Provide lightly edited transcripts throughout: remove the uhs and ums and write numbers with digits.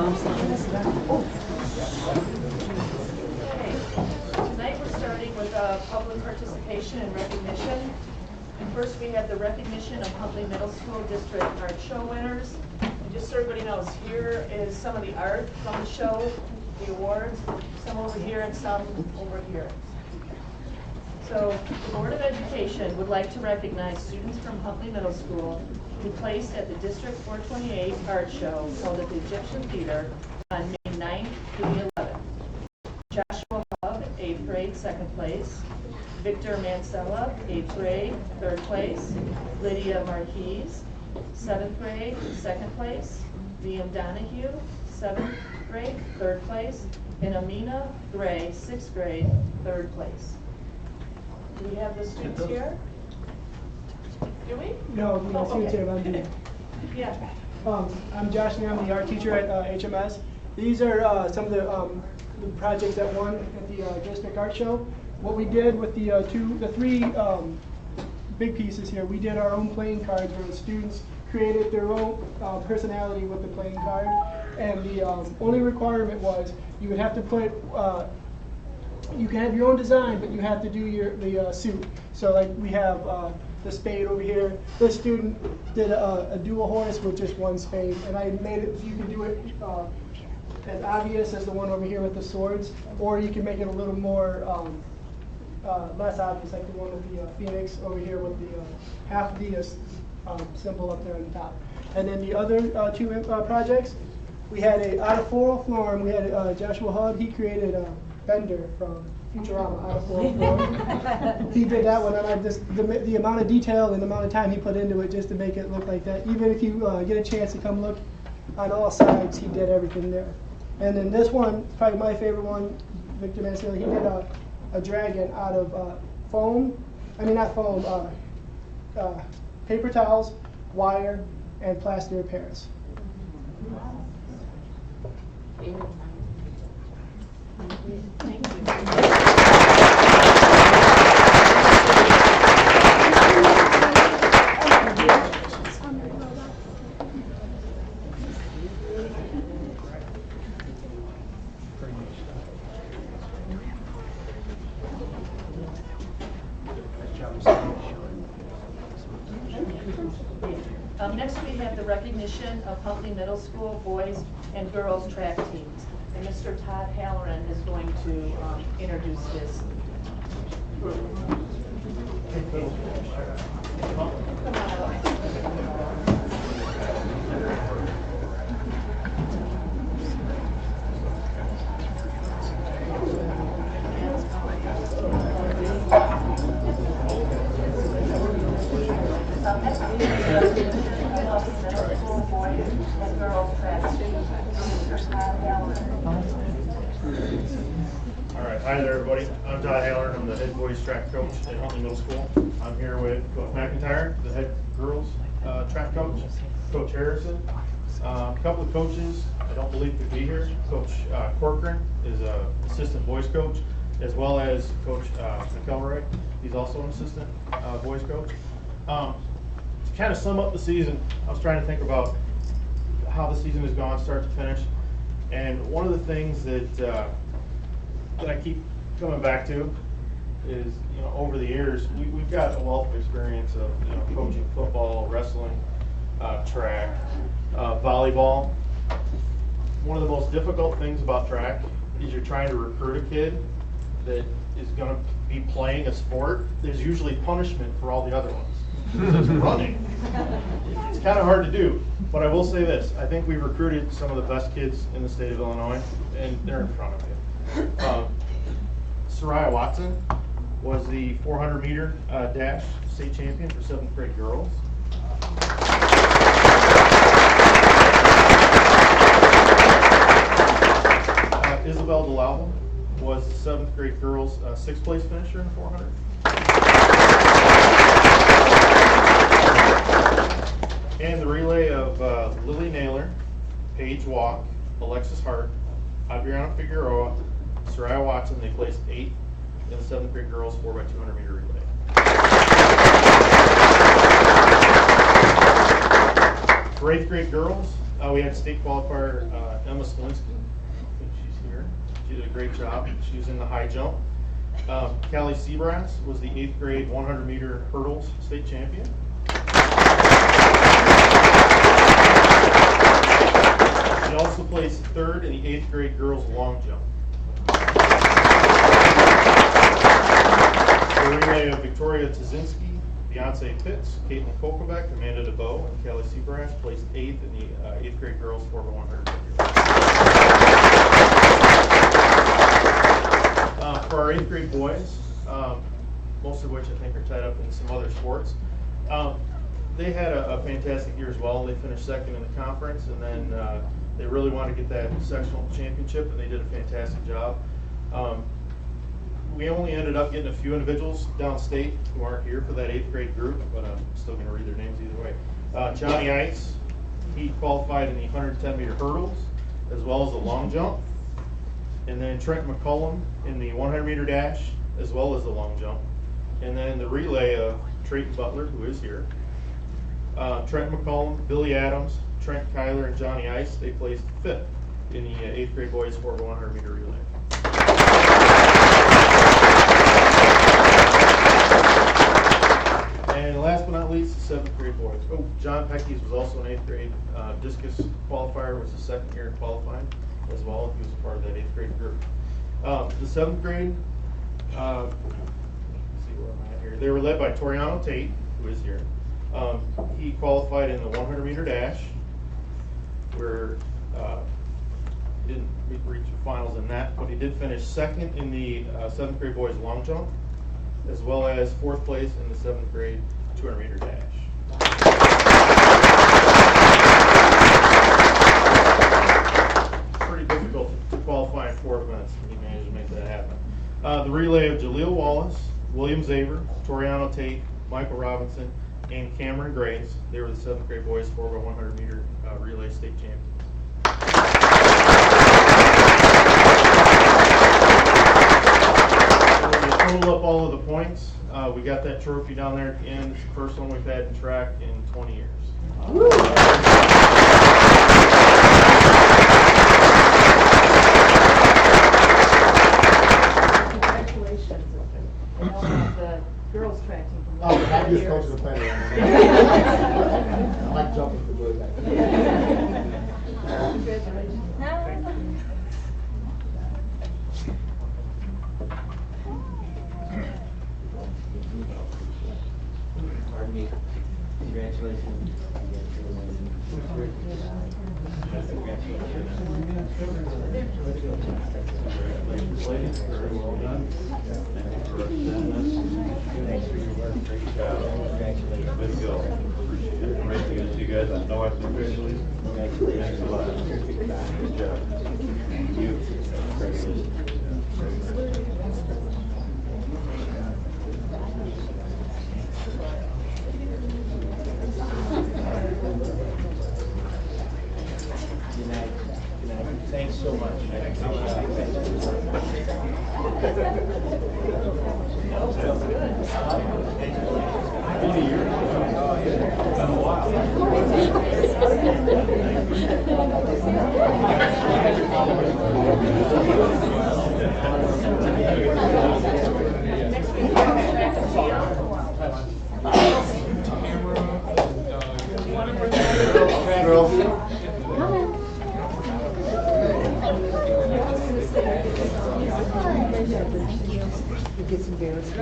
Tonight we're starting with public participation and recognition. And first we have the recognition of Huntley Middle School District Art Show winners. And just so everybody knows, here is some of the art from the show, the awards, some over here and some over here. So the Board of Education would like to recognize students from Huntley Middle School who placed at the District 428 Art Show held at the Egyptian Theater on May 9th through the 11th. Joshua Hub, 8th grade, 2nd place. Victor Mancella, 8th grade, 3rd place. Lydia Marquez, 7th grade, 2nd place. Liam Donahue, 7th grade, 3rd place. And Amina Gray, 6th grade, 3rd place. Do we have the students here? Do we? No, we don't see it here, but I'm doing. Yeah. I'm Josh, and I'm the art teacher at HMS. These are some of the projects that won at the district art show. What we did with the three big pieces here, we did our own playing cards where the students created their own personality with the playing card, and the only requirement was you would have to put. You can have your own design, but you have to do the suit. So like we have the spade over here. This student did a dual horse with just one spade, and I made it so you can do it as obvious as the one over here with the swords, or you can make it a little more less obvious, like the one with the phoenix over here with the half of the symbol up there on the top. And then the other two projects, we had out of floral form. We had Joshua Hub. He created Bender from Futurama out of floral form. He did that one, and I just the amount of detail and the amount of time he put into it just to make it look like that. Even if you get a chance to come look on all sides, he did everything there. And then this one, probably my favorite one, Victor Mancilla, he did a dragon out of foam. I mean not foam, paper towels, wire, and plaster of Paris. Thank you. Next we have the recognition of Huntley Middle School boys and girls track teams. And Mr. Todd Halloran is going to introduce this group. Alright, hi there everybody. I'm Todd Halloran. I'm the head boys track coach at Huntley Middle School. I'm here with Coach McIntyre, the head girls track coach, Coach Harrison. A couple of coaches I don't believe could be here. Coach Corcoran is an assistant boys coach, as well as Coach McElroy. He's also an assistant boys coach. To kind of sum up the season, I was trying to think about how the season has gone start to finish. And one of the things that I keep coming back to is, over the years, we've got a wealth of experience of, coaching football, wrestling, track, volleyball. One of the most difficult things about track is you're trying to recruit a kid that is going to be playing a sport. There's usually punishment for all the other ones. It's running. It's kind of hard to do, but I will say this. I think we recruited some of the best kids in the state of Illinois, and they're in front of you. Soraya Watson was the 400-meter dash state champion for 7th grade girls. Isabel DeLalva was the 7th grade girls 6th place finisher in 400. And the relay of Lily Naylor, Paige Walk, Alexis Hart, Adriana Figueroa, Soraya Watson. They placed 8th in the 7th grade girls 4x200 meter relay. For 8th grade girls, We had state qualifier Emma Slinsky. I think she's here. She did a great job. She was in the high jump. Callie Seabrass was the 8th grade 100-meter hurdles state champion. She also placed 3rd in the 8th grade girls long jump. The relay of Victoria Tazinski, Beyonce Pitts, Caitlin Kokovic, Amanda DeBow, and Callie Seabrass placed 8th in the 8th grade girls 4x100. For our 8th grade boys, most of which I think are tied up in some other sports, they had a fantastic year as well. They finished 2nd in the conference, and then they really wanted to get that sectional championship, and they did a fantastic job. We only ended up getting a few individuals downstate who aren't here for that 8th grade group, but I'm still going to read their names either way. Johnny Ice, he qualified in the 110-meter hurdles as well as the long jump. And then Trent McCullum in the 100-meter dash as well as the long jump. And then the relay of Trayton Butler, who is here. Trent McCullum, Billy Adams, Trent Kyler, and Johnny Ice, they placed 5th in the 8th grade boys 4x100-meter relay. And last but not least, the 7th grade boys. Oh, John Peckies was also an 8th grade discus qualifier, was the 2nd year qualifying as well. He was a part of that 8th grade group. The 7th grade, let's see where I'm at here. They were led by Toriano Tate, who is here. He qualified in the 100-meter dash, where he didn't reach the finals in that, but he did finish 2nd in the 7th grade boys long jump, as well as 4th place in the 7th grade 200-meter dash. Pretty difficult to qualify in 4 events, and he managed to make that happen. The relay of Jaleel Wallace, William Zaver, Toriano Tate, Michael Robinson, and Cameron Grace. They were the 7th grade boys 4x100-meter relay state champions. Total up all of the points. We got that trophy down there at the end. It's the first one we've had in track in 20 years. Congratulations. And also the girls track team. Oh, the happiest coach of the planet. I like jumping for good. Congratulations. Pardon me. Congratulations. Congratulations, very well done. Thank you for representing us. Thanks for your work. Great job. Congratulations. Way to go. Appreciate it. Great to get you guys. I know I've been officially. Thanks a lot. Good job. Thank you. Congratulations. Good night. Good night. Thanks so much. Gets embarrassed.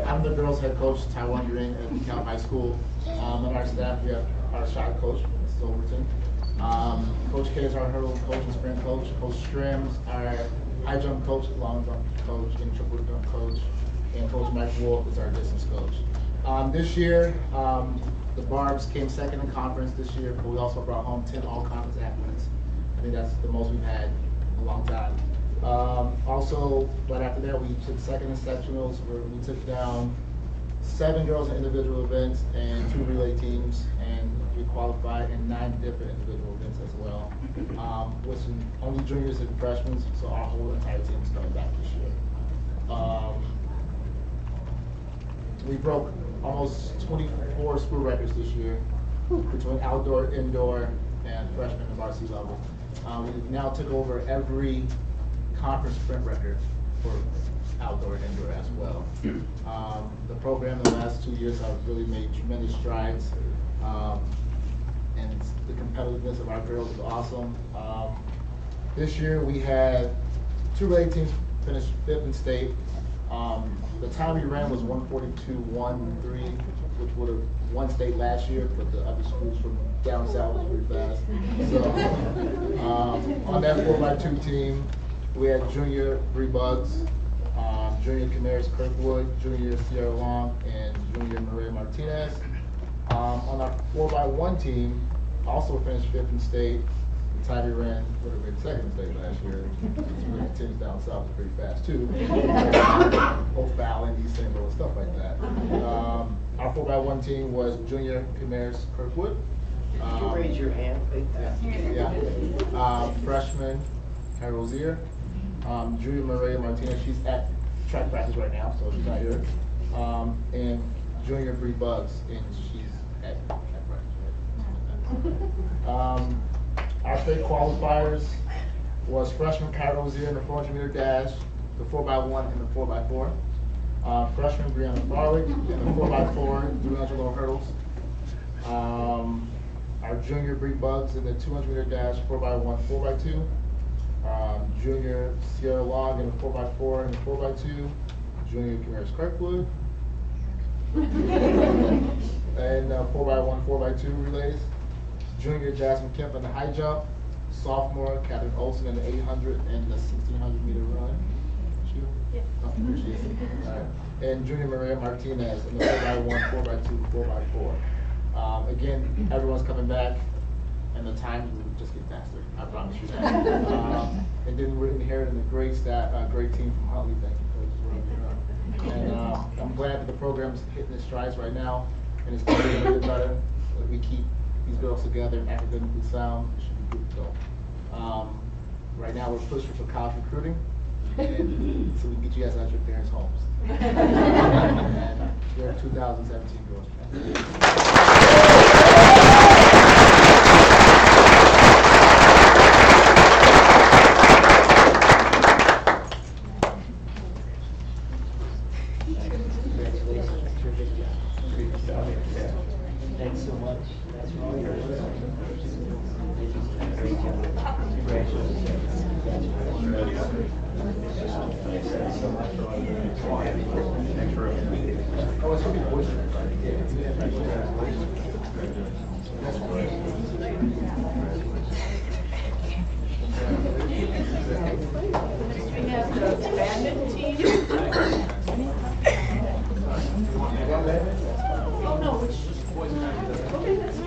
I'm the girls' head coach, Taiwan Yuring at Dekalb High School. On our staff, we have our shot coach, Mrs. Overton. Coach K is our hurdle coach and sprint coach. Coach Strims, our high jump coach, long jump coach, and triple jump coach. And Coach Mike Wolf is our distance coach. This year, the Barbs came 2nd in conference this year, but we also brought home 10 all-conference athletes. I think that's the most we've had in a long time. Also, right after that, we took 2nd in sectionals, where we took down 7 girls in individual events and 2 relay teams, and we qualified in 9 different individual events as well, with some only juniors and freshmen, so our whole entire team is coming back this year. We broke almost 24 school records this year between outdoor, indoor, and freshman and varsity level. We now took over every conference sprint record for outdoor and indoor as well. The program in the last 2 years have really made tremendous strides, and the competitiveness of our girls is awesome. This year we had 2 relay teams finish 5th in state. The time we ran was 1:42.13, which would have won state last year, but the other schools from down south was pretty fast. So on that 4x2 team, we had junior Bree Bugs, junior Camaris Kirkwood, junior Sierra Long, and junior Maria Martinez. On our 4x1 team, also finished 5th in state. The time we ran would have been 2nd in state last year. The teams down south were pretty fast too. Both Fallon, East St. Louis, stuff like that. Our 4x1 team was junior Camaris Kirkwood. Could you raise your hand, please? Yeah. Freshman Harry Rozier. Junior Maria Martinez, she's at track practice right now, so she's not here. And junior Bree Bugs, and she's at track practice right now. Our state qualifiers was freshman Kyra Rozier in the 400 meter dash, the 4x1 and the 4x4. Freshman Brianna Farley in the 4x4, 300 low hurdles. Our junior Bree Bugs in the 200 meter dash, 4x1, 4x2. Junior Sierra Long in the 4x4 and the 4x2. Junior Camaris Kirkwood. And 4x1, 4x2 relays. Junior Jasmine Kemp in the high jump. Sophomore Catherine Olsen in the 800 and the 1600 meter run. Yeah. Oh, here she is. All right. And junior Maria Martinez in the 4x1, 4x2, 4x4. Again, everyone's coming back, and the times will just get faster. I promise you that. And then we're inheriting a great staff, a great team from Huntley. Thank you, coach. And I'm glad that the program's hitting its strides right now, and it's getting a little bit better. If we keep these girls together and academically sound, it should be good to go. Right now, we're pushing for college recruiting, and so we can get you guys out of your parents' homes. And we're 2017 girls. Congratulations, terrific job. Thanks so much. That's for all your work. Great job. Congratulations. Thanks so much for all your work. Thanks for everything. Oh, it's gonna be voice. We have the badminton team. Oh, no, which? Okay, that's,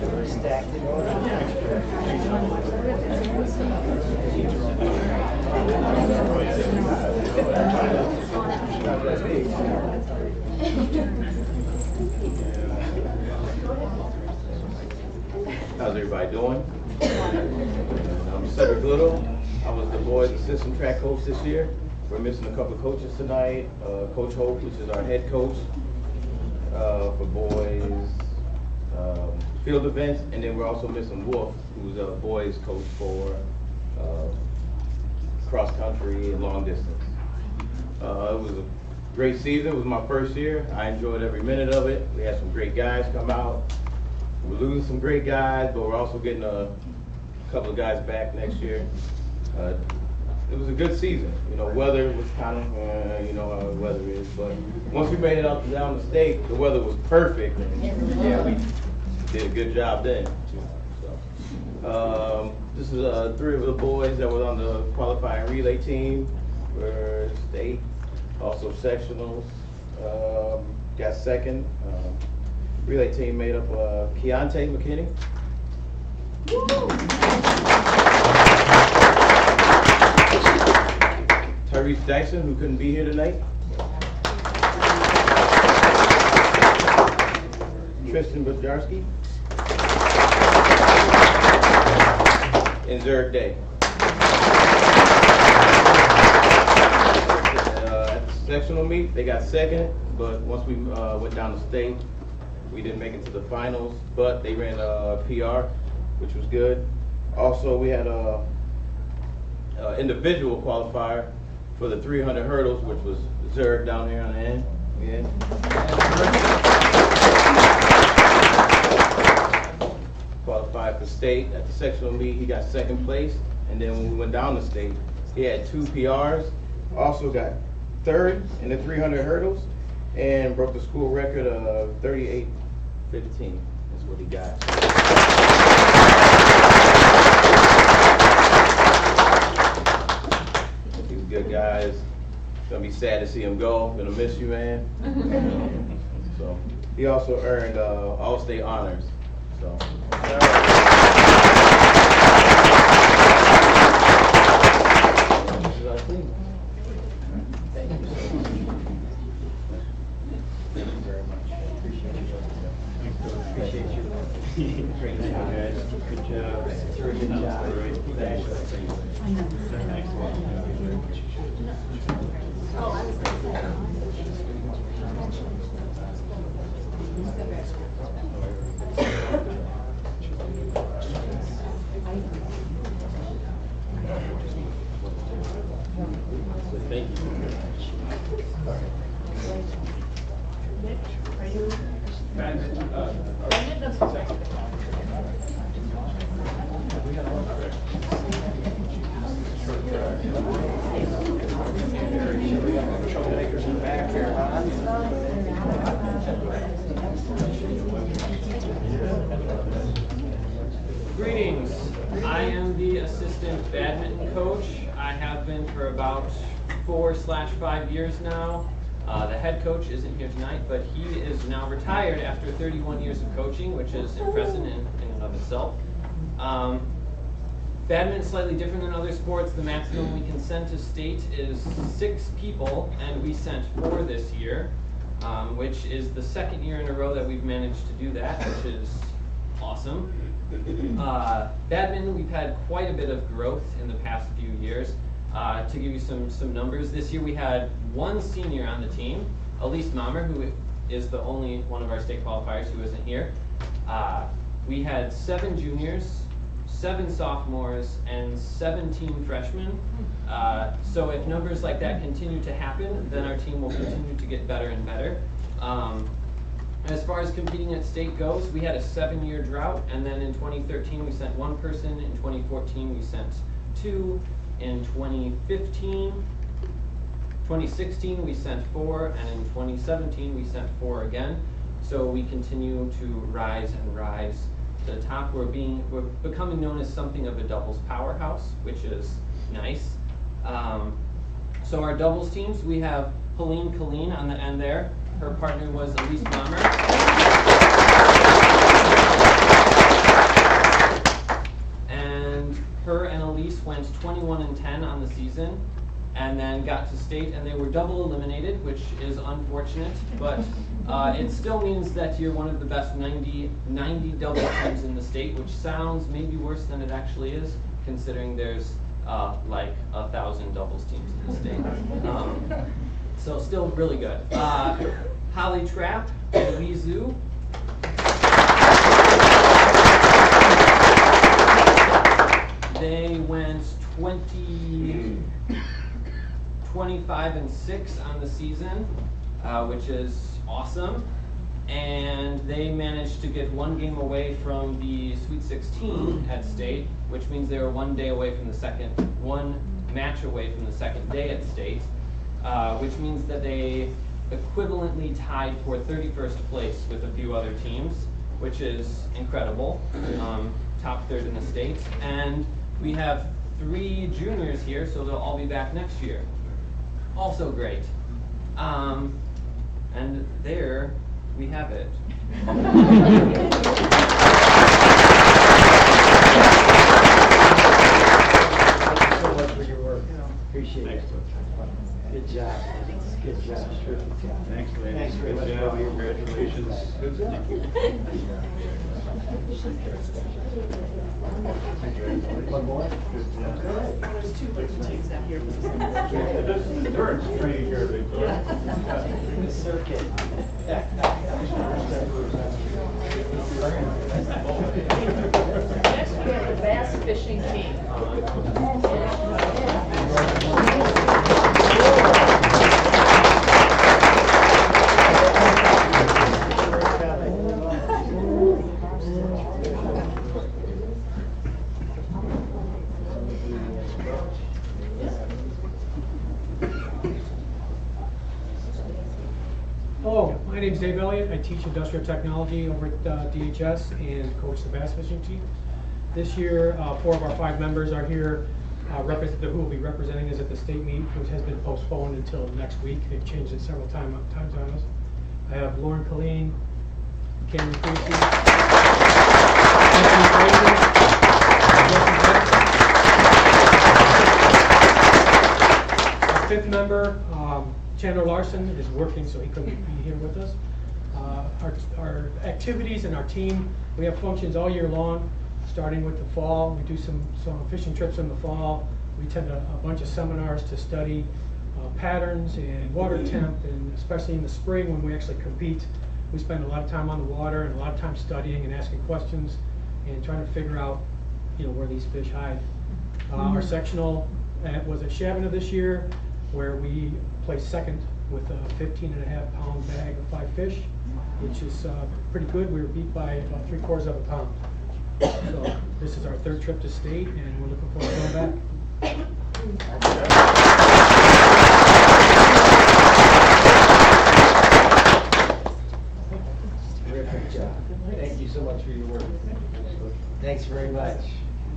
We're stacked in order. How's everybody doing? I'm Cedric Little. I was the boys' assistant track coach this year. We're missing a couple of coaches tonight. Coach Hope, which is our head coach for boys field events, and then we're also missing Wolf, who's a boys' coach for cross country and long distance. It was a great season. It was my first year. I enjoyed every minute of it. We had some great guys come out. We're losing some great guys, but we're also getting a couple of guys back next year. It was a good season. You know, weather was kind of, you know how the weather is, but once we made it up and down the state, the weather was perfect. And yeah, we did a good job then. So, this is 3 of the boys that were on the qualifying relay team for state, also sectionals. Got second. Relay team made up Keontae McKinney. Tyrese Dyson, who couldn't be here tonight. Tristan Bajarski. And Zurich Day. sectional meet, they got second, but once we went down to state, we didn't make it to the finals, but they ran a PR, which was good. Also, we had a individual qualifier for the 300 hurdles, which was Zerg down here on the end. Yeah. Qualified for state at the sectional meet. He got second place, and then when we went down to state, he had 2 PRs. Also got third in the 300 hurdles, and broke the school record of 38:15. That's what he got. He's a good guy. It's gonna be sad to see him go. Gonna miss you, man. So he also earned all-state honors. So. Great job, guys. Good job. Terrific job. Thank you. Nick, are you? Greetings. I am the assistant badminton coach. I have been for about 4/5 years now. The head coach isn't here tonight, but he is now retired after 31 years of coaching, which is impressive in and of itself. Badminton is slightly different than other sports. The maximum we can send to state is 6 people, and we sent 4 this year, which is the second year in a row that we've managed to do that, which is awesome. Badminton, we've had quite a bit of growth in the past few years. To give you some numbers, this year we had 1 senior on the team, Elise Mamer, who is the only one of our state qualifiers who isn't here. We had 7 juniors, 7 sophomores, and 17 freshmen. So if numbers like that continue to happen, then our team will continue to get better and better. As far as competing at state goes, we had a 7-year drought, and then in 2013 we sent 1 person, in 2014 we sent 2, in 2016 we sent 4, and in 2017 we sent 4 again. So we continue to rise and rise to the top. We're becoming known as something of a doubles powerhouse, which is nice. So our doubles teams, we have Helene Colleen on the end there. Her partner was Elise Mamer. And her and Elise went 21-10 on the season, and then got to state, and they were double eliminated, which is unfortunate, but it still means that you're one of the best 90 double teams in the state, which sounds maybe worse than it actually is, considering there's like 1,000 doubles teams in the state. So still really good. Holly Trapp and Lee Zhu. They went 25-6 on the season, which is awesome. And they managed to get 1 game away from the Sweet 16 at state, which means they were 1 day away from the one match away from the second day at state, which means that they equivalently tied for 31st place with a few other teams, which is incredible. Top 3rd in the state. And we have 3 juniors here, so they'll all be back next year. Also great. And there we have it. Thank you so much for your work. Appreciate it. Good job. Good job. Terrific job. Thanks, ladies. Thanks very much. Good job. Congratulations. Thank you. One more? There's two, but the team's not here. They're taking care of it. The circuit. Next, we have the bass fishing team. Hello, my name's Dave Elliott. I teach industrial technology over at DHS and coach the bass fishing team. This year, 4 of our 5 members are here, who will be representing us at the state meet, which has been postponed until next week. They've changed it several times on us. I have Lauren Colleen, Cameron Creasy, Anthony Fraser, our 5th member, Chandler Larson, is working, so he couldn't be here with us. Our activities and our team, we have functions all year long, starting with the fall. We do some fishing trips in the fall. We attend a bunch of seminars to study patterns and water temp, and especially in the spring when we actually compete, we spend a lot of time on the water and a lot of time studying and asking questions and trying to figure out, where these fish hide. Our sectional was at Shavana this year, where we placed second with a 15.5-pound bag of 5 fish, which is pretty good. We were beat by about 3/4 of a pound. So this is our 3rd trip to state, and we're looking forward to going back. Terrific job. Thank you so much for your work. Thanks very much.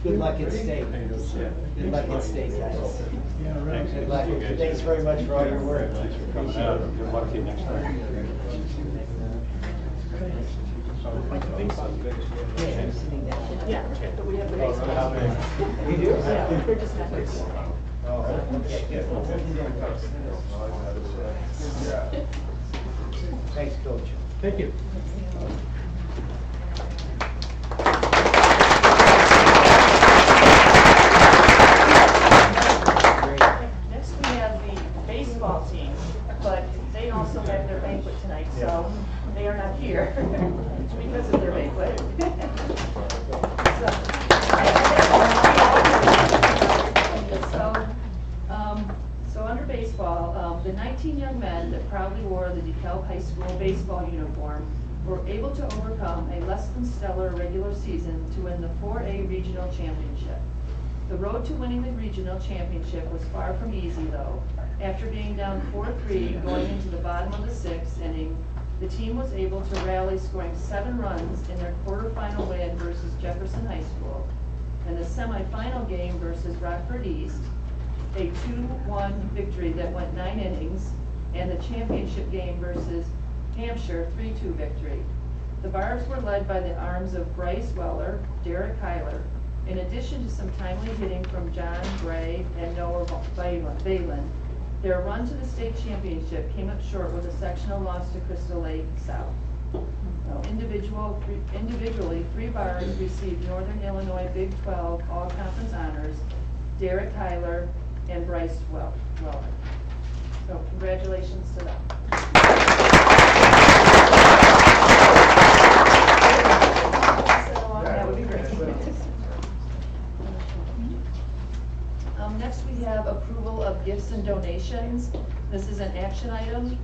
Good luck at state. Good luck at state, guys. Yeah, right. Good luck. Thanks very much for all your work. Thanks for coming out. Good luck to you next time. Yeah, I'm sitting down. Yeah, but we have the baseball. You do? Yeah, they're just not here. Thanks, Coach. Thank you. Next, we have the baseball team, but they also have their banquet tonight, so they are not here because of their banquet. So under baseball, the 19 young men that proudly wore the Dekalb High School baseball uniform were able to overcome a less than stellar regular season to win the 4A regional championship. The road to winning the regional championship was far from easy, though. After being down 4-3 going into the bottom of the 6th inning, the team was able to rally, scoring 7 runs in their quarterfinal win versus Jefferson High School, and the semifinal game versus Rockford East, a 2-1 victory that went 9 innings, and the championship game versus Hampshire, 3-2 victory. The Barbs were led by the arms of Bryce Weller, Derek Hyler, in addition to some timely hitting from John Gray and Noah Valen. Their run to the state championship came up short with a sectional loss to Crystal Lake South. Individually, 3 Barbs received Northern Illinois Big 12 All-Conference honors, Derek Hyler and Bryce Weller. So congratulations to them. That would be great. Next, we have approval of gifts and donations. This is an action item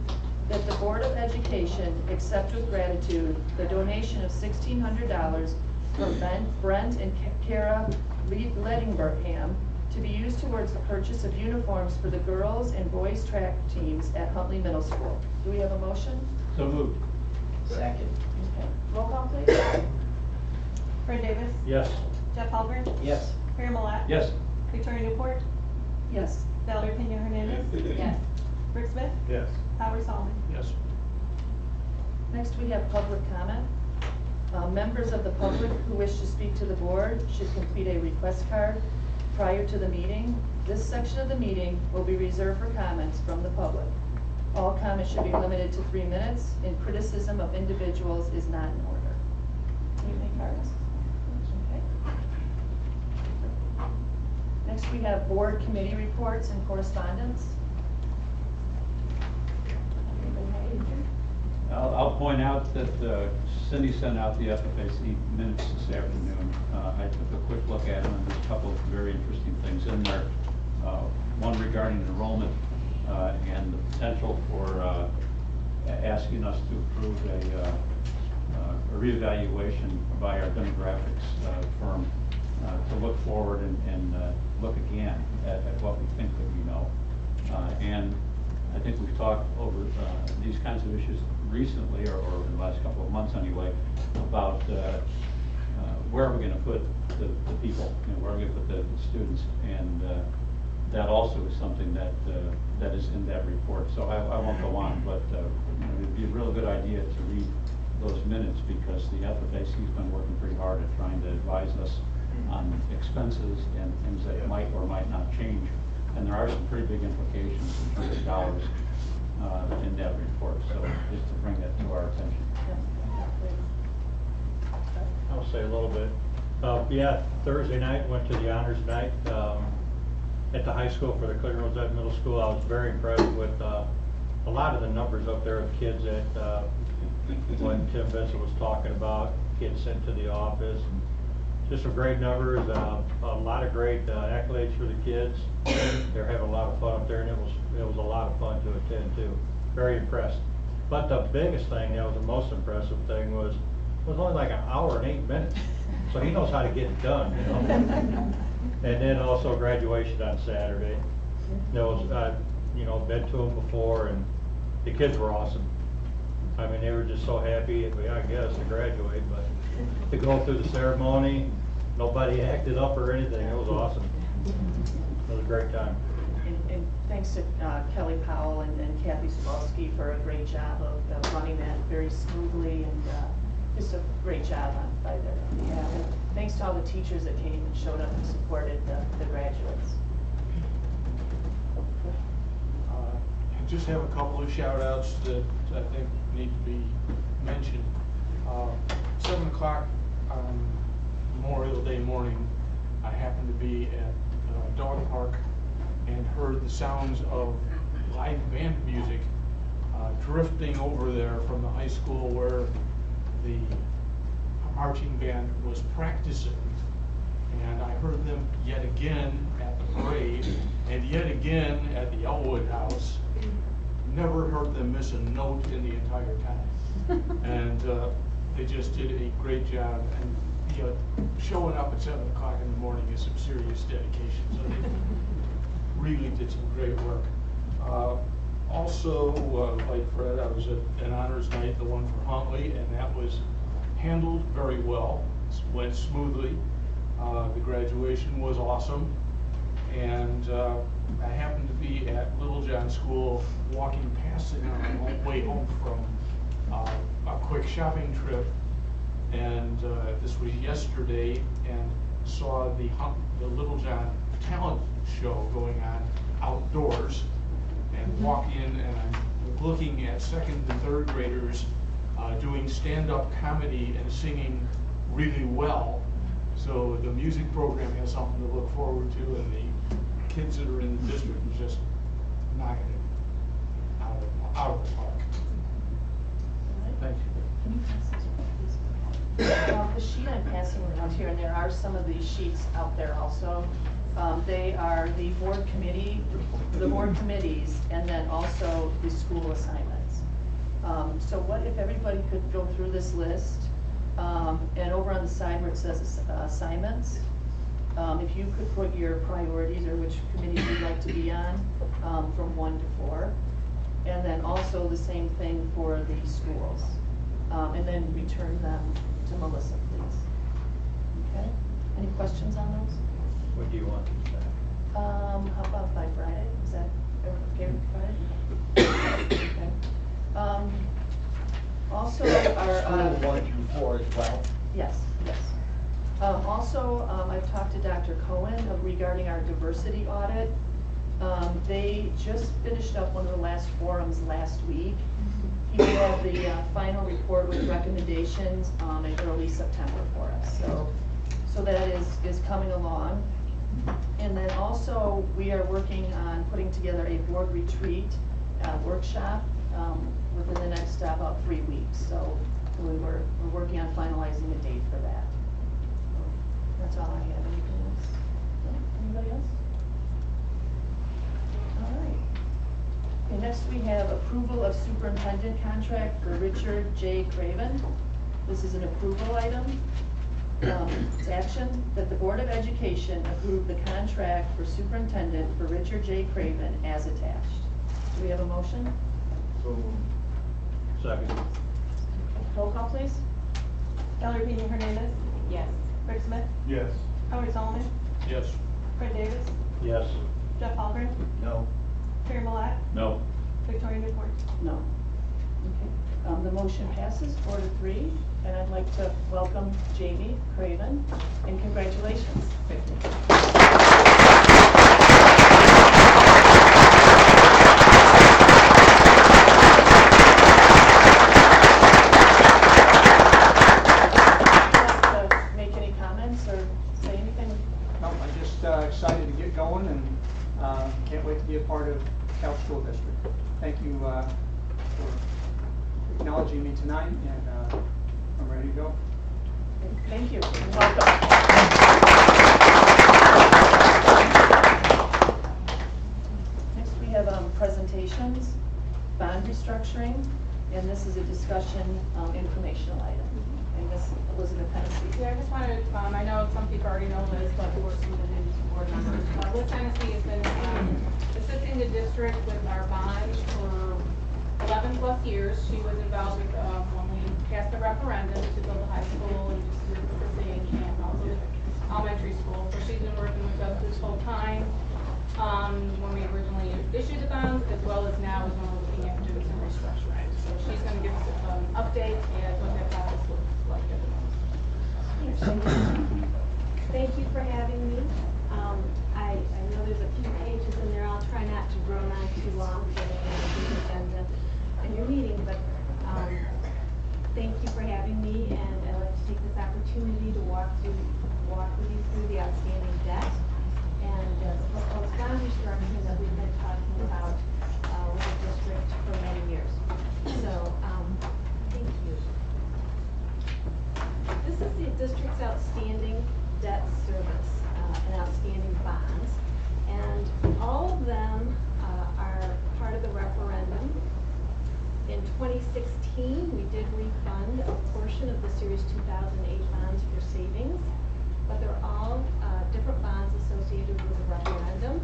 that the Board of Education accept with gratitude the donation of $1,600 from Brent and Kara Lettingham to be used towards the purchase of uniforms for the girls and boys track teams at Huntley Middle School. Do we have a motion? So moved. Second. Okay. Roll call, please. Fred Davis. Yes. Jeff Halpern. Yes. Harry Malett. Yes. Victoria Newport. Yes. Valerie Pena Hernandez. Yes. Rick Smith. Yes. Howard Solomon. Yes. Next, we have public comment. Members of the public who wish to speak to the board should complete a request card prior to the meeting. This section of the meeting will be reserved for comments from the public. All comments should be limited to 3 minutes, and criticism of individuals is not in order. Can you make cards? Okay. Next, we have board committee reports and correspondence. I'll point out that Cindy sent out the FFAC minutes this afternoon. I took a quick look at them, and there's a couple of very interesting things in there. One regarding enrollment and the potential for asking us to approve a reevaluation by our demographics firm to look forward and look again at what we think that we know. And I think we've talked over these kinds of issues recently, or in the last couple of months anyway, about where are we going to put the people, where are we going to put the students, and that also is something that is in that report. So I won't go on, but it'd be a real good idea to read those minutes, because the FFAC has been working pretty hard at trying to advise us on expenses and things that might or might not change. And there are some pretty big implications in terms of dollars in that report. So just to bring that to our attention. I'll say a little bit. Yeah, Thursday night, went to the honors night at the high school for the Clear Rosette Middle School. I was very impressed with a lot of the numbers up there of kids that when Tim Vincent was talking about kids sent to the office. Just some great numbers, a lot of great accolades for the kids. They're having a lot of fun up there, and it was a lot of fun to attend too. Very impressed. But the biggest thing, that was the most impressive thing, was it was only like an hour and 8 minutes. So he knows how to get it done, And then also graduation on Saturday. There was, been to them before, and the kids were awesome. I mean, they were just so happy, I guess, to graduate, but to go through the ceremony, nobody acted up or anything. It was awesome. It was a great time. And thanks to Kelly Powell and Kathy Zawalski for a great job of running that very smoothly, and just a great job by their behalf. And thanks to all the teachers that came and showed up and supported the graduates. Just have a couple of shout outs that I think need to be mentioned. 7 o'clock on Memorial Day morning, I happened to be at Dog Park and heard the sounds of live band music drifting over there from the high school where the marching band was practicing. And I heard them yet again at the parade, and yet again at the Elwood House. Never heard them miss a note in the entire time. And they just did a great job. And showing up at 7 o'clock in the morning is some serious dedication. So they really did some great work. Also, like Fred, I was at an honors night, the one for Huntley, and that was handled very well. It went smoothly. The graduation was awesome. And I happened to be at Littlejohn School walking past it on my way home from a quick shopping trip. And this was yesterday, and saw the Littlejohn talent show going on outdoors, and walk in, and I'm looking at 2nd and 3rd graders doing stand-up comedy and singing really well. So the music program has something to look forward to, and the kids that are in the district are just knocking it out of the park. Thank you. The sheet I'm passing around here, and there are some of these sheets out there also. They are the board committees, and then also the school assignments. So what if everybody could go through this list, and over on the side where it says assignments, if you could put your priorities or which committees you'd like to be on, from 1 to 4. And then also the same thing for the schools. And then return them to Melissa, please. Okay? Any questions on those? What do you want to say? How about by Friday? Is that okay with Friday? Okay. Also, our School 1 through 4 as well. yes. Also, I've talked to Dr. Cohen regarding our diversity audit. They just finished up one of the last forums last week. He will have the final report with recommendations in early September for us. So that is coming along. And then also, we are working on putting together a board retreat workshop within the next about 3 weeks. So we're working on finalizing a date for that. That's all I have. Anything else? No? Anybody else? All right. Okay, next we have approval of superintendent contract for Richard J. Craven. This is an approval item. It's action that the Board of Education approve the contract for superintendent for Richard J. Craven as attached. Do we have a motion? So moved. Second. Roll call, please. Valerie Pena Hernandez. Yes. Rick Smith. Yes. Howard Solomon. Yes. Fred Davis. Yes. Jeff Algren. No. Terry Malat. No. Victoria Newport. No. Okay. The motion passes 4-3, and I'd like to welcome Jamie Craven, and congratulations. Make any comments or say anything? No, I'm just excited to get going and can't wait to be a part of Cal School District. Thank you for acknowledging me tonight, and I'm ready to go. Thank you, and welcome. Next, we have presentations, bond restructuring, and this is a discussion informational item. And Ms. Elizabeth Hennessy. Yeah, I just wanted, I know some people already know this, but for some of the new board members, Liz Hennessy has been assisting the district with our bonds for 11 plus years. She was involved with, when we passed the referendum to build the high school and just assisting and also the elementary school. So she's been working with us this whole time, when we originally issued the bonds, as well as now as when we're looking at doing some restructuring. So she's gonna give us an update and what that process looks like at the moment. Thank you for having me. I know there's a few pages in there. I'll try not to drone on too long for the agenda and your meeting, but thank you for having me, and I'd like to take this opportunity to walk with you through the outstanding debt and the proposed bond restructuring that we've been talking about with the district for many years. So, thank you. This is the district's outstanding debt service and outstanding bonds, and all of them are part of the referendum. In 2016, we did refund a portion of the Series 2008 bonds for savings, but they're all different bonds associated with the referendum.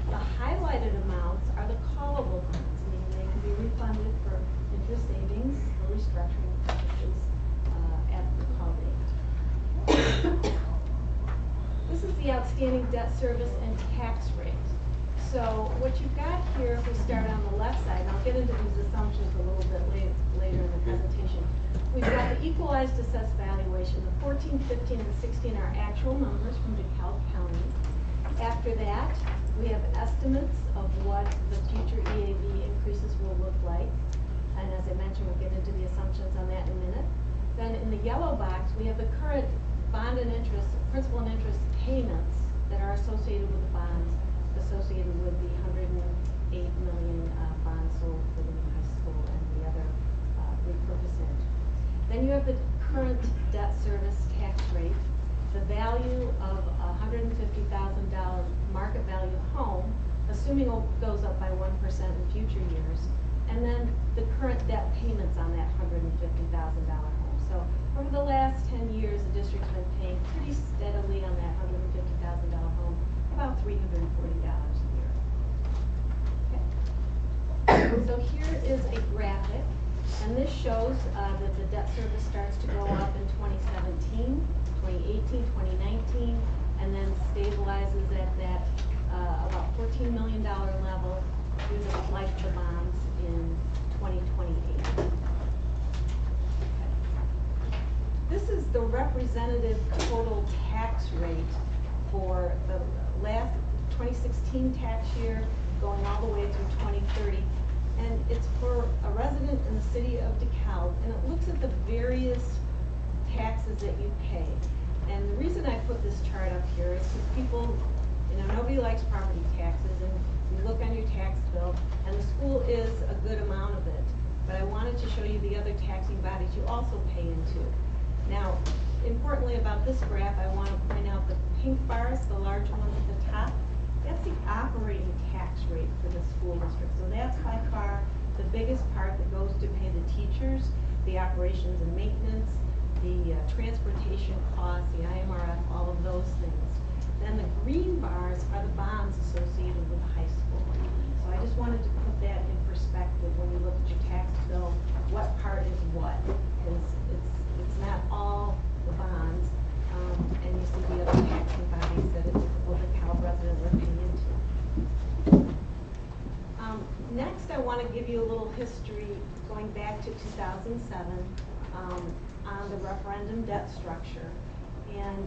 The highlighted amounts are the callable bonds, meaning they can be refunded for interest savings or restructuring purposes at the call date. This is the outstanding debt service and tax rate. So what you've got here, if we start on the left side, and I'll get into these assumptions a little bit later in the presentation. We've got the equalized assessed valuation. The 14, 15, and 16 are actual numbers from Dekalb County. After that, we have estimates of what the future EAV increases will look like. And as I mentioned, we'll get into the assumptions on that in a minute. Then in the yellow box, we have the current bond and interest, principal and interest payments that are associated with the bonds, associated with the $108 million bonds sold for the new high school and the other repurposing. Then you have the current debt service tax rate, the value of a $150,000 market value home, assuming it goes up by 1% in future years, and then the current debt payments on that $150,000 home. So over the last 10 years, the district's been paying pretty steadily on that $150,000 home, about $340 a year. Okay. So here is a graphic, and this shows that the debt service starts to go up in 2017, 2018, 2019, and then stabilizes at that about $14 million level through the life of the bonds in 2028. This is the representative total tax rate for the last 2016 tax year going all the way through 2030. And it's for a resident in the city of Dekalb, and it looks at the various taxes that you pay. And the reason I put this chart up here is because people nobody likes property taxes, and you look on your tax bill, and the school is a good amount of it. But I wanted to show you the other taxing bodies you also pay into. Now, importantly about this graph, I want to point out the pink bars, the large ones at the top. That's the operating tax rate for the school district. So that's by far the biggest part that goes to pay the teachers, the operations and maintenance, the transportation costs, the IMRF, all of those things. Then the green bars are the bonds associated with the high school. So I just wanted to put that in perspective when you look at your tax bill, what part is what. Because it's not all the bonds, and you see the other taxing bodies that a typical Dekalb resident would pay into. Next, I want to give you a little history going back to 2007 on the referendum debt structure. And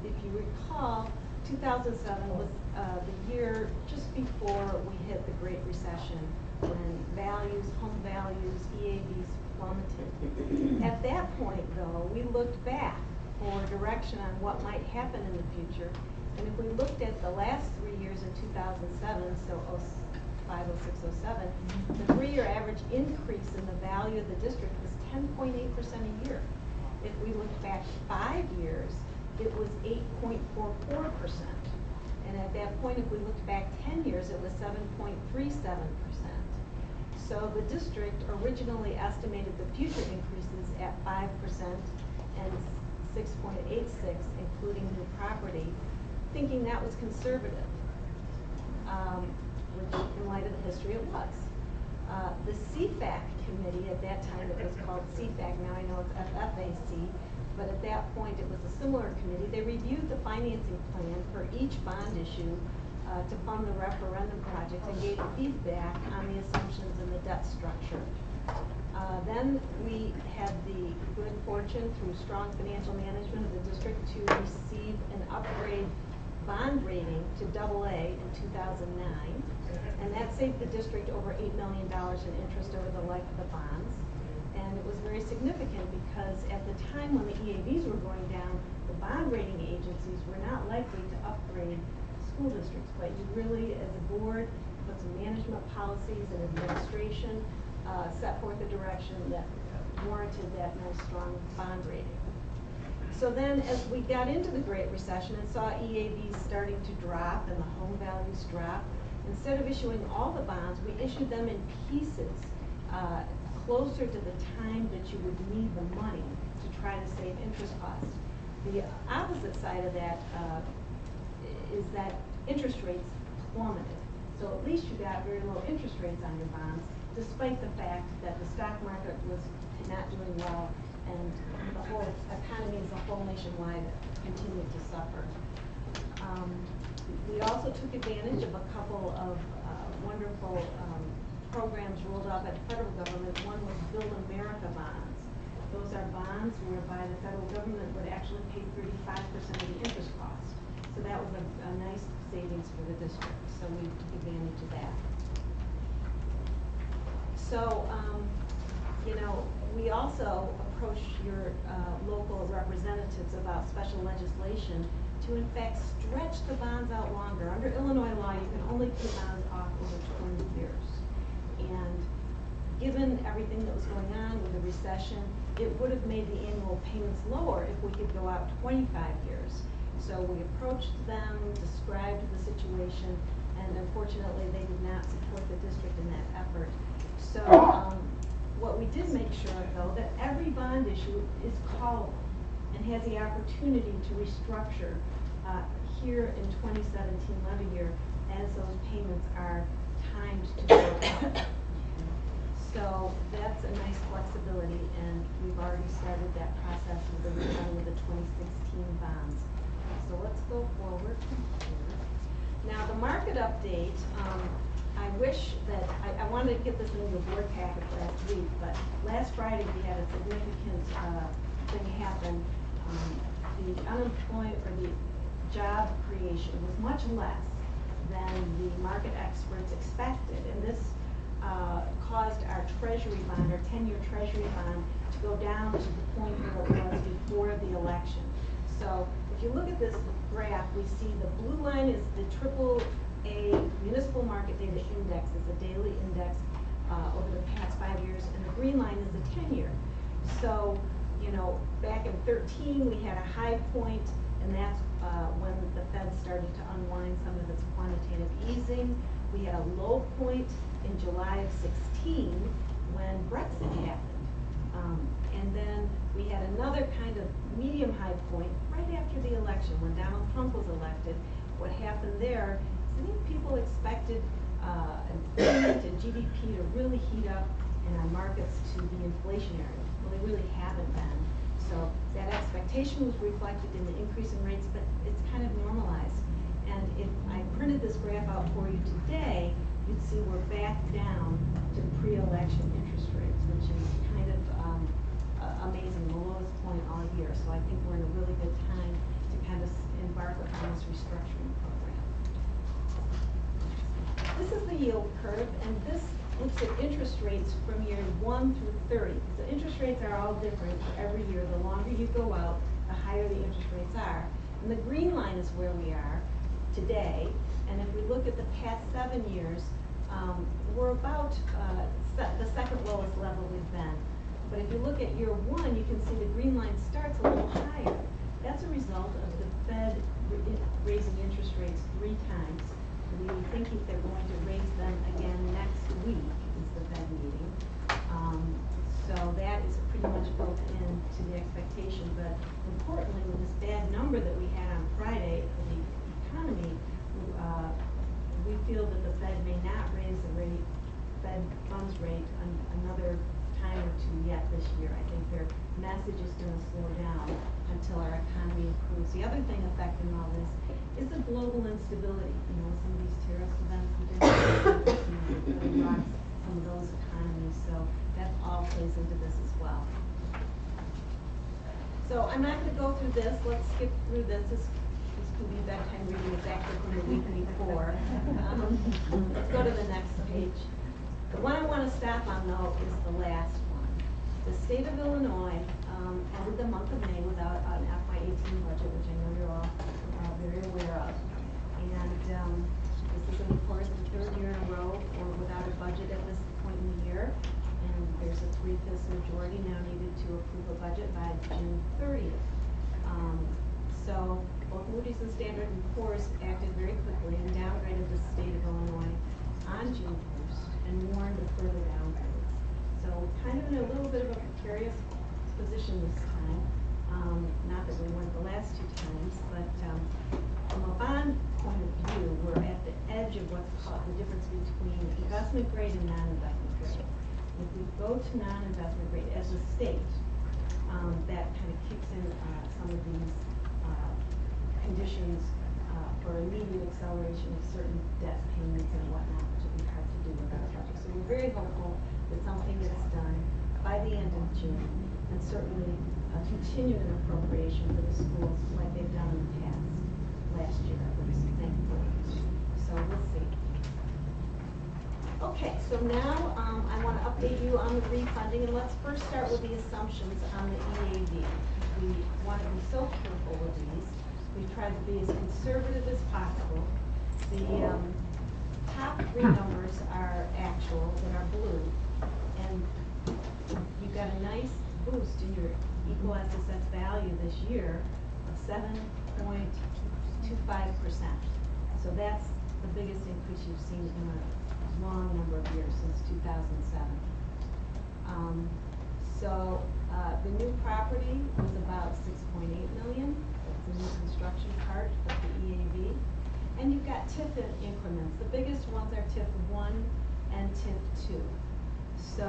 if you recall, 2007 was the year just before we hit the Great Recession, when home values, EAVs plummeted. At that point, though, we looked back for direction on what might happen in the future. And if we looked at the last 3 years in 2007, so 05, 06, 07, the 3-year average increase in the value of the district was 10.8% a year. If we look back 5 years, it was 8.44%. And at that point, if we looked back 10 years, it was 7.37%. So the district originally estimated the future increases at 5% and 6.86, including new property, thinking that was conservative, which in light of the history it was. The CFAC committee, at that time it was called CFAC, now I know it's FFAC, but at that point it was a similar committee. They reviewed the financing plan for each bond issue to fund the referendum project and gave feedback on the assumptions in the debt structure. Then we had the good fortune, through strong financial management of the district, to receive an upgrade bond rating to AA in 2009. And that saved the district over $8 million in interest over the life of the bonds. And it was very significant because at the time when the EAVs were going down, the bond rating agencies were not likely to upgrade school districts. But you really, as a board, put some management policies and administration, set forth a direction that warranted that nice strong bond rating. So then as we got into the Great Recession and saw EAVs starting to drop and the home values drop, instead of issuing all the bonds, we issued them in pieces closer to the time that you would need the money to try to save interest costs. The opposite side of that is that interest rates plummeted. So at least you got very low interest rates on your bonds, despite the fact that the stock market was not doing well and the whole economy as a whole nationwide continued to suffer. We also took advantage of a couple of wonderful programs rolled out by the federal government. One was Build America bonds. Those are bonds whereby the federal government would actually pay 35% of the interest cost. So that was a nice savings for the district. So we took advantage of that. So, we also approached your local representatives about special legislation to in fact stretch the bonds out longer. Under Illinois law, you can only pay bonds off over 20 years. And given everything that was going on with the recession, it would have made the annual payments lower if we could go out 25 years. So we approached them, described the situation, and unfortunately they did not support the district in that effort. So what we did make sure of, though, that every bond issue is callable and has the opportunity to restructure here in 2017 levy year as those payments are timed to go up. So that's a nice flexibility, and we've already started that process with the 2016 bonds. So let's go forward. Now the market update, I wish that, I wanted to get this into your board packet last week, but last Friday we had a significant thing happen. The unemployment or the job creation was much less than the market experts expected, and this caused our treasury bond, our 10-year treasury bond, to go down to the point where it was before the election. So if you look at this graph, we see the blue line is the AAA Municipal Market Data Index. It's a daily index over the past 5 years, and the green line is the 10-year. So, you know, back in 13, we had a high point, and that's when the Fed started to unwind some of its quantitative easing. We had a low point in July of 16 when Brexit happened. And then we had another kind of medium-high point right after the election when Donald Trump was elected. What happened there is I think people expected employment and GDP to really heat up and our markets to be inflationary. Well, they really haven't been. So that expectation was reflected in the increase in rates, but it's kind of normalized. And if I printed this graph out for you today, you'd see we're back down to pre-election interest rates, which is kind of amazing, the lowest point all year. So I think we're in a really good time to kind of embark upon this restructuring program. This is the yield curve, and this looks at interest rates from year 1 through 30. The interest rates are all different every year. The longer you go out, the higher the interest rates are. And the green line is where we are today. And if we look at the past 7 years, we're about the second lowest level we've been. But if you look at year 1, you can see the green line starts a little higher. That's a result of the Fed raising interest rates 3 times. We think they're going to raise them again next week, is the Fed meeting. So that is pretty much built into the expectation. But importantly, with this bad number that we had on Friday for the economy, we feel that the Fed may not raise the Fed funds rate another time or 2 yet this year. I think their message is going to slow down until our economy improves. The other thing affecting all this is the global instability. You know, some of these terrorist events and different really rocks some of those economies. So that all plays into this as well. So I'm not going to go through this. Let's skip through this. This can be bedtime reading. It's actually from the week before. Let's go to the next page. The one I want to stop on, though, is the last one. The state of Illinois ended the month of May without an FY18 budget, which I know you're all very aware of. And this is, of course, the 3rd year in a row or without a budget at this point in the year. And there's a 3/5 majority now needed to approve a budget by June 30th. So both Moody's and Standard & Poor's acted very quickly and downgraded the state of Illinois on June 1st and warned of further downgrades. So kind of in a little bit of a precarious position this time. Not that we weren't the last 2 times, but from a bond point of view, we're at the edge of what's called the difference between investment grade and non-investment grade. If we go to non-investment grade as a state, that kind of kicks in some of these conditions for immediate acceleration of certain debt payments and whatnot, which will be hard to do without a budget. So we're very hopeful that something gets done by the end of June, and certainly continue an appropriation for the schools like they've done in the past, last year, at least, thankfully. So we'll see. Okay, so now I want to update you on the refunding, and let's first start with the assumptions on the EAV. We want to be so careful with these. We've tried to be as conservative as possible. The top 3 numbers are actual, that are blue, and you've got a nice boost in your equal assets value this year of 7.25%. So that's the biggest increase you've seen in a long number of years, since 2007. The new property was about $6.8 million. That's the new construction part of the EAV. And you've got TIF increments. The biggest ones are TIF 1 and TIF 2. So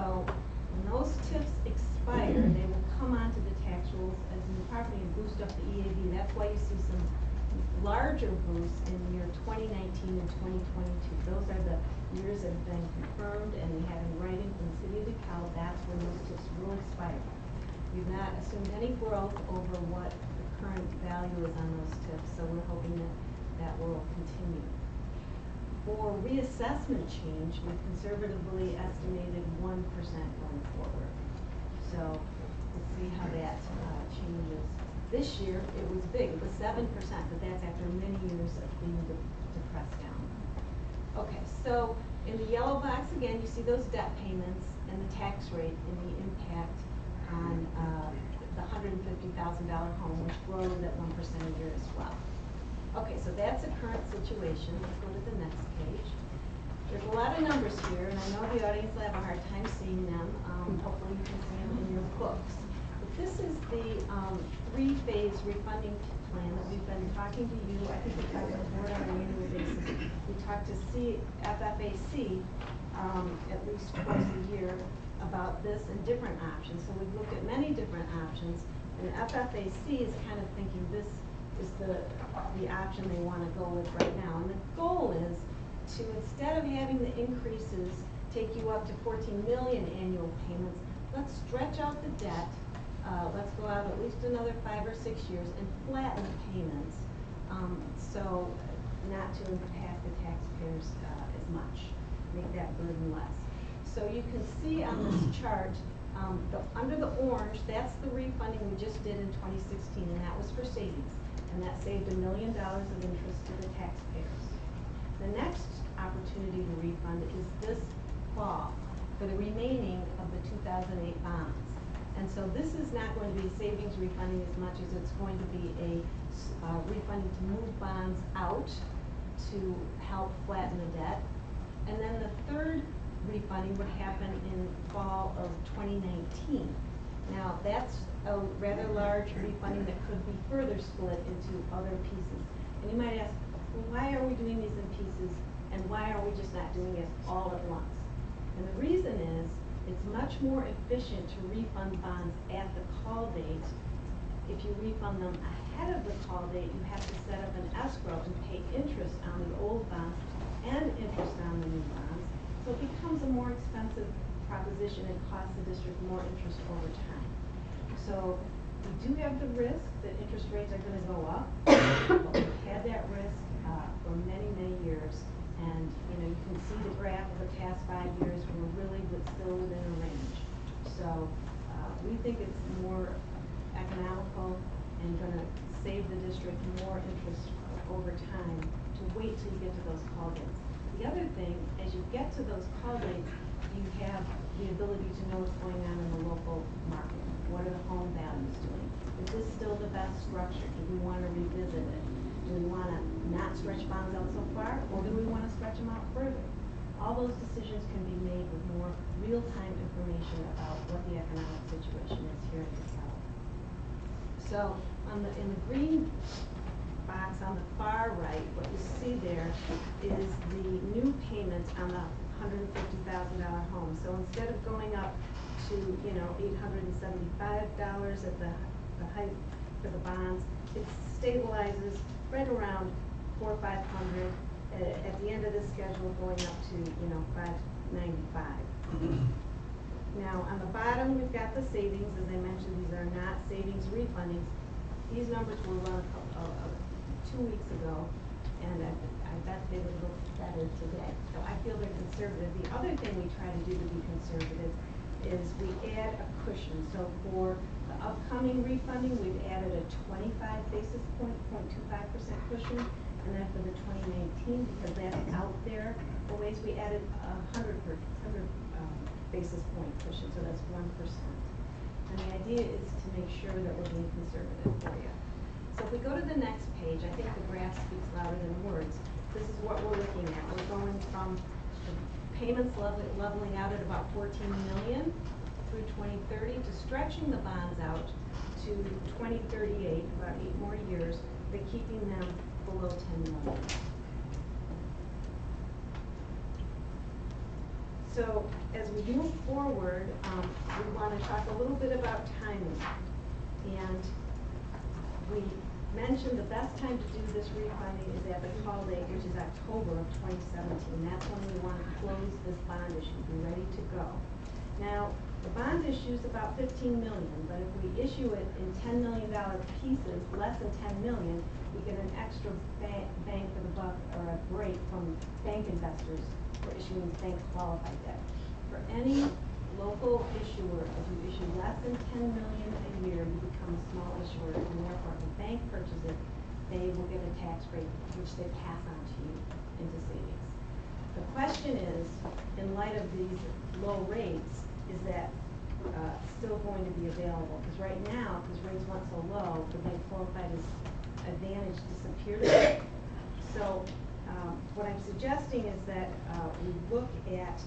when those TIFs expire, they will come onto the tax rolls as new property and boost up the EAV. That's why you see some larger boosts in year 2019 and 2022. Those are the years that have been confirmed and we have in writing from the city of Dekalb. That's when those TIFs will expire. We've not assumed any growth over what the current value is on those TIFs, so we're hoping that that will continue. For reassessment change, we've conservatively estimated 1% going forward. So we'll see how that changes This year, it was big, it was 7%, but that's after many years of being depressed down. Okay, so in the yellow box, again, you see those debt payments and the tax rate and the impact on the $150,000 home, which grows at 1% a year as well. Okay, so that's the current situation. Let's go to the next page. There's a lot of numbers here, and I know the audience will have a hard time seeing them. Hopefully you can see them in your books. But this is the three-phase refunding plan that we've been talking to you. I think we talk to the board on an annual basis. We talk to FFAC at least twice a year about this and different options. So we've looked at many different options, and FFAC is kind of thinking this is the option they want to go with right now. And the goal is to, instead of having the increases take you up to 14 million annual payments, let's stretch out the debt. Let's go out at least another 5 or 6 years and flatten the payments, so not to impact the taxpayers as much, make that burden less. So you can see on this chart, under the orange, that's the refunding we just did in 2016, and that was for savings, and that saved $1 million of interest to the taxpayers. The next opportunity to refund is this fall for the remaining of the 2008 bonds. And so this is not going to be savings refunding as much as it's going to be a refunding to move bonds out to help flatten the debt. And then the third refunding would happen in fall of 2019. Now that's a rather large refunding that could be further split into other pieces. And you might ask, well, why are we doing these in pieces, and why are we just not doing it all at once? And the reason is, it's much more efficient to refund bonds at the call date. If you refund them ahead of the call date, you have to set up an escrow and pay interest on the old bonds and interest on the new bonds. So it becomes a more expensive proposition and costs the district more interest over time. So we do have the risk that interest rates are going to go up, but we've had that risk for many, many years. And you can see the graph of the past 5 years, we're really still within a range. So we think it's more economical and going to save the district more interest over time to wait till you get to those call dates. The other thing, as you get to those call dates, you have the ability to know what's going on in the local market. What are the home values doing? Is this still the best structure? Do we want to revisit it? Do we want to not stretch bonds out so far, or do we want to stretch them out further? All those decisions can be made with more real-time information about what the economic situation is here in Dekalb. So in the green box on the far right, what you see there is the new payment on the $150,000 home. So instead of going up to $875 at the height for the bonds, it stabilizes right around $400 or $500. At the end of the schedule, going up to $595. Now on the bottom, we've got the savings. As I mentioned, these are not savings refundings. These numbers were run 2 weeks ago, and I bet they would look better today. So I feel they're conservative. The other thing we try to do to be conservative is we add a cushion. So for the upcoming refunding, we've added a 25 basis point, 0.25% cushion. And then for the 2019, because that's out there, the ways we added a 100 basis point cushion, so that's 1%. And the idea is to make sure that we're being conservative for you. So if we go to the next page, I think the graph speaks louder than words. This is what we're looking at. We're going from the payments leveling out at about 14 million through 2030 to stretching the bonds out to 2038, about 8 more years, but keeping them below 10 million. So as we move forward, we want to talk a little bit about timing. And we mentioned the best time to do this refunding is at the call date, which is October of 2017. That's when we want to close this bond issue, be ready to go. Now, the bond issue is about 15 million, but if we issue it in $10 million pieces, less than 10 million, we get an extra bang for the buck, or a break from bank investors for issuing bank qualified debt. For any local issuer, if you issue less than 10 million a year, you become a small issuer, and therefore if a bank purchases it, they will get a tax rate which they pass on to you into savings. The question is, in light of these low rates, is that still going to be available? Because right now, because rates went so low, the bank qualified advantage disappeared. So what I'm suggesting is that we look at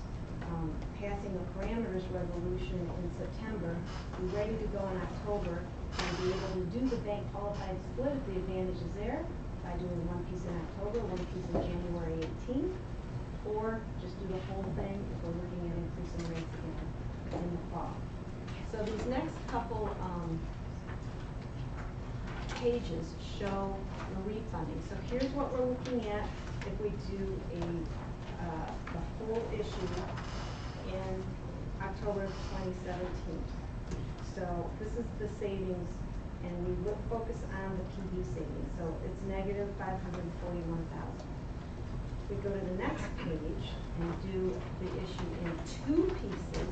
passing a parameters resolution in September, be ready to go in October, and be able to do the bank qualified split if the advantage is there, by doing one piece in October, one piece in January 18th, or just do the whole thing if we're looking at increasing rates again in the fall. So these next couple pages show the refunding. So here's what we're looking at if we do the whole issue in October of 2017. So this is the savings, and we will focus on the PD savings. So it's negative 541,000. We go to the next page and do the issue in two pieces,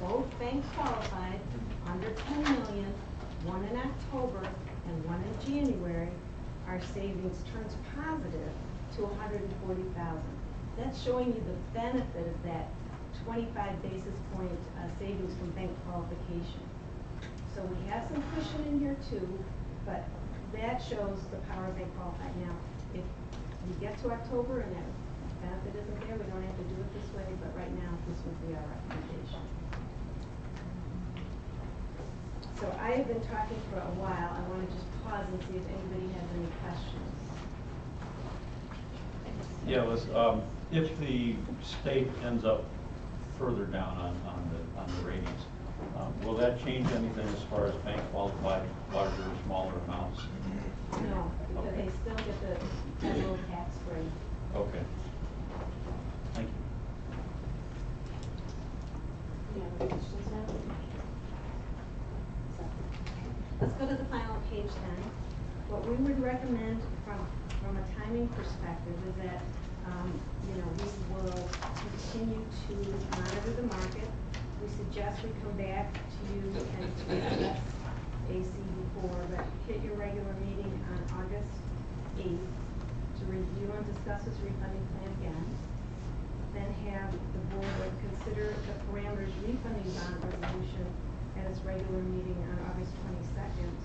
both bank qualified, under 10 million, one in October and one in January. Our savings turns positive to 140,000. That's showing you the benefit of that 25 basis point savings from bank qualification. So we have some cushion in here too, but that shows the power of bank qualified. Now, if we get to October and that benefit isn't there, we don't have to do it this way, but right now, this would be our recommendation. So I have been talking for a while. I want to just pause and see if anybody has any questions. Yeah, Liz, if the state ends up further down on the ratings, will that change anything as far as bank qualified larger or smaller amounts? No, because Okay. they still get the federal tax break. Okay. Thank you. Any other questions now? Let's go to the final page then. What we would recommend from a timing perspective is that, we will continue to monitor the market. We suggest we come back to you and to discuss AC before, but hit your regular meeting on August 8th to review and discuss this refunding plan again. Then have the board consider the parameters refunding bond resolution at its regular meeting on August 22nd.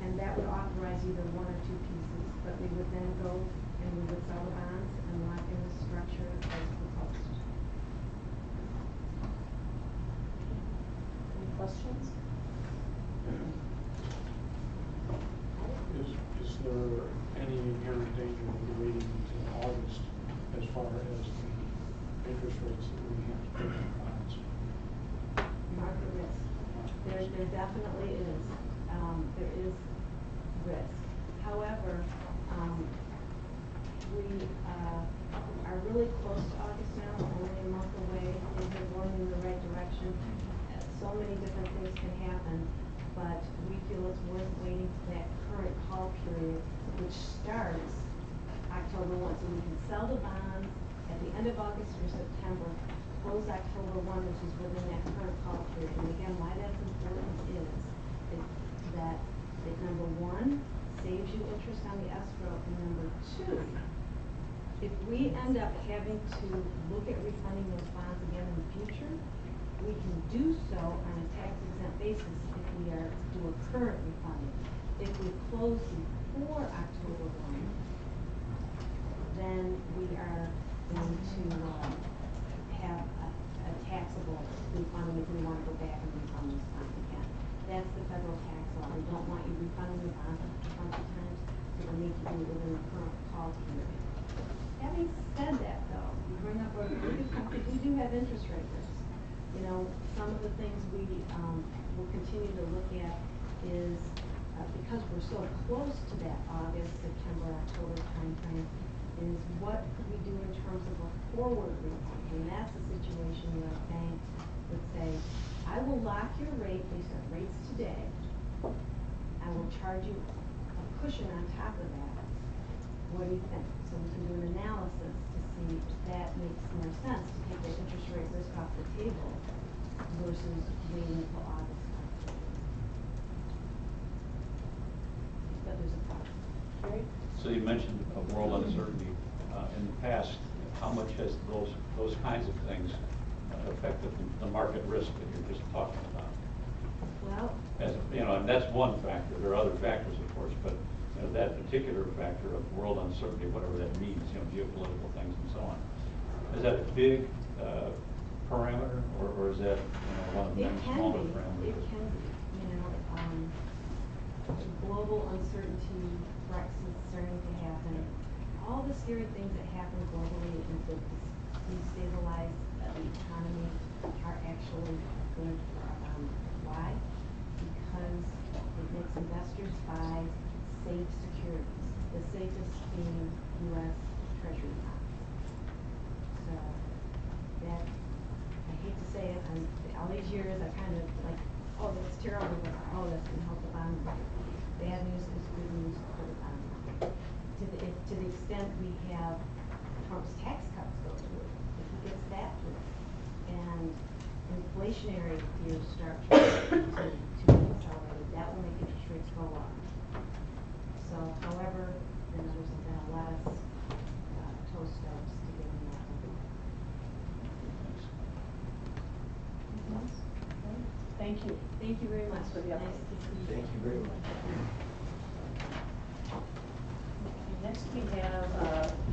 And that would authorize either one or two pieces, but we would then go and we would sell the bonds and lock in the structure as proposed. Any questions? Is there any inherent danger of waiting until August as far as the interest rates that we have to pay on bonds? Market risk. There definitely is. There is risk. However, we are really close to August now, only a month away. Things are going in the right direction. So many different things can happen, but we feel it's worth waiting for that current call period, which starts October 1. So we can sell the bonds at the end of August or September, close October 1, which is within that current call period. And again, why that's important is that it, number one, saves you interest on the escrow, and number two, if we end up having to look at refunding those bonds again in the future, we can do so on a tax-exempt basis if we are to do a current refunding. If we close before October 1, then we are going to have a taxable refunding if we want to go back and refund those bonds again. That's the federal tax law. We don't want you refunding the bonds a bunch of times, so we need to do it within the current call period. Having said that, though, you bring up a really good point. We do have interest rate risk. Some of the things we will continue to look at is because we're so close to that August, September, October timeframe, is what could we do in terms of a forward refund? And that's a situation where a bank would say, I will lock your rate based on rates today. I will charge you a cushion on top of that. What do you think? So we can do an analysis to see if that makes more sense to take the interest rate risk off the table versus waiting until August. But there's a problem. Right? So you mentioned a world uncertainty. In the past, how much has those kinds of things affected the market risk that you're just talking about? Well, As, you know, and that's one factor. There are other factors, of course, but you know, that particular factor of world uncertainty, whatever that means, you know, geopolitical things and so on. Is that a big parameter, or is that, you know, one of the many smaller parameters? It can be, you know, global uncertainty, Brexit starting to happen, all the scary things that happen globally and that destabilize the economy are actually good for our bond. Why? Because it makes investors buy safe securities, the safest being U.S. Treasury bonds. So that, I hate to say it, all these years I kind of like, oh, that's terrible, but oh, that's going to help the bond market. Bad news is good news for the bond market. To the extent we have Trump's tax cuts go through, if he gets that through, and inflationary fears start to be accelerated, that will make interest rates go up. So, however, you know, there's been a lot of toe steps to getting that done. Anything else? Thank you. Thank you very much. Thanks for the update. Nice to see you. Thank you very much. Next we have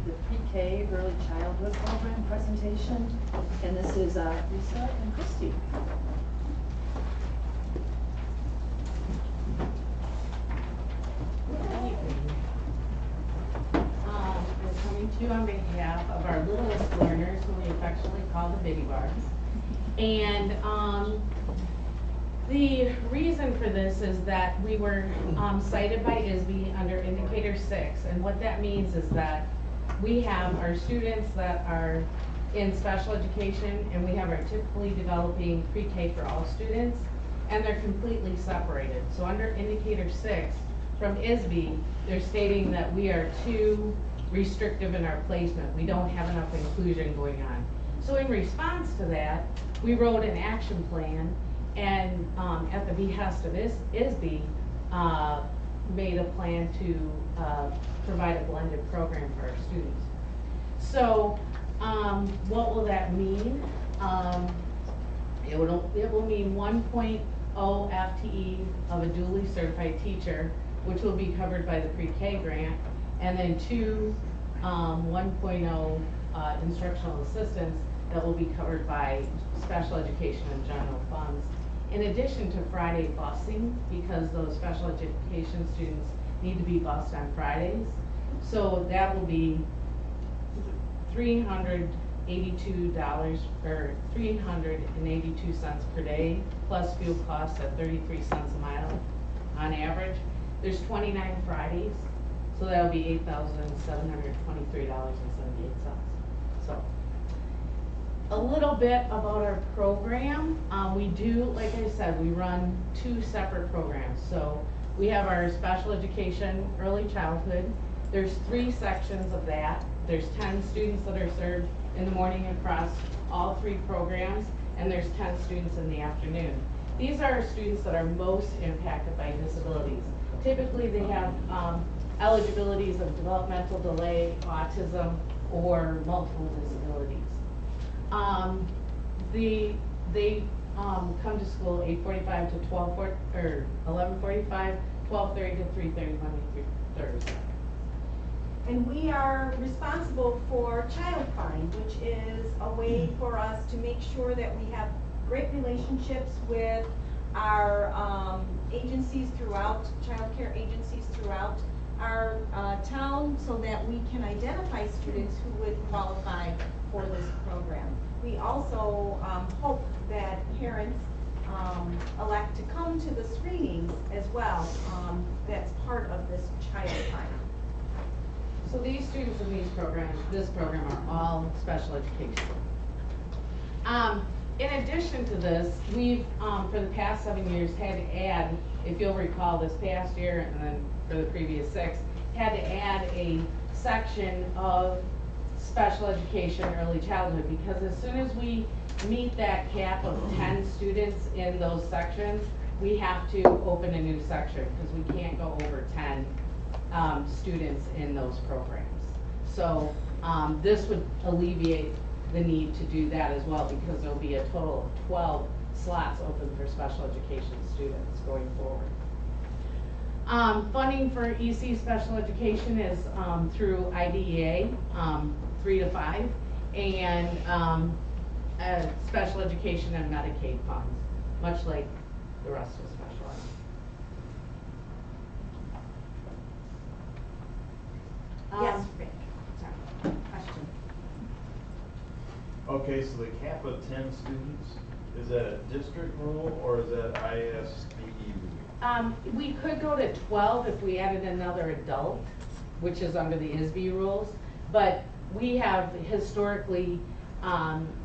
the pre-K Early Childhood Program presentation, and this is Lisa and Christy. We're coming to you on behalf of our littlest learners, who we affectionately call the bitty bars. And the reason for this is that we were cited by ISB under Indicator 6, and what that means is that we have our students that are in special education, and we have our typically developing pre-K for all students, and they're completely separated. So under Indicator 6 from ISB, they're stating that we are too restrictive in our placement. We don't have enough inclusion going on. So in response to that, we wrote an action plan, and at the behest of ISB, made a plan to provide a blended program for our students. So what will that mean? It will mean 1.0 FTE of a duly certified teacher, which will be covered by the pre-K grant, and then 2 1.0 instructional assistants that will be covered by special education and general funds. In addition to Friday busing, because those special education students need to be bused on Fridays. So that will be $382 or 382 cents per day, plus fuel costs at 33 cents a mile on average. There's 29 Fridays, so that'll be $8,723.78. So a little bit about our program. We do, like I said, we run 2 separate programs. So we have our special education early childhood. There's 3 sections of that. There's 10 students that are served in the morning across all 3 programs, and there's 10 students in the afternoon. These are students that are most impacted by disabilities. Typically they have eligibilities of developmental delay, autism, or multiple disabilities. They come to school 8:45 to 12:40, or 11:45, 12:30 to 3:30 Monday through Thursday. And we are responsible for Child Find, which is a way for us to make sure that we have great relationships with our agencies throughout, child care agencies throughout our town, so that we can identify students who would qualify for this program. We also hope that parents elect to come to the screenings as well. That's part of this Child Find. So these students in this program are all special education. In addition to this, we've, for the past 7 years, had to add, if you'll recall this past year and then for the previous 6, had to add a section of special education, early childhood, because as soon as we meet that cap of 10 students in those sections, we have to open a new section, because we can't go over 10 students in those programs. So this would alleviate the need to do that as well, because there'll be a total of 12 slots open for special education students going forward. Funding for EC special education is through IDEA, 3 to 5, and special education and Medicaid funds, much like the rest of special ed. Yes, Rick, sorry, question. Okay, so the cap of 10 students, is that a district rule or is that ISBE rule? We could go to 12 if we added another adult, which is under the ISB rules, but we have historically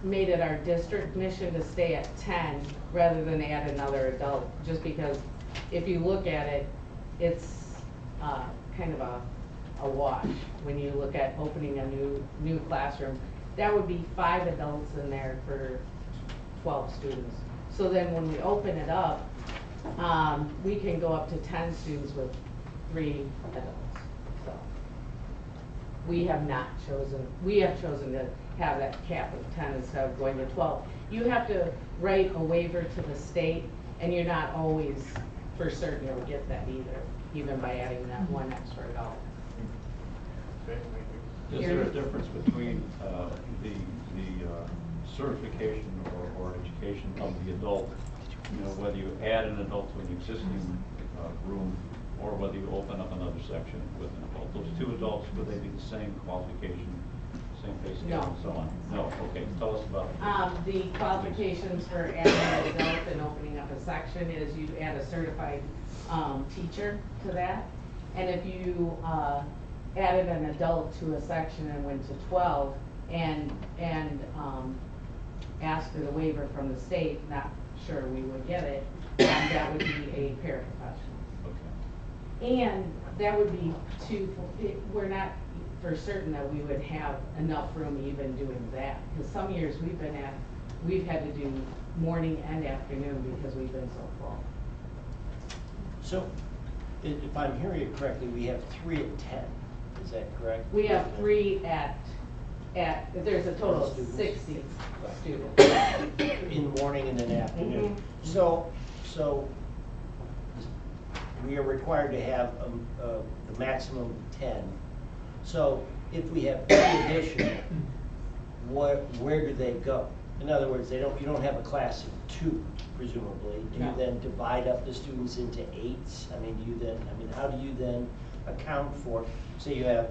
made it our district mission to stay at 10 rather than add another adult, just because if you look at it, it's kind of a wash when you look at opening a new classroom. That would be 5 adults in there for 12 students. So then when we open it up, we can go up to 10 students with 3 adults. So we have chosen to have that cap of 10 instead of going to 12. You have to write a waiver to the state, and you're not always for certain you'll get that either, even by adding that one extra adult. Okay, thank you. Is there a difference between the certification or education of the adult, whether you add an adult to an existing room or whether you open up another section with an adult? Those 2 adults, would they be the same qualification, same pay scale and so on? No, okay, tell us about it. The qualifications for adding an adult and opening up a section is you add a certified teacher to that. And if you added an adult to a section and went to 12 and asked for the waiver from the state, not sure we would get it, that would be a paraprofessional. Okay. And that would be we're not for certain that we would have enough room even doing that, because some years we've had to do morning and afternoon because we've been so full. So, if I'm hearing it correctly, we have 3 at 10, is that correct? We have 3 at there's a total of 60 students. In the morning and then afternoon. Mm-hmm. So we are required to have the maximum of 10. So if we have 3 additional, where do they go? In other words, you don't have a class of 2, presumably. Do you then divide up the students into 8s? How do you then account for, say you have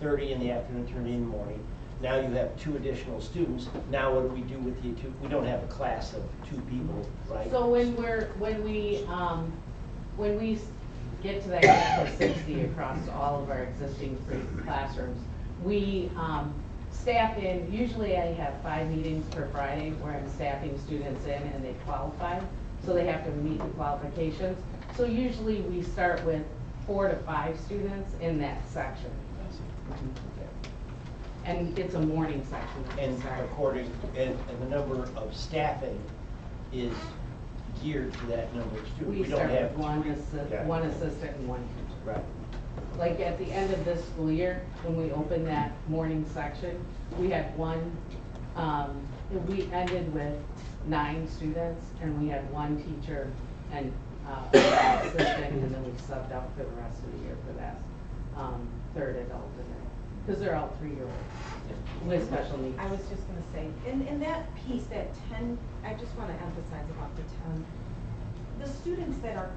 30 in the afternoon, 30 in the morning. Now you have 2 additional students. Now what do we do with the 2? We don't have a class of 2 people, right? So when we get to that cap of 60 across all of our existing 3 classrooms, we staff in. Usually I have 5 meetings per Friday where I'm staffing students in and they qualify, so they have to meet the qualifications. So usually we start with 4 to 5 students in that section. And it's a morning section. And the number of staffing is geared to that number of students. We start with one assistant and 1 teacher. Right. Like at the end of this school year, when we opened that morning section, we had we ended with 9 students, and we had 1 teacher and assistant, and then we subbed out for the rest of the year for that 3rd adult in there. Because they're all 3-year-olds with special needs. I was just gonna say, in that piece, that 10, I just wanna emphasize about the 10. The students that are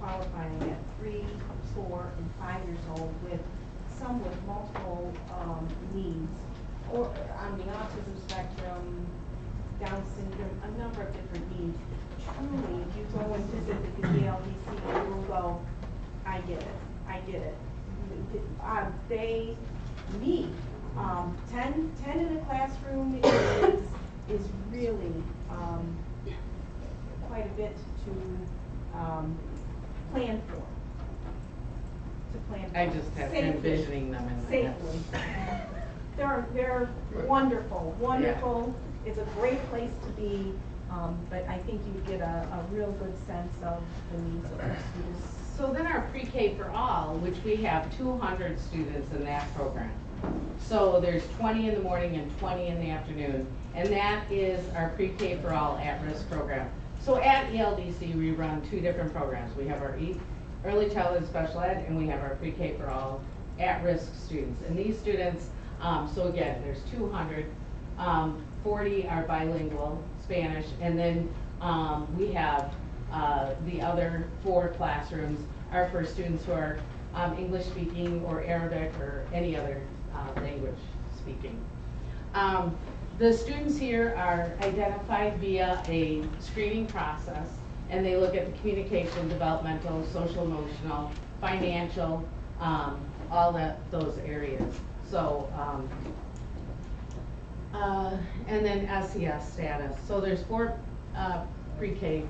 qualifying at 3, 4, and 5 years old some with multiple needs, or on the autism spectrum, Down syndrome, a number of different needs. Truly, if you go and visit the DLDC, you will go, I get it. They need 10 in a classroom is really quite a bit to plan for. I just have envisioning them in my head. Safely. There are they're wonderful, wonderful. It's a great place to be, but I think you get a real good sense of the needs of our students. So then our pre-K for all, which we have 200 students in that program. So there's 20 in the morning and 20 in the afternoon, and that is our pre-K for all at-risk program. So at ELDC, we run 2 different programs. We have our early childhood special ed, and we have our pre-K for all at-risk students. And these students, so again, there's 200, 40 are bilingual, Spanish, and then we have the other 4 classrooms are for students who are English speaking or Arabic or any other language speaking. The students here are identified via a screening process, and they look at the communication, developmental, social, emotional, financial, all those areas. So, and then SES status. So there's 4 pre-K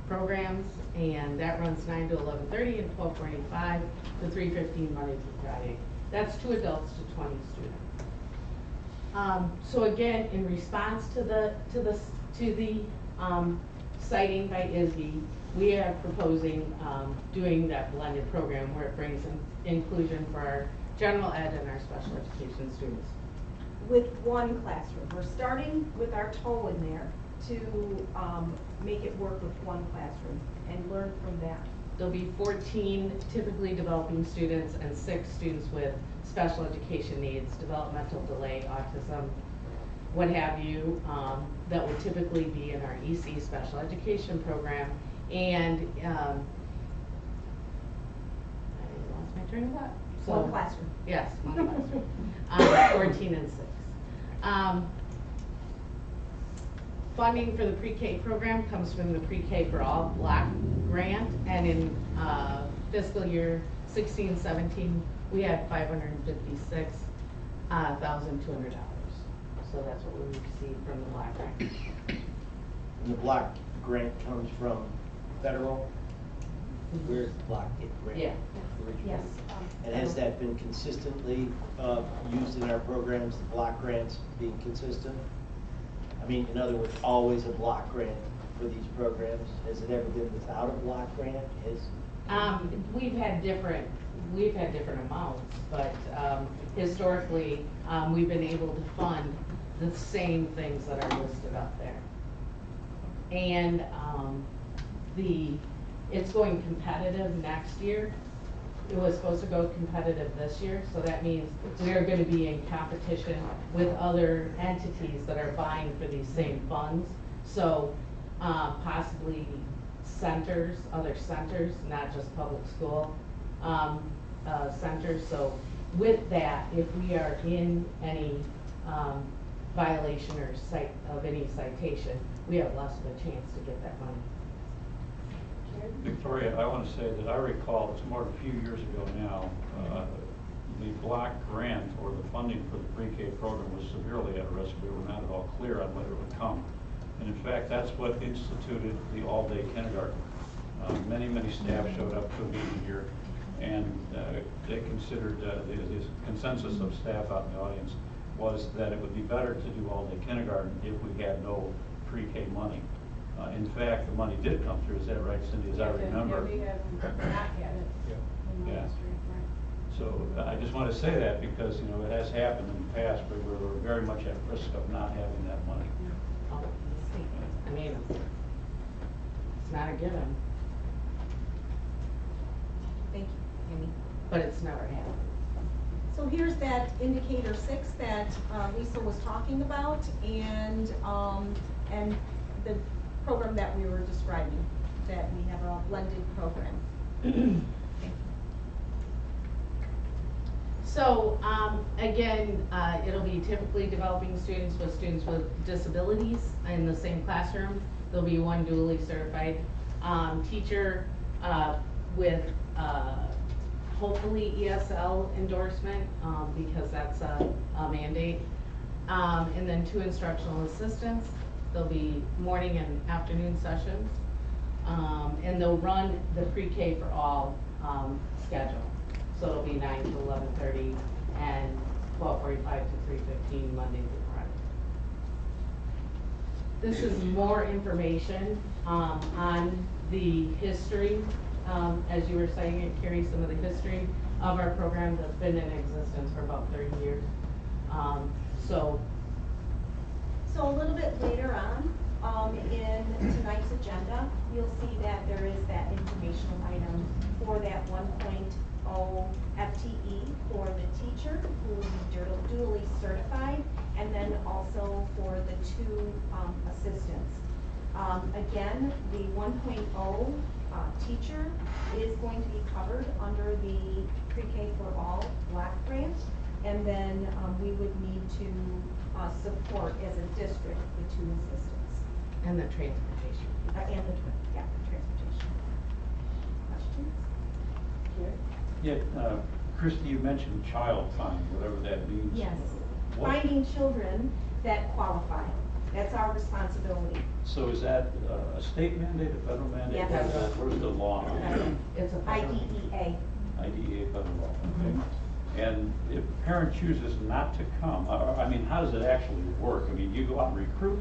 programs, and that runs 9 to 11:30 and 12:45 to 3:15 Monday through Friday. That's 2 adults to 20 students. So again, in response to the citing by ISB, we are proposing doing that blended program where it brings in inclusion for our general ed and our special education students. With 1 classroom, we're starting with our toe in there to make it work with 1 classroom and learn from that. There'll be 14 typically developing students and 6 students with special education needs, developmental delay, autism, what have you, that would typically be in our EC special education program. And I lost my train of thought. So, 1 classroom. Yes, 1 classroom. 14 and 6. Funding for the pre-K program comes from the pre-K for all block grant, and in fiscal year 16-17, we had $556,200. So that's what we received from the block grant. And the block grant comes from federal? Where's the block grant? Yeah. Yes. And has that been consistently used in our programs, the block grants being consistent? I mean, in other words, always a block grant for these programs? Has it ever been without a block grant? We've had different amounts, but historically, we've been able to fund the same things that are listed up there. And it's going competitive next year. It was supposed to go competitive this year, so that means we are going to be in competition with other entities that are vying for these same funds. So possibly centers, other centers, not just public school centers. So with that, if we are in any violation or of any citation, we have less of a chance to get that money. Victoria, I want to say that I recall, it's more than a few years ago now, the block grant or the funding for the pre-K program was severely at risk. We were not at all clear on whether it would come. And in fact, that's what instituted the all-day kindergarten. Many staff showed up to a meeting here, and they considered, the consensus of staff out in the audience was that it would be better to do all-day kindergarten if we had no pre-K money. In fact, the money did come through. Is that right, Cindy? As I remember. Yeah, we have not had it in the Yeah. district, right? So I just want to say that because, you know, it has happened in the past, but we're very much at risk of not having that money. I mean, it's not a given, Thank you, Amy. but it's never happened. So here's that indicator 6 that Lisa was talking about, and the program that we were describing, that we have a blended program. So again, it'll be typically developing students with disabilities in the same classroom. There'll be 1 dually certified teacher with hopefully ESL endorsement because that's a mandate. And then 2 instructional assistants. There'll be morning and afternoon sessions. And they'll run the pre-K for all schedule. So it'll be 9 to 11:30 and 12:45 to 3:15, Monday through Friday. This is more information on the history. As you were saying, it carries some of the history of our program that's been in existence for about 30 years. So So a little bit later on, in tonight's agenda, you'll see that there is that informational item for that 1.0 FTE for the teacher who will be duly certified, and then also for the 2 assistants. Again, the 1.0 teacher is going to be covered under the Pre-K for All Black Grant, and then we would need to support as a district the 2 assistants. and the transportation. And the transportation. Questions? Yeah, Christy, you mentioned child find, whatever that means. Yes. What- Finding children that qualify. That's our responsibility. So is that a state mandate, a federal mandate? Yes. Where's the law on that? It's a federal. IDEA. IDEA federal law, okay. And if a parent chooses not to come, I mean, how does it actually work? I mean, you go out and recruit?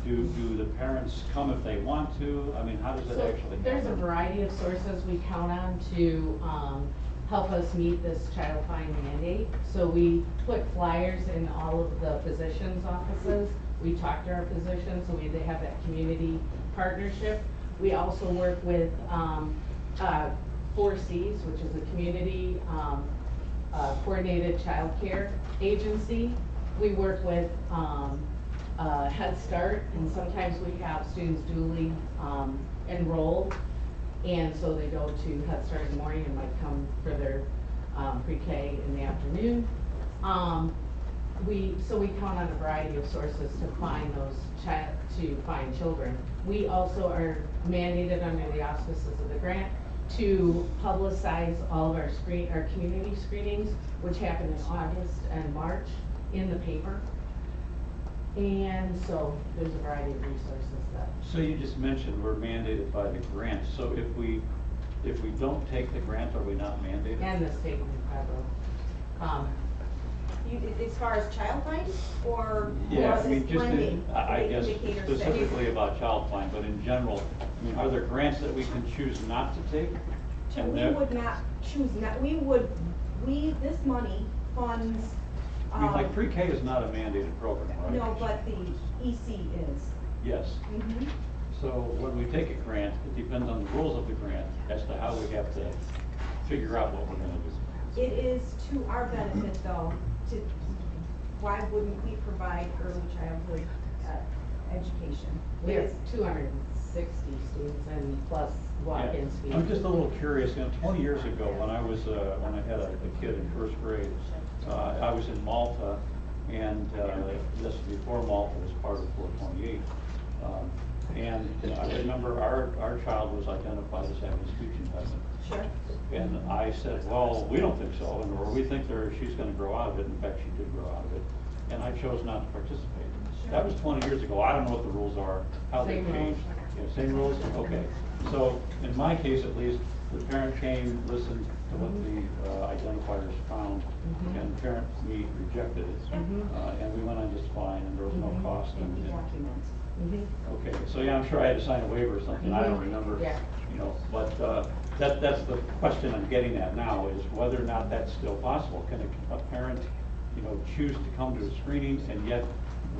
Do the parents come if they want to? I mean, how does that So actually happen? there's a variety of sources we count on to help us meet this child find mandate. So we put flyers in all of the physicians' offices. We talk to our physicians, so they have that community partnership. We also work with 4Cs, which is a community coordinated child care agency. We work with Head Start, and sometimes we have students duly enrolled, and so they go to Head Start in the morning and might come for their pre-K in the afternoon. So we count on a variety of sources to find children. We also are mandated under the auspices of the grant to publicize all of our community screenings, which happen in August and March in the paper. And so there's a variety of resources that. So you just mentioned we're mandated by the grant. So if we don't take the grant, are we not mandated? And the state and federal. As far as child find, or Yeah, is I mean, this just blending? I guess Indicator six? specifically about child find, but in general, I mean, are there grants that we can choose not to take? And We would not choose, this money funds. I mean, like pre-K is not a mandated program, right? No, but the EC is. Yes. Mhm. So when we take a grant, it depends on the rules of the grant as to how we have to figure out what we're gonna do. It is to our benefit though, why wouldn't we provide early childhood education? We have 260 students and plus walk-in Yeah. speed. I'm just a little curious, 20 years ago, when I was, when I had a kid in first grade, I was in Malta, and this was before Malta was part of 428. And I remember our child was identified as having a speech impediment. Sure. And I said, well, we don't think so, or we think she's gonna grow out of it. In fact, she did grow out of it. And I chose not to participate. That was 20 years ago. I don't know what the rules are, how they Same changed. Yeah, same rules? Okay. So in my case, at least, the parent came, listened to what the identifiers found, and parent me rejected it. And we went on just fine, and there was no cost. And we document. Okay, so yeah, I'm sure I had to sign a waiver or something, I don't remember, Yeah. you know, but that's the question I'm getting at now, is whether or not that's still possible. Can a parent, you know, choose to come to a screening, and yet,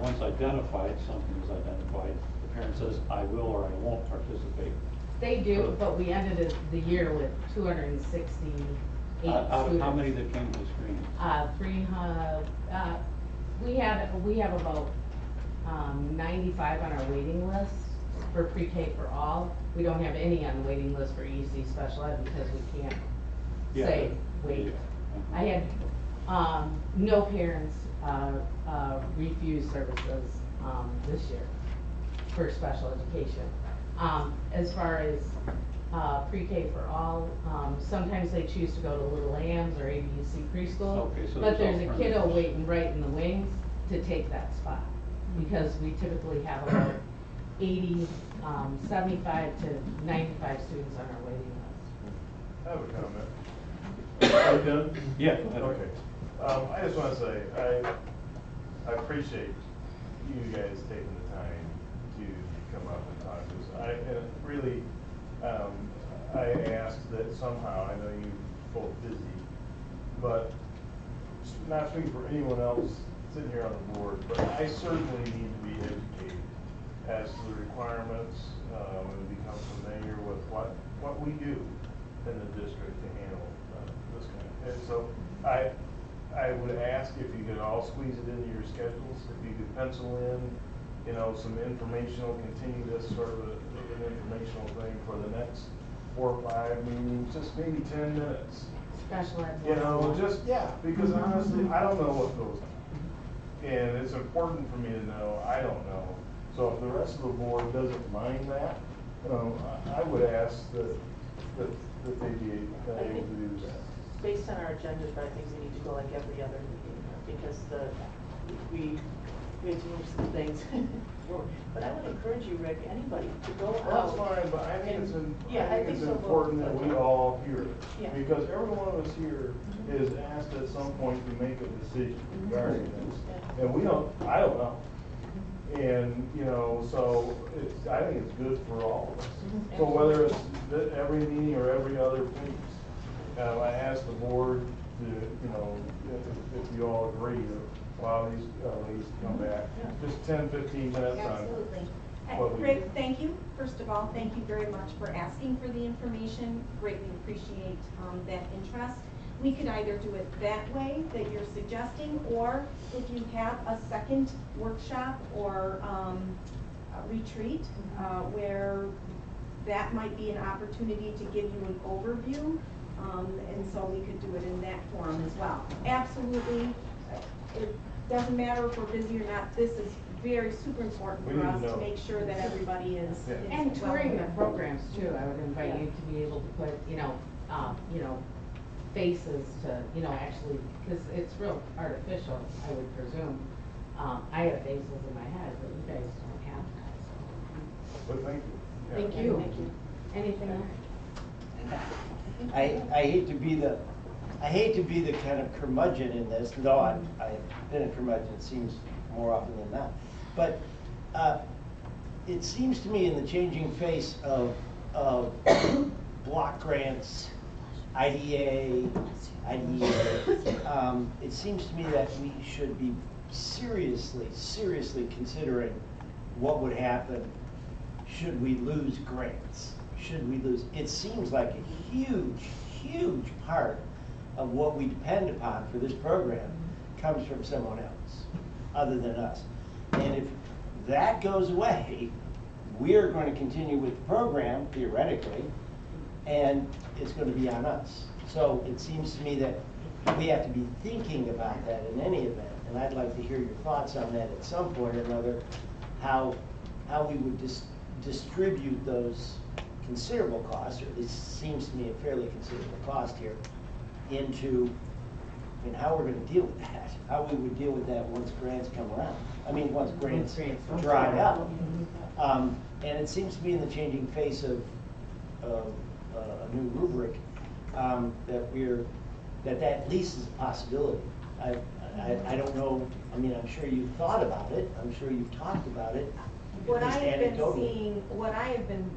once identified, something is identified, the parent says, I will or I won't participate. They do, but we ended the year with 268 students. Out of how many that came to the screening? 300, we have about 95 on our waiting list for pre-K for all. We don't have any on the waiting list for EC special ed because we can't say wait. Yeah. I had no parents refuse services this year for special education. As far as pre-K for all, sometimes they choose to go to Little Lambs or ABC preschool. Okay, so But there's there's a kiddo alternatives. waiting right in the wings to take that spot. Because we typically have about 75 to 95 students on our waiting list. I have a comment. Are you done? Yeah, go ahead. Okay. I just want to say, I appreciate you guys taking the time to come up and talk to us. And really, I asked that somehow, I know you're both busy, but not speaking for anyone else sitting here on the board, but I certainly need to be educated as to the requirements, and become familiar with what we do in the district to handle this kind of, and so I would ask if you could all squeeze it into your schedules, if you could pencil in, you know, some informational, continue this sort of an informational thing for the next 4 or 5 meetings, just maybe 10 minutes. Special ed. You know, just, yeah, because honestly, I don't know what goes on. And it's important for me to know, I don't know. So if the rest of the board doesn't mind that, I would ask that they be able to do that. Based on our agendas, but I think we need to go like every other meeting, because we have to move some things. But I would encourage you, Rick, anybody, to go out. Well, that's fine, but I think Yeah, I think so, important that we all hear it. Yeah. Because every one of us here is asked at some point to make a decision regarding this. And I don't know. And, you know, so I think it's good for all of us. So whether it's every meeting or every other meeting, I asked the board to, you know, if you all agree to allow these ladies to come back, just 10, 15 minutes on Absolutely. what we Rick, do. thank you. First of all, thank you very much for asking for the information. Greatly appreciate that interest. We could either do it that way that you're suggesting, or if you have a second workshop or a retreat where that might be an opportunity to give you an overview. And so we could do it in that forum as well. Absolutely. It doesn't matter if we're busy or not. This is very super important We for need to us to know. make sure that everybody is. And is touring the well- programs too, I would invite you to be able to put, you know, faces to, you know, actually, because it's real artificial, I would presume. I have faces in my head, but you guys don't have that, But thank you. so. Yeah. Thank you. Anything else? I hate to be the kind of curmudgeon in this, though I've been a curmudgeon, it seems more often than not. But it seems to me in the changing face of block grants, IDEA, it seems to me that we should be seriously considering what would happen should we lose grants. It seems like a huge part of what we depend upon for this program comes from someone else, other than us. And if that goes away, we're going to continue with the program, theoretically, and it's going to be on us. So it seems to me that we have to be thinking about that in any event, and I'd like to hear your thoughts on that at some point or another, how we would distribute those considerable costs, or at least seems to me a fairly considerable cost here, into, and how we're going to deal with that, how we would deal with that once grants come around. I mean, once grants dry up. And it seems to me in the changing face of a new rubric, that at least is a possibility. I don't know, I mean, I'm sure you've thought about it, I'm sure you've talked about it. What I at least have been anecdotally. seeing, what I have been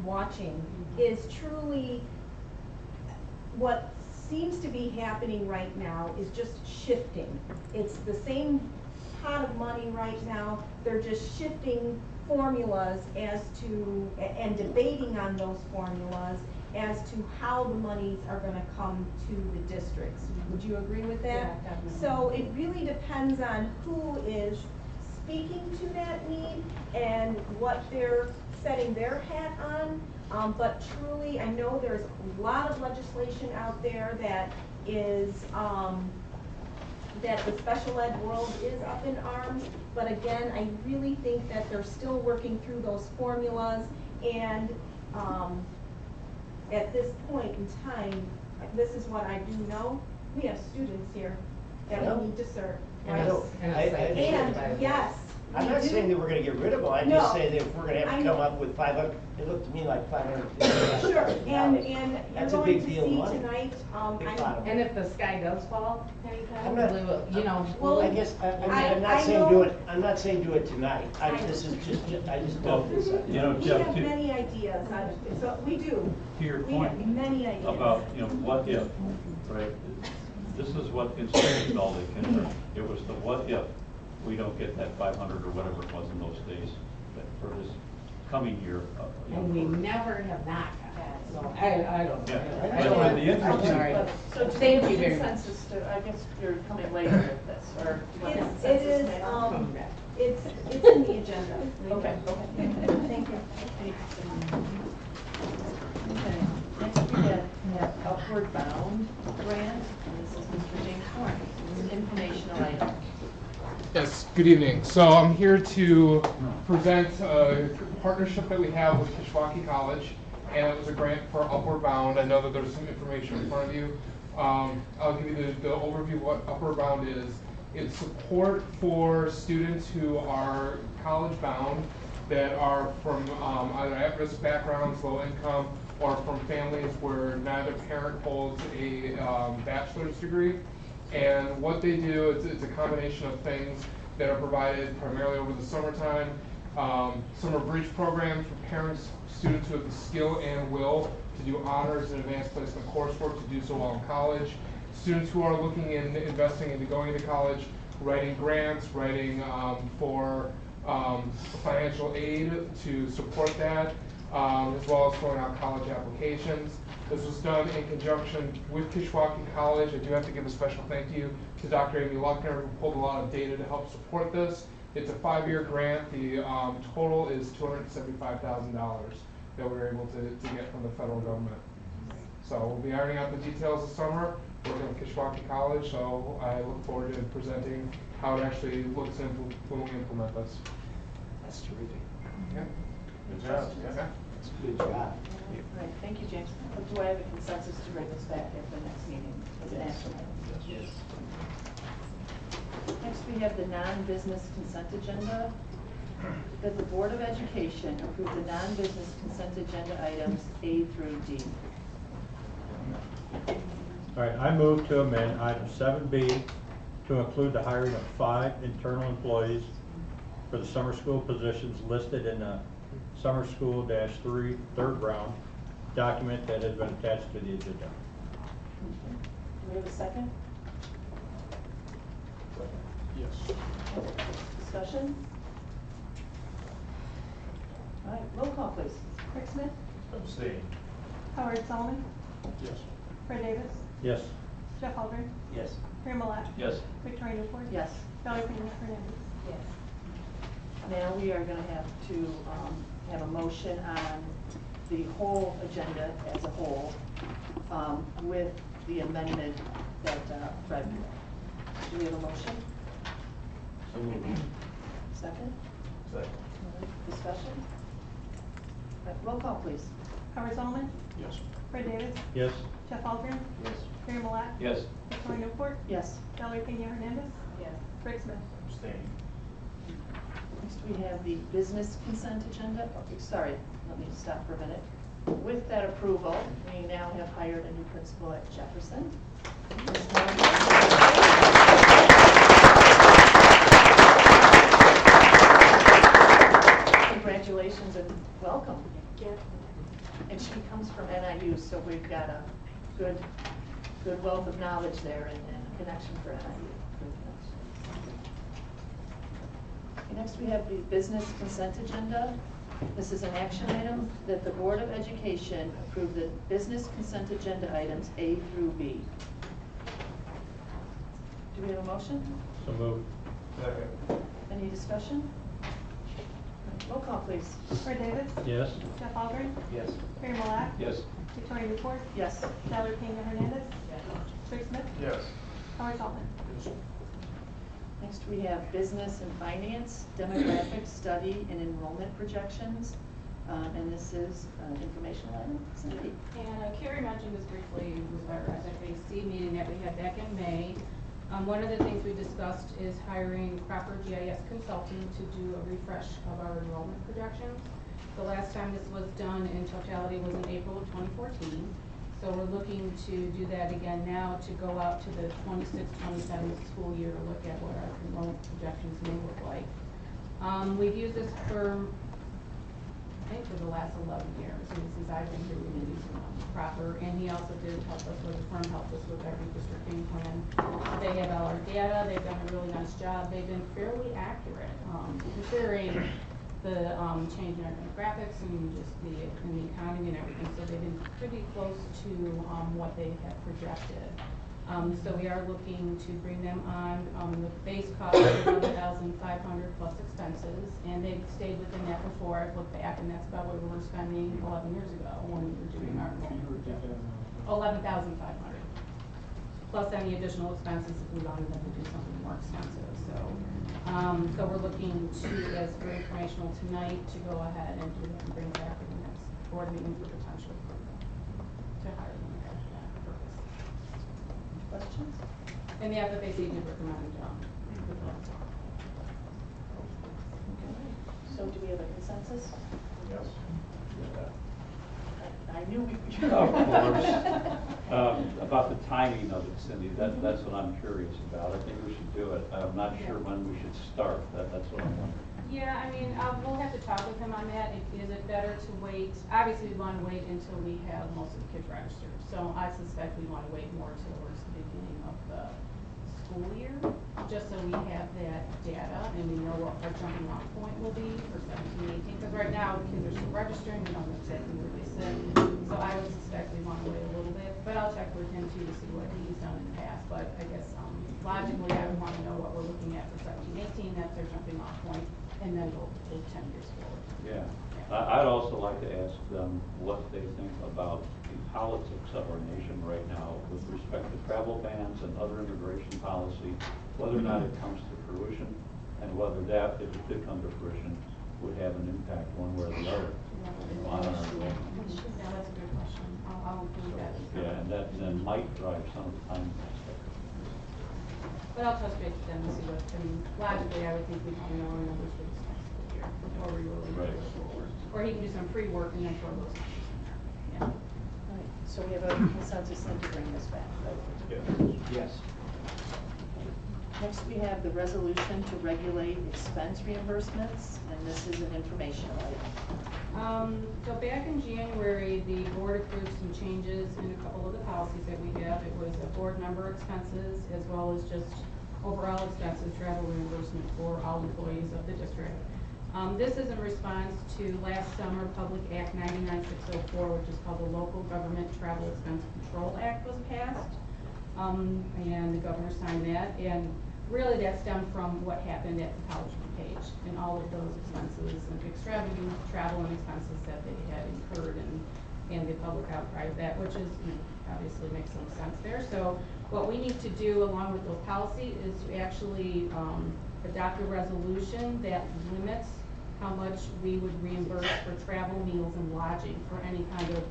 watching is truly what seems to be happening right now is just shifting. It's the same pot of money right now, they're just shifting formulas as to, and debating on those formulas as to how the monies are gonna come to the districts. Would you agree with that? Yeah, definitely. So it really depends on who is speaking to that need and what they're setting their hat on. But truly, I know there's a lot of legislation out there that is, that the special ed world is up in arms. But again, I really think that they're still working through those formulas, and at this point in time, this is what I do know. We have students here that we need to serve. And right? a site. And yes, I'm not We do. saying that we're gonna get rid of them, I'm No. just saying that if we're gonna have I to know. come up with 500, it looked to me like $550. Sure, and you're That's a going big to deal of see money. tonight, Big pot of And if the sky does fall anytime, I'm not- we will, you know. Well, I guess, I'm I not saying know- do it, I'm not saying do it tonight, this is just, I just love this. You know, we Jeff, have many ideas, so we do. to your We point have many ideas. about, you know, what if, right? This is what instituted all the kindergarten. It was the what if we don't get that 500 or whatever it was in those days that for this coming year. You know, And we for- never have not got that, so I don't know. Yeah. I don't But know. the interesting- I'm sorry. So do Thank we you have very much. consensus to, I guess you're coming later with this, or do you want It consensus is, now? it's in the agenda. Okay, Thank you. Okay, next we have Upward Bound grant, and this is Mr. James Horn. It's an informational item. Yes, good evening. So I'm here to present a partnership that we have with Kishwaukee College, and it was a grant for Upward Bound. I know that there's some information in front of you. I'll give you the overview of what Upward Bound is. It's support for students who are college bound that are from either at-risk backgrounds, low income, or from families where neither parent holds a bachelor's degree. And what they do, it's a combination of things that are provided primarily over the summertime. Summer bridge programs for parents, students who have the skill and will to do honors and advanced placement coursework to do so while in college. Students who are looking in investing into going into college, writing grants, writing for financial aid to support that, as well as filling out college applications. This was done in conjunction with Kishwaukee College. I do have to give a special thank you to Dr. Amy Luckner, who pulled a lot of data to help support this. It's a 5-year grant. The total is $275,000 that we were able to get from the federal government. So we'll be ironing out the details this summer, working with Kishwaukee College, so I look forward to presenting how it actually looks when we implement this. That's terrific. Yeah. Good job. Yeah. Good job. Right, thank you, James. Do I have a consensus to bring this back at the next meeting as an action item? Yes. Next, we have the non-business consent agenda. That the Board of Education approve the non-business consent agenda items A through D. All right, I move to amend item 7B to include the hiring of 5 internal employees for the summer school positions listed in the Summer School -3 third round document that has been attached to the agenda. Do we have a second? Yes. Discussion? All right, roll call, please. Rick Smith, Abstain. Howard Solomon, Yes. Fred Davis, Yes. Jeff Algren, Yes. Mary Millette, Yes. Victoria Newport. Yes. Valerie Pena Hernandez. Yes. Now we are gonna have to, have a motion on the whole agenda as a whole, with the amendment that, Fred made. Do we have a motion? So moved. Second? Second. Discussion? Right, roll call, please. Howard Solomon, Yes. Fred Davis, Yes. Jeff Algren, Yes. Mary Millette, Yes. Victoria Newport, Yes. Valerie Pena Hernandez, Yes. Rick Smith. Abstain. Next, we have the business consent agenda. Okay, sorry, let me stop for a minute. With that approval, we now have hired a new principal at Jefferson. Congratulations and welcome. And she comes from NIU, so we've got a good wealth of knowledge there and a connection for NIU. Okay, next we have the business consent agenda. This is an action item that the Board of Education approve the business consent agenda items A through B. Do we have a motion? So moved. Second. Any discussion? Roll call, please. Fred Davis, Yes. Jeff Algren, Yes. Mary Millette, Yes. Victoria Newport, Yes. Valerie Pena Hernandez, Rick Smith, Yes. Howard Solomon. Next, we have business and finance, demographic study and enrollment projections. And this is an informational item. Cindy? And Carrie mentioned this briefly with our SFAC meeting that we had back in May. One of the things we discussed is hiring proper GIS consulting to do a refresh of our enrollment projections. The last time this was done in totality was in April of 2014. So we're looking to do that again now to go out to the 26-27 school year to look at what our enrollment projections may look like. We've used this firm, I think, for the last 11 years. And since I've been here, we've been using them proper. And he also did help us with, the firm helped us with every district game plan. They have all our data. They've done a really nice job. They've been fairly accurate, considering the change in our demographics and just the economy and everything. So they've been pretty close to what they have projected. So we are looking to bring them on. The base cost is $11,500 plus expenses, and they've stayed within that before. I've looked back, and that's about what we were spending 11 years ago when we were doing our enrollment projections. $11,500 plus any additional expenses if we wanted them to do something more expensive. So we're looking to, as for informational tonight, to go ahead and do that and bring it back for the next board meeting for potential to hire them for that purpose. Questions? And the FFAC did recommend So do we have a consensus? Yes. I knew we. Of course. About the timing of it, Cindy, that's what I'm curious about. I think we should do it. I'm not sure when we should start. That's what I'm wondering. Yeah, I mean, we'll have to talk with him on that. Is it better to wait? Obviously, we want to wait until we have most of the kids registered. So I suspect we want to wait more towards the beginning of the school year, just so we have that data and we know what our jumping off point will be for 17, 18. Because right now, the kids are still registering. We don't know exactly where they sit. So I would suspect we want to wait a little bit. But I'll check with him too to see what he's done in the past. But I guess logically, I would want to know what we're looking at for 17, 18. That's their jumping off point. And then we'll take 10 years forward. Yeah. I'd also like to ask them what they think about the politics of our nation right now with respect to travel bans and other immigration policy, whether or not it comes to fruition, and whether that, if it did come to fruition, would have an impact one way or the other on our enrollment. Yeah, that's a good question. I'll include that. Yeah, and that then might drive some of the timing aspect. But I'll touch base with them and see what, I mean, logically, I would think we'd want to know our numbers for this next school year before we really Right. move forward. Or he can do some pre-work and then throw those numbers in there. Yeah. All right, so we have a consensus then to bring this back. Yes. Next, we have the resolution to regulate expense reimbursements, and this is an informational item. So back in January, the board approved some changes in a couple of the policies that we have. It was board member expenses as well as just overall expenses, travel reimbursement for all employees of the district. This is in response to last summer Public Act 99604, which is called the Local Government Travel Expense Control Act, was passed. And the governor signed that. And really that stemmed from what happened at the college page and all of those expenses and extravagant travel and expenses that they had incurred and the public outcry of that, which is, obviously makes some sense there. So what we need to do along with those policy is to actually adopt a resolution that limits how much we would reimburse for travel, meals, and lodging for any kind of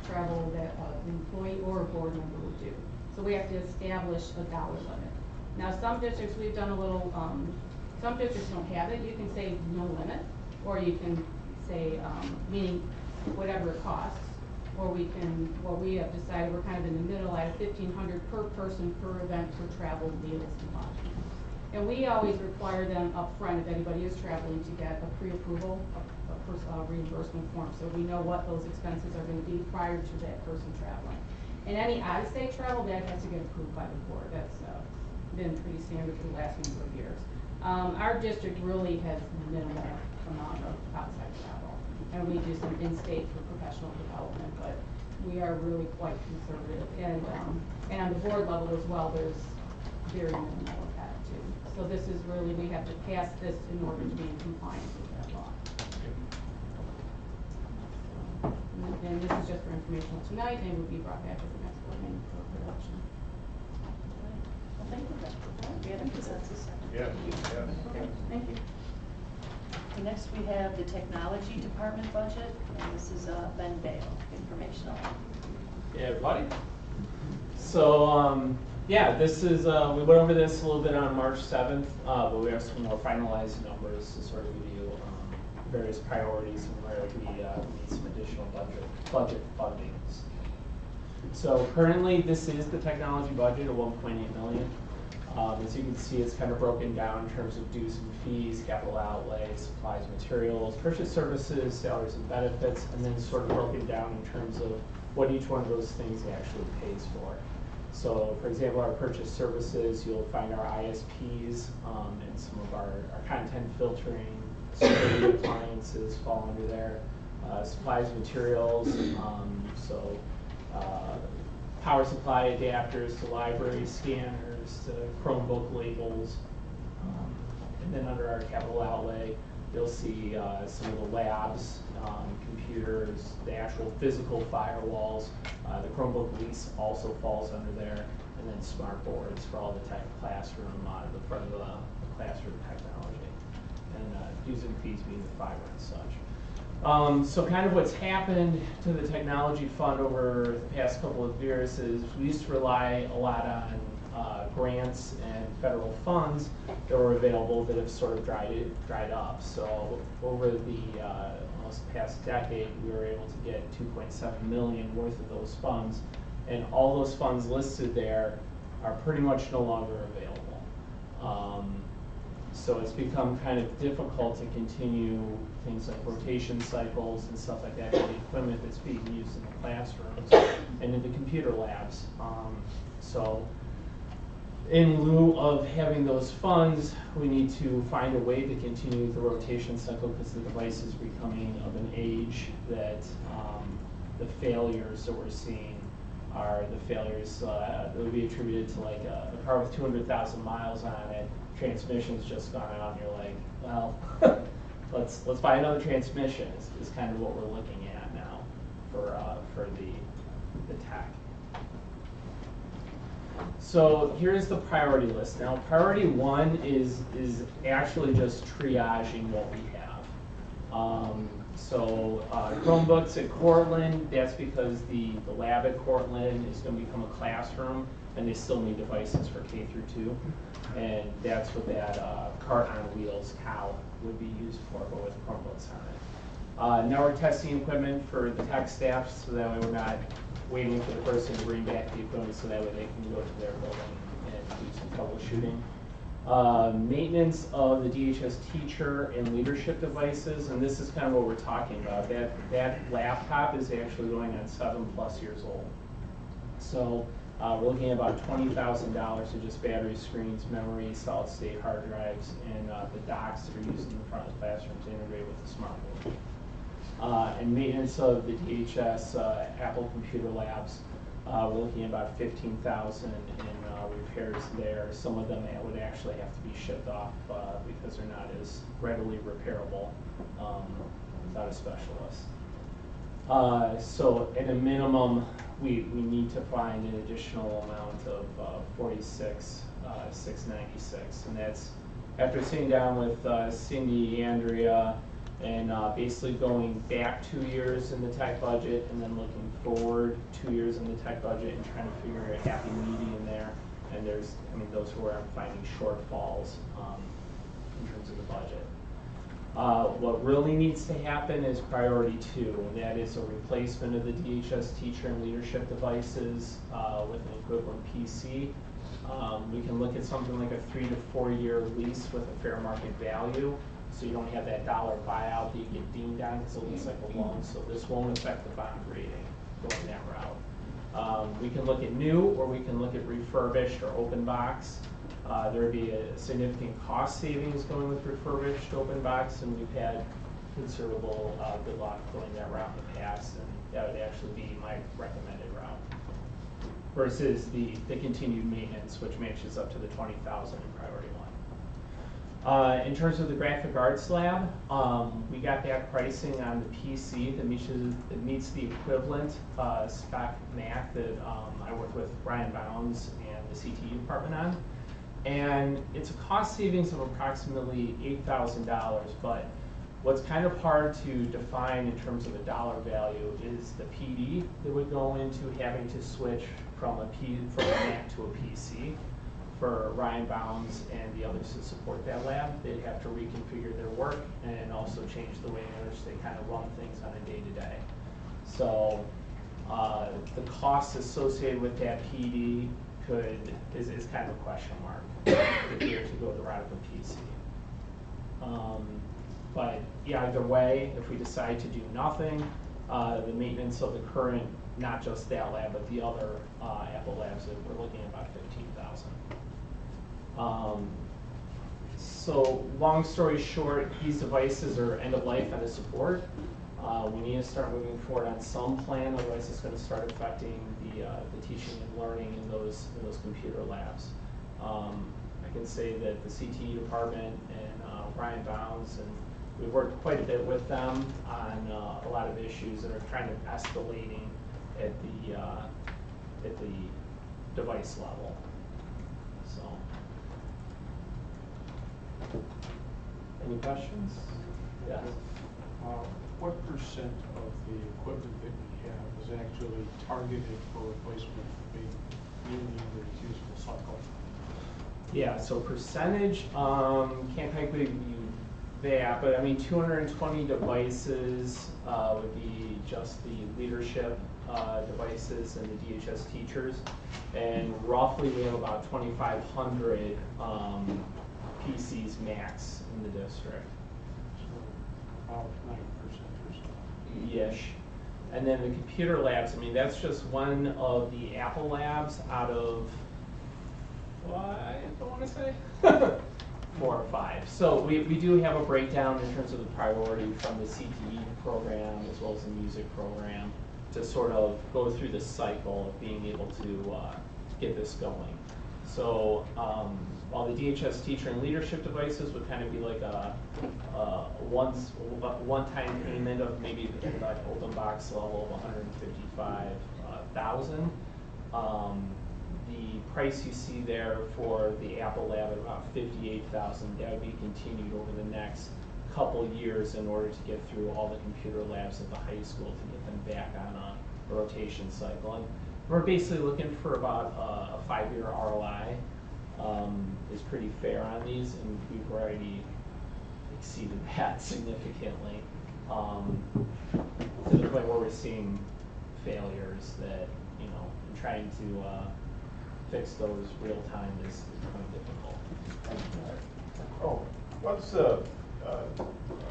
travel that an employee or a board member would do. So we have to establish a dollar limit. Now, some districts, we've done a little, some districts don't have it. You can say no limit, or you can say, meaning whatever it costs, or we can, what we have decided, we're kind of in the middle at $1,500 per person per event for travel, meals, and lodging. And we always require them up front, if anybody is traveling, to get a pre-approval, a reimbursement form, so we know what those expenses are going to be prior to that person traveling. And any out-of-state travel, that has to get approved by the board. That's been pretty standard for the last number of years. Our district really has minimal amount of outside travel, and we do some in-state for professional development, but we are really quite conservative. And on the board level as well, there's very minimal of that too. So this is really, we have to pass this in order to be in compliance with that law. And this is just for informational tonight, and will be brought back at the next board meeting for production. Well, thank you, Dr. We have a consensus. Yeah. Okay, thank you. Okay, next we have the technology department budget, and this is Ben Bale, informational. Hey everybody. So Yeah, this is, we went over this a little bit on March 7th, but we have some more finalized numbers to sort of give you various priorities and where we need some additional budget fundings. So currently, this is the technology budget of $1.8 million. As you can see, it's kind of broken down in terms of dues and fees, capital outlay, supplies, materials, purchase services, salaries and benefits, and then sort of broken down in terms of what each one of those things actually pays for. So, for example, our purchase services, you'll find our ISPs and some of our content filtering, security appliances fall under there. Supplies, materials, power supply adapters to library scanners to Chromebook labels. And then under our capital outlay, you'll see some of the labs, computers, the actual physical firewalls. The Chromebook lease also falls under there, and then smart boards for all the tech classroom, the front of the classroom technology, and dues and fees being the fiber and such. So kind of what's happened to the technology fund over the past couple of years is we used to rely a lot on grants and federal funds that were available that have sort of dried up. So over the almost past decade, we were able to get $2.7 million worth of those funds, and all those funds listed there are pretty much no longer available. So it's become kind of difficult to continue things like rotation cycles and stuff like that, the equipment that's being used in the classrooms and in the computer labs. So in lieu of having those funds, we need to find a way to continue the rotation cycle because the device is becoming of an age that the failures that we're seeing are the failures that would be attributed to like a car with 200,000 miles on it. Transmission's just gone out, and you're like, well, let's buy another transmission. Is kind of what we're looking at now for the tech. So here's the priority list. Now, priority one is actually just triaging what we have. Chromebooks at Cortland, that's because the lab at Cortland is going to become a classroom, and they still need devices for K through 2. And that's what that cart on wheels cow would be used for, but with Chromebooks on it. Network testing equipment for the tech staff, so that way we're not waiting for the person to bring back the equipment, so that way they can go to their building and do some troubleshooting. Maintenance of the DHS teacher and leadership devices, and this is kind of what we're talking about. That laptop is actually going on 7+ years old. So we're looking at about $20,000 of just battery screens, memory, solid state hard drives, and the docks that are used in the front of the classroom to integrate with the smart board. And maintenance of the DHS Apple computer labs, we're looking at about $15,000 in repairs there. Some of them would actually have to be shipped off because they're not as readily repairable without a specialist. So at a minimum, we need to find an additional amount of $46,696, and that's after sitting down with Cindy, Andrea, and basically going back 2 years in the tech budget and then looking forward 2 years in the tech budget and trying to figure a happy medium there. And those are where I'm finding shortfalls in terms of the budget. What really needs to happen is priority 2, and that is a replacement of the DHS teacher and leadership devices with an equivalent PC. We can look at something like a 3 to 4 year lease with a fair market value, so you don't have that dollar buyout that you get deemed on because it looks like a loan. So this won't affect the bond rating going that route. We can look at new, or we can look at refurbished or open box. There would be a significant cost savings going with refurbished open box, and we've had considerable good luck going that route in the past, and that would actually be my recommended route. Versus the continued maintenance, which matches up to the $20,000 in priority 1. In terms of the graphic arts lab, we got back pricing on the PC that meets the equivalent spec Mac that I work with Brian Bounds and the CTE department on. And it's a cost savings of approximately $8,000, but what's kind of hard to define in terms of a dollar value is the PD that would go into having to switch from a Mac to a PC. For Ryan Bounds and the others to support that lab, they'd have to reconfigure their work and also change the way in which they kind of run things on a day-to-day. So the cost associated with that PD is kind of a question mark if we were to go the route of a PC. But yeah, either way, if we decide to do nothing, the maintenance of the current, not just that lab, but the other Apple labs, we're looking at about $15,000. So long story short, these devices are end of life, end of support. We need to start moving forward on some plan, otherwise it's going to start affecting the teaching and learning in those computer labs. I can say that the CTE department and Ryan Bounds, and we've worked quite a bit with them on a lot of issues that are kind of escalating at the device level. So, any questions? Yes. What percent of the equipment that we have is actually targeted for replacement for being used in the usable cycle? Yeah, so percentage, can't quite give you that, but I mean 220 devices would be just the leadership devices and the DHS teachers, and roughly we have about 2,500 PCs max in the district. So about 9% or so. Ish. And then the computer labs, I mean, that's just one of the Apple labs out of, I want to say, 4 or 5. So we do have a breakdown in terms of the priority from the CTE program as well as the music program to sort of go through the cycle of being able to get this going. So while the DHS teacher and leadership devices would kind of be like a one-time payment of maybe like open box level of 155,000. The price you see there for the Apple lab at about 58,000, that would be continued over the next couple years in order to get through all the computer labs at the high school to get them back on a rotation cycle. And we're basically looking for about a 5-year ROI. Is pretty fair on these, and we've already exceeded that significantly to the point where we're seeing failures that, you know, trying to fix those real time is quite difficult. Oh, what's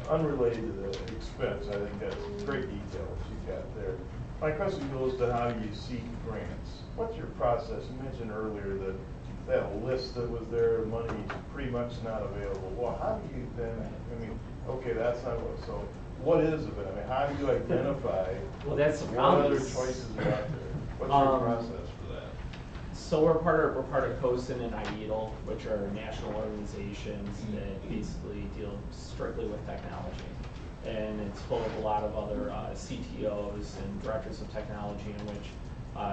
unrelated to the expense? I think that's great detail that you got there. My question goes to how you seek grants. What's your process? You mentioned earlier that list that was there, money is pretty much not available. Well, how do you then, I mean, okay, that's not what, so what is of it? I mean, how do you identify what other choices are out there? What's your process for that? So we're part of COSN and IEDL, which are national organizations that basically deal strictly with technology. And it's full of a lot of other CTOs and directors of technology in which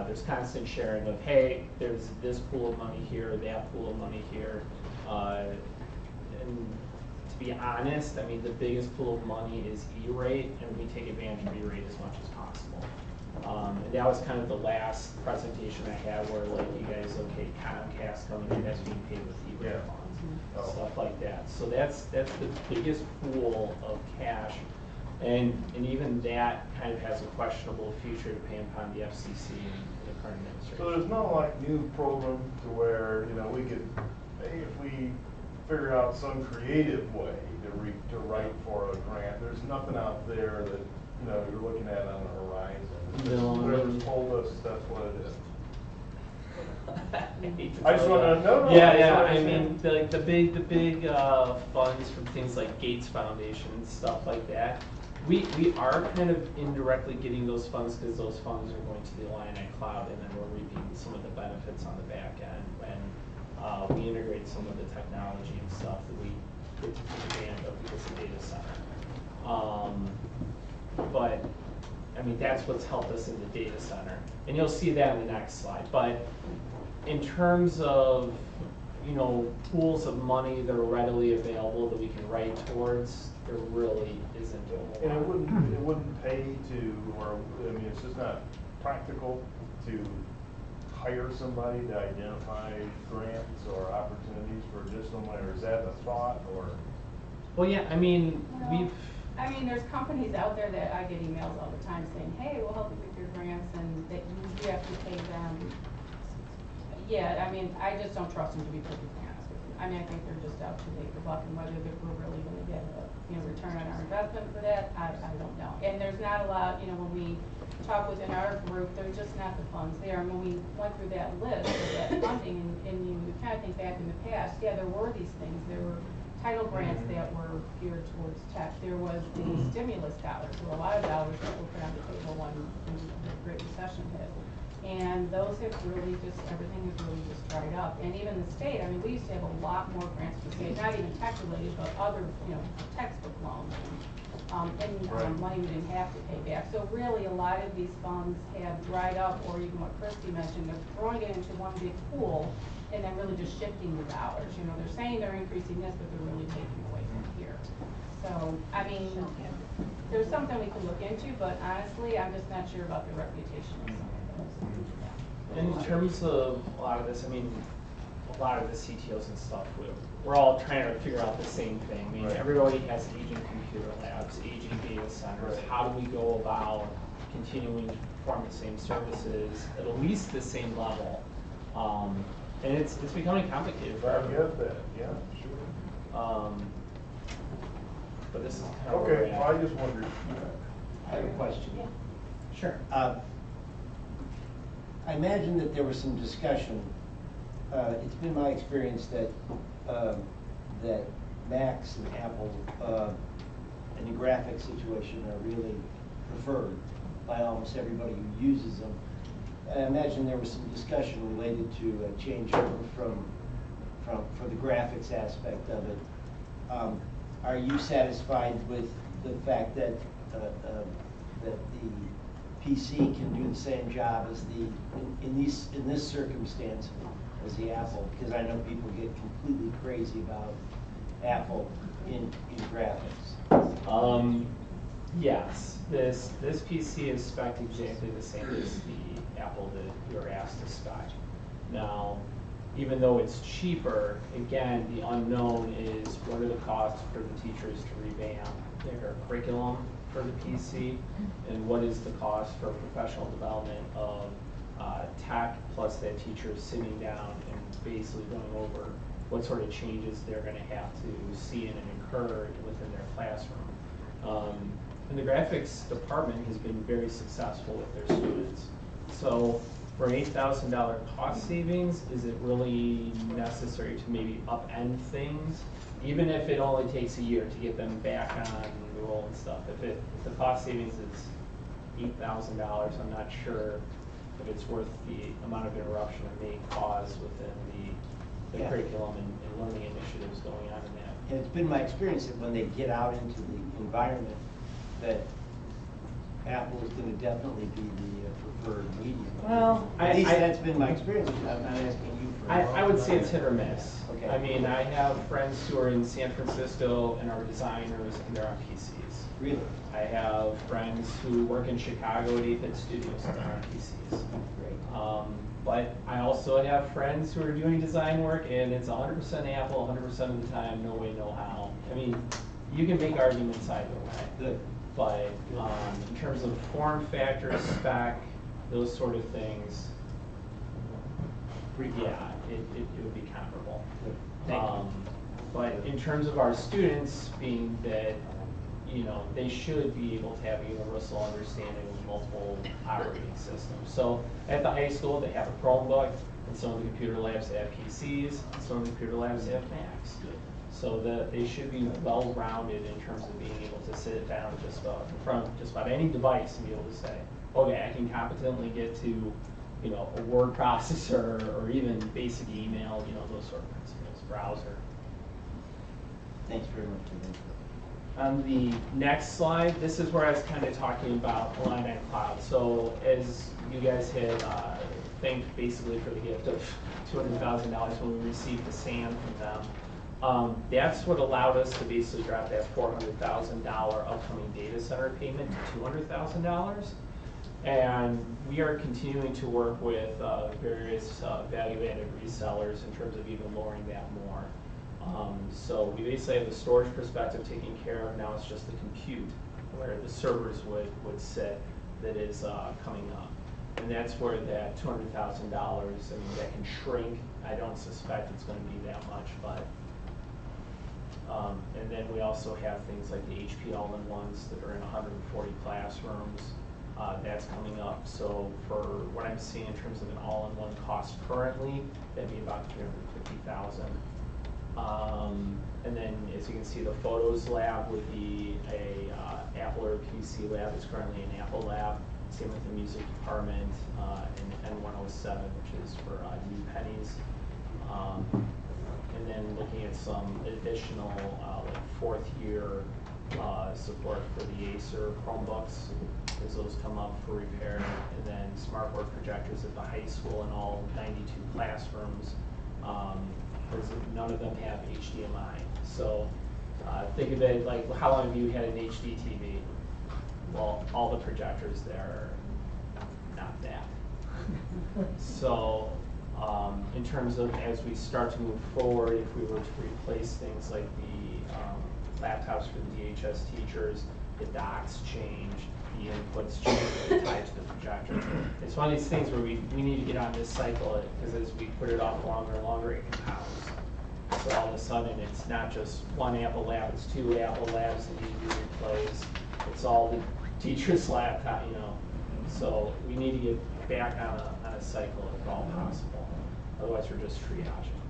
there's constant sharing of, hey, there's this pool of money here, that pool of money here. And to be honest, I mean, the biggest pool of money is E-rate, and we take advantage of E-rate as much as possible. And that was kind of the last presentation I had where, like, you guys, okay, Comcast coming in, that's being paid with E-rate funds, stuff like that. So that's the biggest pool of cash. And even that kind of has a questionable future depending upon the FCC and the current administration. So there's no like new program to where, you know, we could, if we figure out some creative way to write for a grant, there's nothing out there that, you know, you're looking at on the horizon. Whoever's told us that's what it is. I just want to know. Yeah. I mean, the big funds from things like Gates Foundation and stuff like that. We are kind of indirectly getting those funds because those funds are going to the Illini Cloud, and then we're reaping some of the benefits on the back end when we integrate some of the technology and stuff that we get to take advantage of because of data center. But I mean, that's what's helped us in the data center, and you'll see that in the next slide. But in terms of, you know, pools of money that are readily available that we can write towards, there really isn't a whole lot. And it wouldn't pay to, or I mean, it's just not practical to hire somebody to identify grants or opportunities for additional money, or is that a thought, or? Well, yeah, I mean, Well, I mean, there's companies out there that I get emails all the time saying, hey, we'll help you with your grants, and that you have to pay them. Yeah, I mean, I just don't trust them, to be perfectly honest with you. I mean, I think they're just out to make the buck, and whether we're really gonna get a, return on our investment for that, I don't know. And there's not a lot, when we talk within our group, there's just not the funds there. And when we went through that list of that funding, and you kind of think back in the past, yeah, there were these things. There were title grants that were geared towards tech. There was the stimulus dollars. There were a lot of dollars that were put on the table when the Great Recession hit. And those have really just, everything has really just dried up. And even the state, I mean, we used to have a lot more grants for the state, not even tech related, but other, textbook loans and money we didn't have to pay back. So really, a lot of these funds have dried up, or even what Christy mentioned, they're throwing it into one big pool and then really just shifting the dollars. They're saying they're increasing this, but they're really taking away from here. So, I mean, there's something we can look into, but honestly, I'm just not sure about the reputation of some of those. in terms of a lot of this, I mean, a lot of the CTOs and stuff, we're all trying to figure out the same thing. I mean, everybody has aging computer labs, aging data centers. How do we go about continuing to perform the same services at least the same level? And it's becoming complicated for everyone. I get that, yeah, sure. But this is kind of Okay, well, I just wondered. I have a question. Sure. I imagine that there was some discussion. It's been my experience that that Macs and Apple in the graphic situation are really preferred by almost everybody who uses them. And I imagine there was some discussion related to a changeover for the graphics aspect of it. Are you satisfied with the fact that that the PC can do the same job as in this circumstance as the Apple? Because I know people get completely crazy about Apple in graphics. Yes, this PC is spec'd exactly the same as the Apple that you're asked to spec. Now, even though it's cheaper, again, the unknown is what are the costs for the teachers to revamp their curriculum for the PC, and what is the cost for professional development of tech, plus that teacher sitting down and basically going over what sort of changes they're going to have to see and incur within their classroom. And the graphics department has been very successful with their students. So for an $8,000 cost savings, is it really necessary to maybe upend things? Even if it only takes a year to get them back on the roll and stuff. If the cost savings is $8,000, I'm not sure if it's worth the amount of interruption it may cause within the curriculum and learning initiatives going on in that. And it's been my experience that when they get out into the environment, that Apple is going to definitely be the preferred medium. Well, at least that's been my experience. I'm not asking you for. I would say it's hit or miss. Okay. I mean, I have friends who are in San Francisco and are designers, and they're on PCs. Really? I have friends who work in Chicago at 8-bit studios, and they're on PCs. Great. But I also have friends who are doing design work, and it's 100% Apple, 100% of the time, no way, no how. I mean, you can make arguments either way. Good. But in terms of form factor, spec, those sort of things, yeah, it would be comparable. Thank you. But in terms of our students, being that, they should be able to have a universal understanding of multiple operating systems. So at the high school, they have a Chromebook, and some of the computer labs have PCs, and some of the computer labs have Macs. So that they should be well-rounded in terms of being able to sit down just about in front of just about any device and be able to say, okay, I can competently get to, a word processor or even basic email, those sort of principles, browser. Thanks very much for that. On the next slide, this is where I was kind of talking about Align on Cloud. So as you guys had thanked basically for the gift of $200,000 when we received the SAM from them, that's what allowed us to basically drop that $400,000 upcoming data center payment to $200,000. And we are continuing to work with various value-added resellers in terms of even lowering that more. So we basically have the storage perspective taken care of. Now it's just the compute where the servers would sit that is coming up. And that's where that $200,000, I mean, that can shrink. I don't suspect it's going to be that much, but and then we also have things like the HP all-in-ones that are in 140 classrooms. That's coming up. So for what I'm seeing in terms of an all-in-one cost currently, that'd be about $350,000. And then, as you can see, the photos lab would be a Apple or PC lab. It's currently an Apple lab. Same with the music department and N107, which is for new pennies. And then looking at some additional like fourth year support for the Acer Chromebooks as those come up for repair. And then smartboard projectors at the high school in all 92 classrooms. Because none of them have HDMI. So think of it like, how long have you had an HD TV? Well, all the projectors there are not that. So in terms of as we start to move forward, if we were to replace things like the laptops for the DHS teachers, the docks change, the inputs change tied to the projector. It's one of these things where we need to get on this cycle, because as we put it off longer and longer, it compounds. So all of a sudden, it's not just one Apple lab, it's two Apple labs that need to be replaced. It's all the teacher's laptop, you know. So we need to get back on a cycle if at all possible. Otherwise, we're just triaging.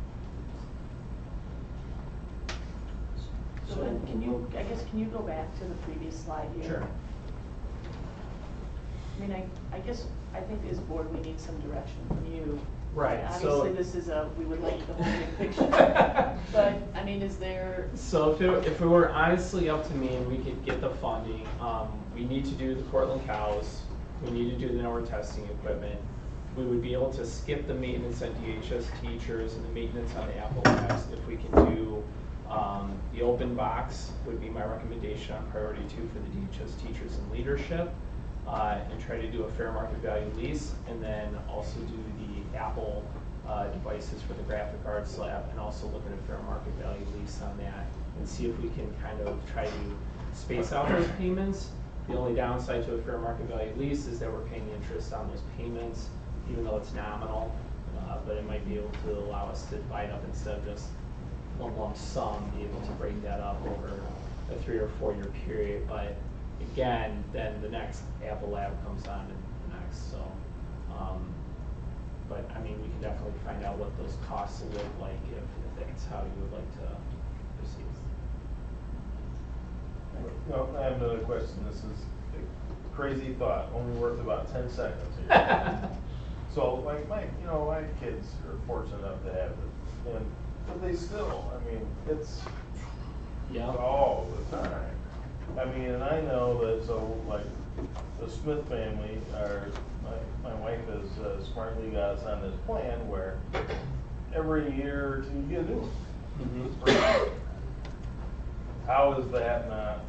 So then can you go back to the previous slide here? Sure. I mean, I think as a board, we need some direction from you. Right, Obviously, this is we would like the whole big picture. But, I mean, is there? So if it were honestly up to me and we could get the funding, we need to do the Cortland cows, we need to do the network testing equipment. We would be able to skip the maintenance on DHS teachers and the maintenance on the Apple labs. If we can do the open box would be my recommendation on priority 2 for the DHS teachers and leadership. And try to do a fair market value lease, and then also do the Apple devices for the graphic arts lab, and also look at a fair market value lease on that, and see if we can kind of try to space out those payments. The only downside to a fair market value lease is that we're paying interest on those payments, even though it's nominal, but it might be able to allow us to divide up instead of just one lump sum, be able to break that up over a 3 or 4 year period. But again, then the next Apple lab comes on next, so, but I mean, we can definitely find out what those costs will look like if that's how you would like to proceed. No, I have another question. This is a crazy thought, only worth about 10 seconds here. So, like, my kids are fortunate enough to have it, but they still, I mean, it's all the time. I mean, and I know that, so like the Smith family, my wife has smartly got us on this plan where every year or two you get a new one. How is that not,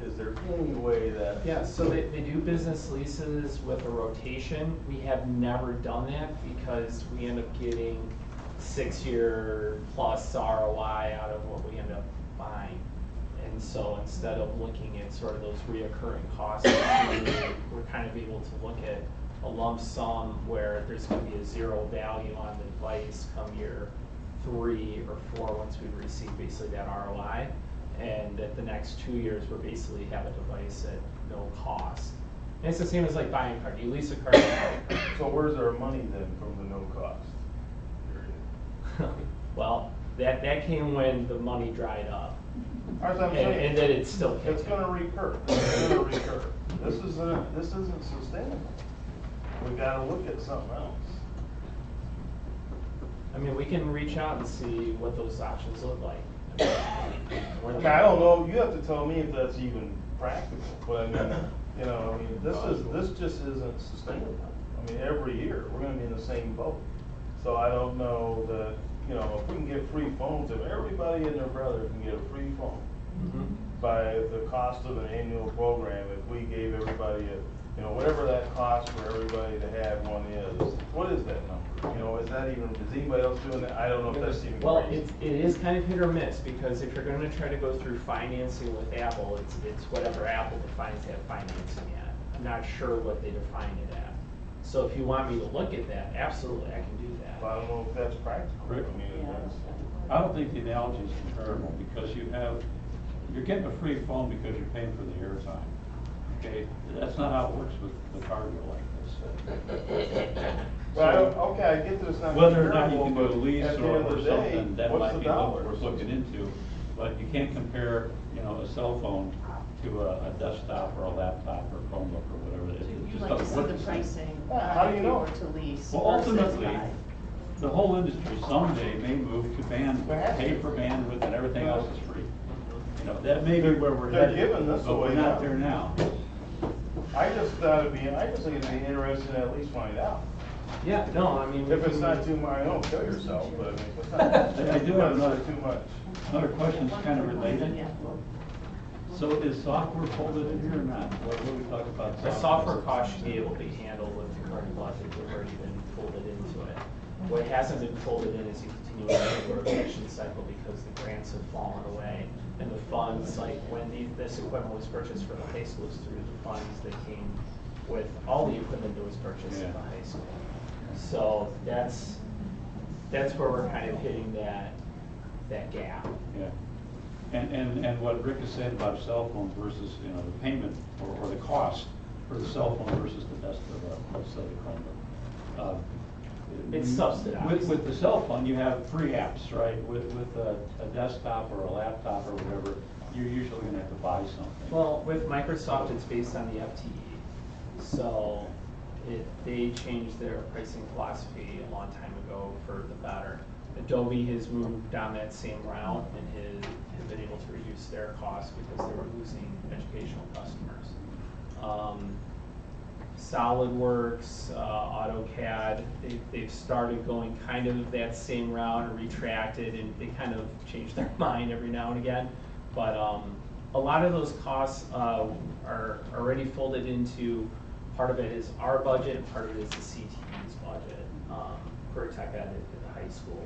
is there any way that? Yeah, so they do business leases with a rotation. We have never done that because we end up getting 6-year plus ROI out of what we end up buying. And so instead of looking at sort of those reoccurring costs, we're kind of able to look at a lump sum where there's going to be a zero value on the device come year 3 or 4 once we receive basically that ROI. And that the next 2 years we're basically have a device at no cost. And it's the same as like buying a car. You lease a car. So where's our money then from the no cost period? Well, that came when the money dried up. And then it's still kicking. It's going to recur. It's going to recur. This isn't sustainable. We got to look at something else. I mean, we can reach out and see what those options look like. Okay, I don't know. You have to tell me if that's even practical. But I mean, this just isn't sustainable. I mean, every year we're going to be in the same boat. So I don't know that. If we can get free phones, if everybody and their brother can get a free phone by the cost of an annual program, if we gave everybody You know, whatever that cost for everybody to have one is, what is that number? You know, is anybody else doing that? I don't know if that's even Well, crazy. it is kind of hit or miss, because if you're gonna try to go through financing with Apple, it's whatever Apple defines that financing at. I'm not sure what they define it at. So if you want me to look at that, absolutely, I can do that. I don't know if that's practical. I mean, I don't think the analogy is comparable, because you're getting a free phone because you're paying for the airtime. Okay, that's not how it works with the car deal like this. Well, okay, I get that it's not. Whether or not you comparable, can do a but lease at the or end of the day, something, that what's might the be dollars? worth looking into, but you can't compare, you know, a cell phone to a desktop or a laptop or a Chromebook or whatever. It You'd just like to doesn't see work the the same. pricing, How do you if you know? were to lease Well, versus ultimately, buy. the whole industry someday may move to bandwidth, pay for bandwidth, and everything else is free. You know, that may be where we're They're headed, giving this but we're away not now. there now. I just think it'd be interesting to at least find out. Yeah, no, I mean. If it's not too much, don't kill yourself, but I mean, if it's not. I do have another, too much. another question that's kind of related. So is software folded in here or not? What do we talk about? The software cost should be able to be handled with the current budget, we've already been folded into it. What hasn't been folded in is the continuing rotation cycle, because the grants have fallen away. And the funds, like when this equipment was purchased for the high schools, through the funds that came with all the equipment that was purchased at the high school. So that's where we're kind of hitting that gap. Yeah. And what Rick is saying about cell phones versus, you know, the payment or the cost for the cell phone versus the desktop, let's say the Chromebook. It's subsidized. With the cell phone, you have free apps, right? With a desktop or a laptop or whatever, you're usually gonna have to buy something. Well, with Microsoft, it's based on the FTE. So they changed their pricing philosophy a long time ago for the better. Adobe has moved down that same route and have been able to reduce their costs because they were losing educational customers. SolidWorks, AutoCAD, they've started going kind of that same route and retracted, and they kind of change their mind every now and again. But a lot of those costs are already folded into, part of it is our budget, and part of it is the CTE's budget. Per Tech Ed at the high school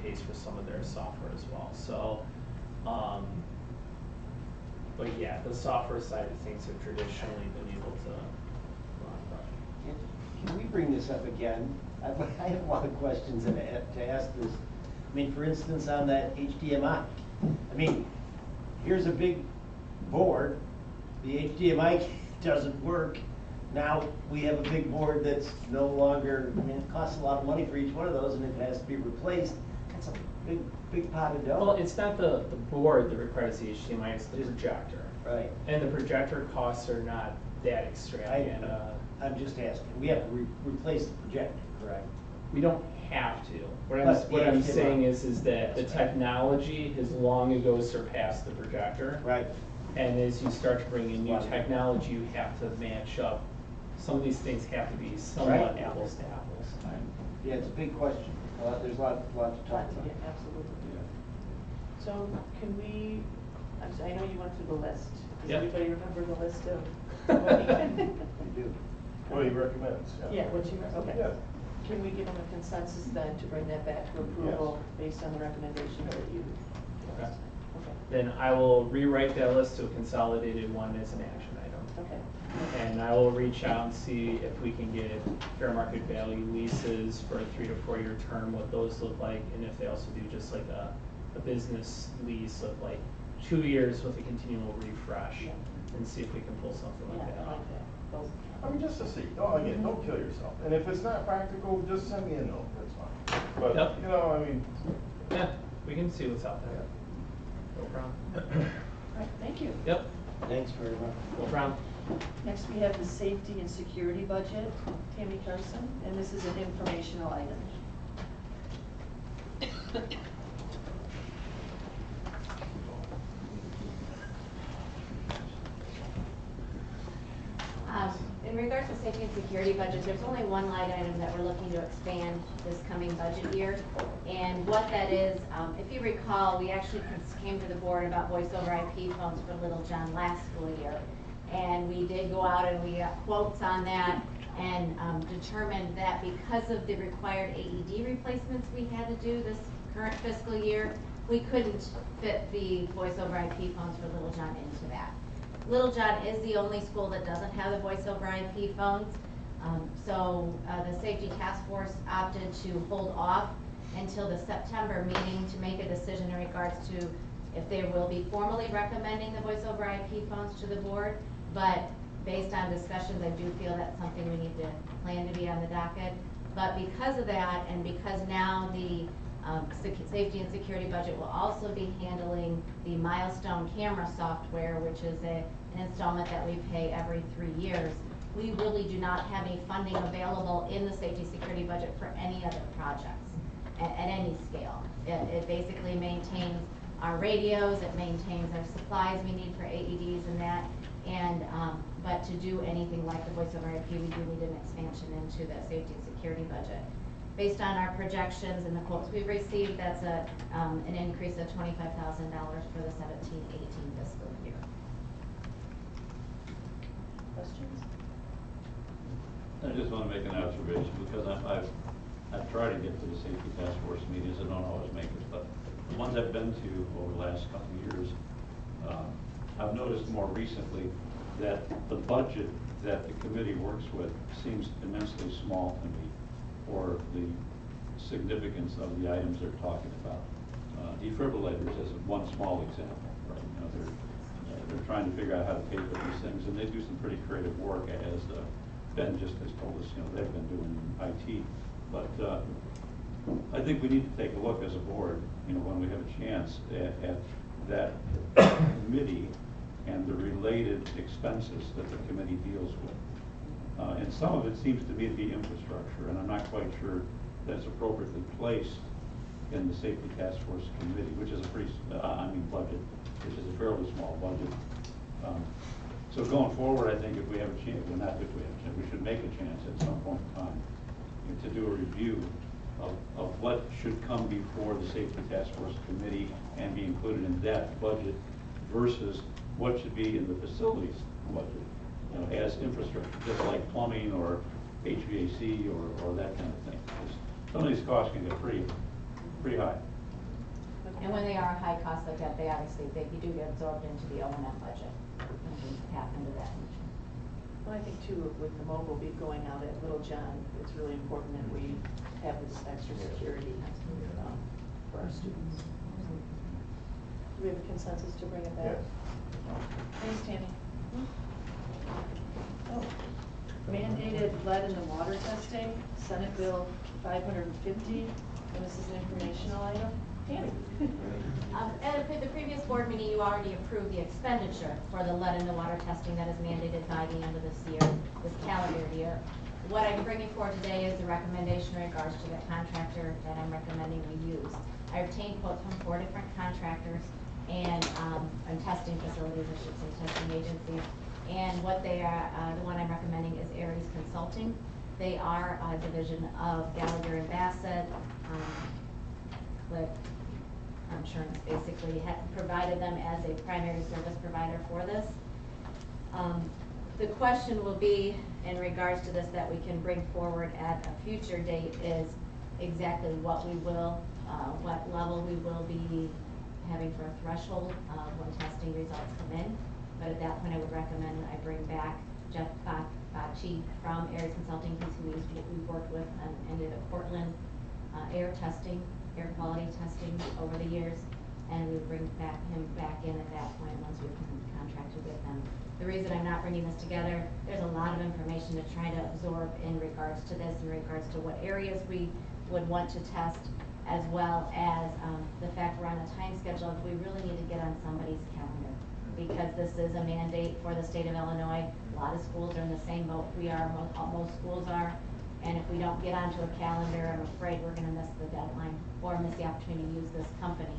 pays for some of their software as well. So, but yeah, the software side of things have traditionally been able to run budget. Can we bring this up again? I have a lot of questions to ask this. I mean, for instance, on that HDMI. I mean, here's a big board. The HDMI doesn't work. Now we have a big board that's no longer, I mean, it costs a lot of money for each one of those, and if it has to be replaced, that's a big pot of dough. Well, it's not the board that requires the HDMI, it's the projector. Right. And the projector costs are not that extravagant. I'm just asking. We have to replace the projector, correct? We don't have to. What But I'm the saying HDMI. is that the technology has long ago surpassed the projector. Right. And as you start to bring in new technology, you have to match up. Some of these things have to be somewhat Right. apples to apples. Yeah, it's a big question. There's a lot to talk about. Yeah, absolutely. So can we, I'm sorry, I know you went through the list. Does Yeah. everybody remember the list of? What he recommends. Yeah, what you, okay. Yeah. Can we give them a consensus then to bring that back to approval based on the recommendation that you? Okay. Okay. Then I will rewrite that list to a consolidated one as an action item. Okay. And I will reach out and see if we can get fair market value leases for a 3 to 4 year term, what those look like, and if they also do just like a business lease of like 2 years with a continual refresh, and see if we can pull something like that off. I mean, just to see, don't kill yourself. And if it's not practical, just send me a note, that's fine. But, Yep. you know, I mean. Yeah, we can see what's out there. No problem. All right, thank you. Yep. Thanks very much. No problem. Next, we have the safety and security budget, Tammy Carson, and this is an informational item. In regards to safety and security budget, there's only one line item that we're looking to expand this coming budget year. And what that is, if you recall, we actually came to the board about voice over IP phones for Little John last school year. And we did go out and we got quotes on that and determined that because of the required AED replacements we had to do this current fiscal year, we couldn't fit the voice over IP phones for Little John into that. Little John is the only school that doesn't have the voice over IP phones. So the safety task force opted to hold off until the September meeting to make a decision in regards to if they will be formally recommending the voice over IP phones to the board. But based on discussions, I do feel that's something we need to plan to be on the docket. But because of that, and because now the safety and security budget will also be handling the milestone camera software, which is an installment that we pay every 3 years, we really do not have any funding available in the safety security budget for any other projects at any scale. It basically maintains our radios, it maintains our supplies we need for AEDs and that, and but to do anything like the voice over IP, we do need an expansion into the safety and security budget. Based on our projections and the quotes we've received, that's an increase of $25,000 for the 17-18 fiscal year. Questions? I just want to make an observation because I've tried to get to the safety task force meetings. I don't always make it, but the ones I've been to over the last couple of years, I've noticed more recently that the budget that the committee works with seems immensely small to me for the significance of the items they're talking about. Defibrillators is one small example, right? You know, they're trying to figure out how to pay for these things, and they do some pretty creative work, as Ben just has told us. You know, they've been doing IT, but I think we need to take a look as a board, you know, when we have a chance at that committee and the related expenses that the committee deals with. And some of it seems to me to be infrastructure, and I'm not quite sure that it's appropriately placed in the safety task force committee, which is a pretty, budget, which is a fairly small budget. So going forward, I think if we have a chance, well, not if we have a chance, we should make a chance at some point in time to do a review of what should come before the safety task force committee and be included in that budget versus what should be in the facilities budget, you know, as infrastructure, just like plumbing or HVAC or that kind of thing. Some of these costs can get pretty high. And when they are high costs like that, they obviously, they do get absorbed into the O&M budget when things happen to that. Well, I think too, with the mobile beat going out at Little John, it's really important that we have this extra security for our students. Do we have a consensus to bring it back? Yes. Thanks, Tammy. Oh, mandated lead in the water testing, Senate Bill 550, and this is an informational item. Tammy. At the previous board meeting, you already approved the expenditure for the lead in the water testing that is mandated by the end of this year, this calendar year. What I'm bringing forward today is the recommendation in regards to the contractor that I'm recommending we use. I obtained quotes from 4 different contractors and testing facilities, I should say, testing agencies. And what they are, the one I'm recommending is Aries Consulting. They are a division of Gallagher and Bassett. Click Insurance basically provided them as a primary service provider for this. The question will be in regards to this that we can bring forward at a future date is exactly what we will, what level we will be having for a threshold when testing results come in. But at that point, I would recommend I bring back Jeff Bacci from Aries Consulting, who we've worked with on any of the Portland air quality testing over the years, and we bring him back in at that point once we've contracted with them. The reason I'm not bringing this together, there's a lot of information to try to absorb in regards to this, in regards to what areas we would want to test, as well as the fact we're on a time schedule. We really need to get on somebody's calendar, because this is a mandate for the state of Illinois. A lot of schools are in the same boat we are, most schools are. And if we don't get onto a calendar, I'm afraid we're gonna miss the deadline or miss the opportunity to use this company.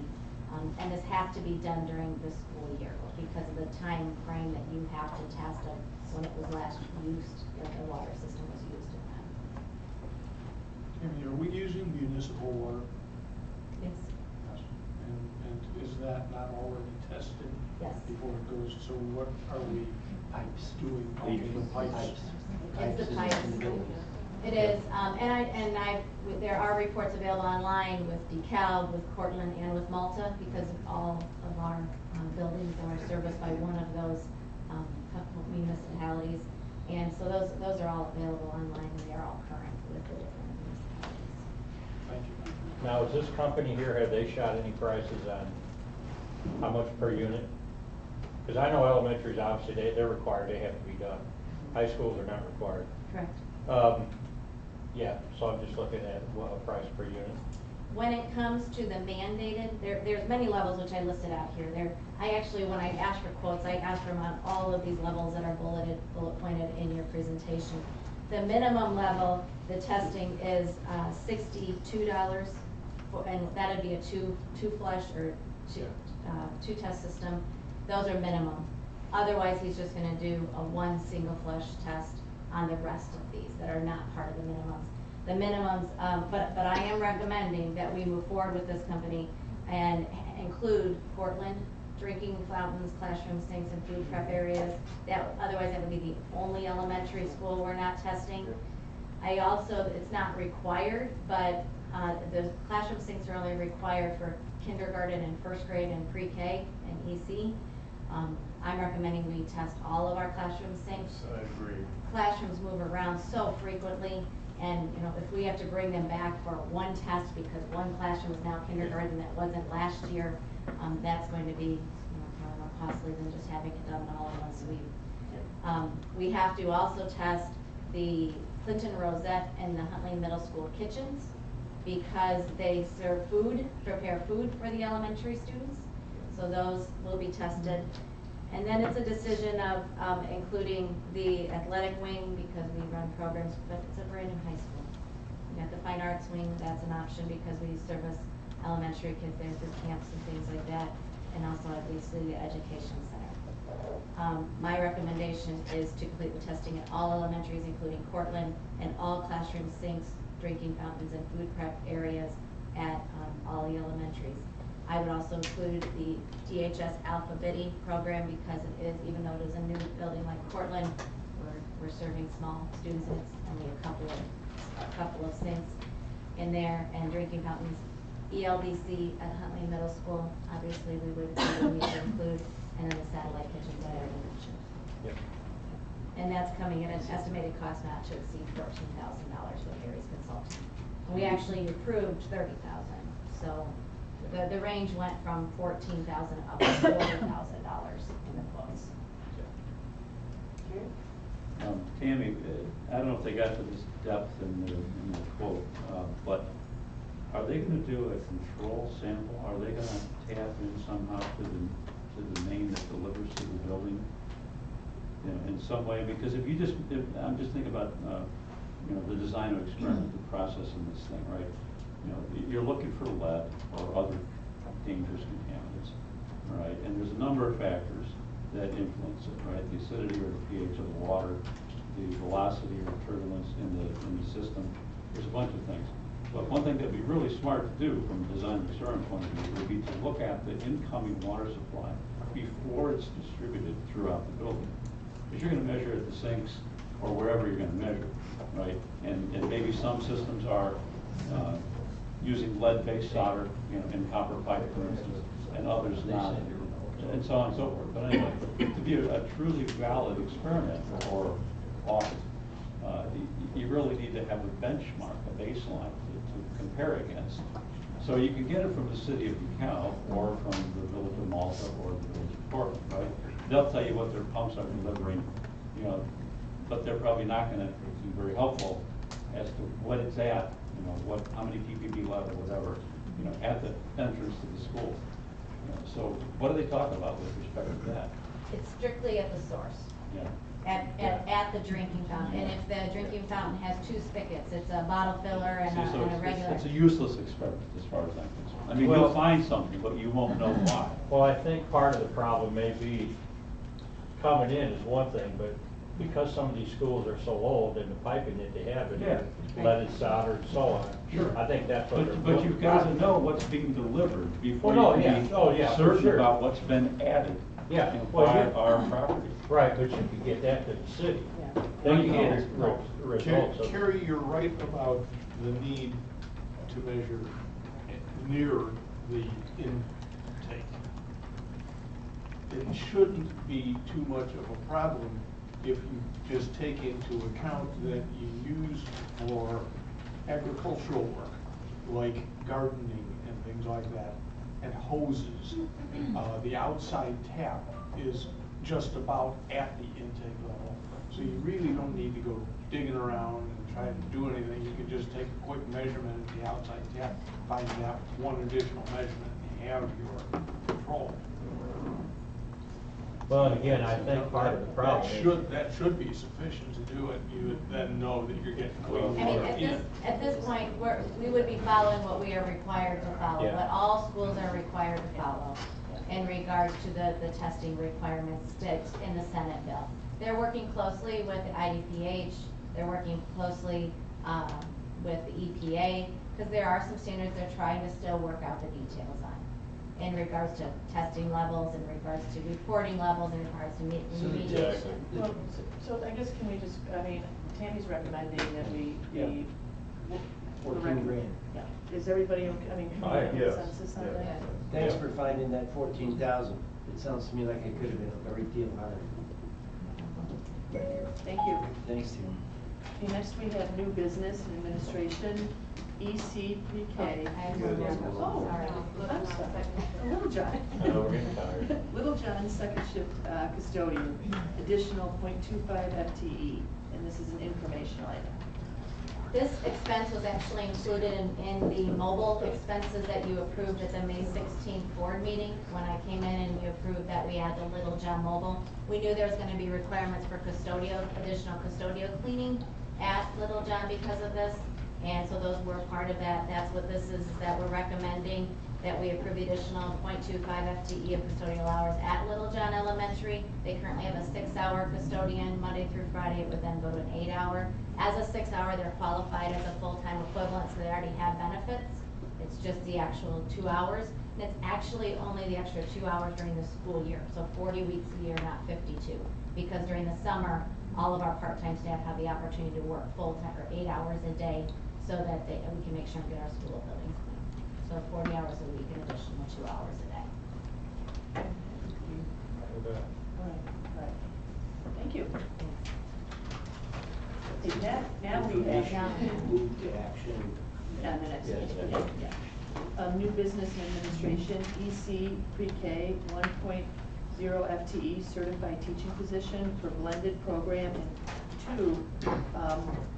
And this has to be done during the school year because of the time frame that you have to test of when it was last used, if the water system was used in that. Tammy, are we using municipal water? Yes. And to is that not already tested? Yes. Before it goes, so what are we Pipes. doing? Okay, the pipes. It's the pipes. It is, there are reports available online with Dekalb, with Cortland, and with Malta, because all of our buildings are serviced by one of those couple municipalities. And so those are all available online, and they're all current with the different municipalities. Thank you. Now, is this company here, have they shot any prices on how much per unit? Because I know elementaries, obviously, they're required, they have to be done. High schools are not required. Correct. Yeah, so I'm just looking at what a price per unit. When it comes to the mandated, there's many levels which I listed out here. I actually, when I asked for quotes, I asked them on all of these levels that are bullet pointed in your presentation. The minimum level, the testing is $62, and that'd be a two flush or two test system. Those are minimum. Otherwise, he's just gonna do a one single flush test on the rest of these that are not part of the minimums. The minimums, but I am recommending that we move forward with this company and include Portland, drinking fountains, classroom sinks, and food prep areas. Otherwise that would be the only elementary school we're not testing. It's not required, but the classroom sinks are only required for kindergarten and first grade and pre-K and EC. I'm recommending we test all of our classroom sinks. I agree. Classrooms move around so frequently, and if we have to bring them back for one test because one classroom is now kindergarten that wasn't last year, that's going to be far more costly than just having it done all in one sweep. We have to also test the Clinton Rosette and the Huntley Middle School kitchens because they serve food, prepare food for the elementary students. So those will be tested. And then it's a decision of including the athletic wing because we run programs, but it's a brand new high school. We got the fine arts wing, that's an option because we service elementary kids there through camps and things like that. And also obviously the education center. My recommendation is to complete the testing at all elementaries, including Cortland, and all classroom sinks, drinking fountains, and food prep areas at all the elementaries. I would also include the DHS Alpha Biddy program because it is, even though it is a new building like Cortland, we're serving small students and it's only a couple of sinks in there, and drinking fountains. ELDC at Huntley Middle School, obviously we would need to include, and then the satellite kitchens that I already mentioned. Yep. And that's coming at an estimated cost not to exceed $14,000 with Harry's Consulting. And we actually approved $30,000, so the range went from $14,000 up to $40,000 in the quotes. Tammy, I don't know if they got to this depth in the quote, but are they going to do a control sample? Are they going to tap in somehow to the main that delivers to the building, in some way? Because I'm just thinking about the design of experiment, the process in this thing, right? You're looking for lead or other dangerous contaminants, right? And there's a number of factors that influence it, right? The acidity or the pH of the water, the velocity or turbulence in the system. There's a bunch of things. But one thing that'd be really smart to do from a design experiment point of view would be to look at the incoming water supply before it's distributed throughout the building. Because you're going to measure at the sinks or wherever you're going to measure, right? And maybe some systems are using lead-based solder, in copper pipe, for instance, and others not, and so on and so forth. But anyway, to be a truly valid experiment or audit, you really need to have a benchmark, a baseline to compare against. So you can get it from the city of Dekalb or from the village of Malta or the village of Portland, right? They'll tell you what their pumps are delivering, but they're probably not going to be very helpful as to what it's at, how many ppb lead or whatever, at the entrance to the school. So what are they talking about with respect to that? It's strictly at the source. Yeah. At the drinking fountain. And if the drinking fountain has two spigots, it's a bottle filler and a regular. It's a useless experiment as far as I'm concerned. I mean, Well, you'll find something, but you won't know why. Well, I think part of the problem may be coming in is one thing, but because some of these schools are so old and the piping that they have in there, Yeah. leaded, soldered, and so on. Sure. I think that's what they're. But you've got to know what's being delivered before Oh, no, you yeah. can Oh, yeah, be for certain sure. about what's been added. Yeah. You know, Well, by you- our property. Right, but you could get that to the city. Yeah. Then you No, get no. results of. Terry, you're right about the need to measure near the intake. It shouldn't be too much of a problem if you just take into account that you use for agricultural work, like gardening and things like that, and hoses. The outside tap is just about at the intake level. So you really don't need to go digging around and trying to do anything. You can just take a quick measurement at the outside tap, find that one additional measurement, and you have your control. Well, and again, I think part of the problem is. That should be sufficient to do it. You would then know that you're getting clean I mean, water in. at this point, we would be following what we are required to follow, Yeah. what all schools are required to follow in regards to the testing requirements that's in the Senate bill. They're working closely with the IDPH, they're working closely with the EPA, because there are some standards they're trying to still work out the details on in regards to testing levels, in regards to reporting levels, in regards to remediation. Well, so I guess can we just, I mean, Tammy's recommending that we, Yeah. we're 14 grand. Yeah, is everybody, okay? I mean, can we have Yes. consensus on Yeah. that? Thanks for finding that 14,000. It sounds to me like it could have been a great deal higher. Thank you. Thanks, Tim. Okay, next we have new business and administration, EC pre-K. I have one more. Oh, Sorry. I'm sorry. Little John. We're getting tired. Little John, second shift custodian, additional .25 FTE, and this is an informational item. This expense was actually included in the mobile expenses that you approved at the May 16th board meeting. When I came in and you approved that we add the Little John mobile, we knew there was gonna be requirements for additional custodial cleaning at Little John because of this. And so those were part of that. That's what this is that we're recommending, that we approve the additional .25 FTE of custodial hours at Little John Elementary. They currently have a 6-hour custodian, Monday through Friday. It would then go to an 8-hour. As a 6-hour, they're qualified as a full-time equivalent, so they already have benefits. It's just the actual 2 hours. And it's actually only the extra 2 hours during the school year, so 40 weeks a year, not 52. Because during the summer, all of our part-time staff have the opportunity to work full-time or 8 hours a day, so that we can make sure and get our school buildings clean. So 40 hours a week, an additional 2 hours a day. Right. Thank you. Okay, now we have. Move to action. On the next Yeah, page, yeah. yeah. New business and administration, EC pre-K, 1.0 FTE certified teaching position for blended program, and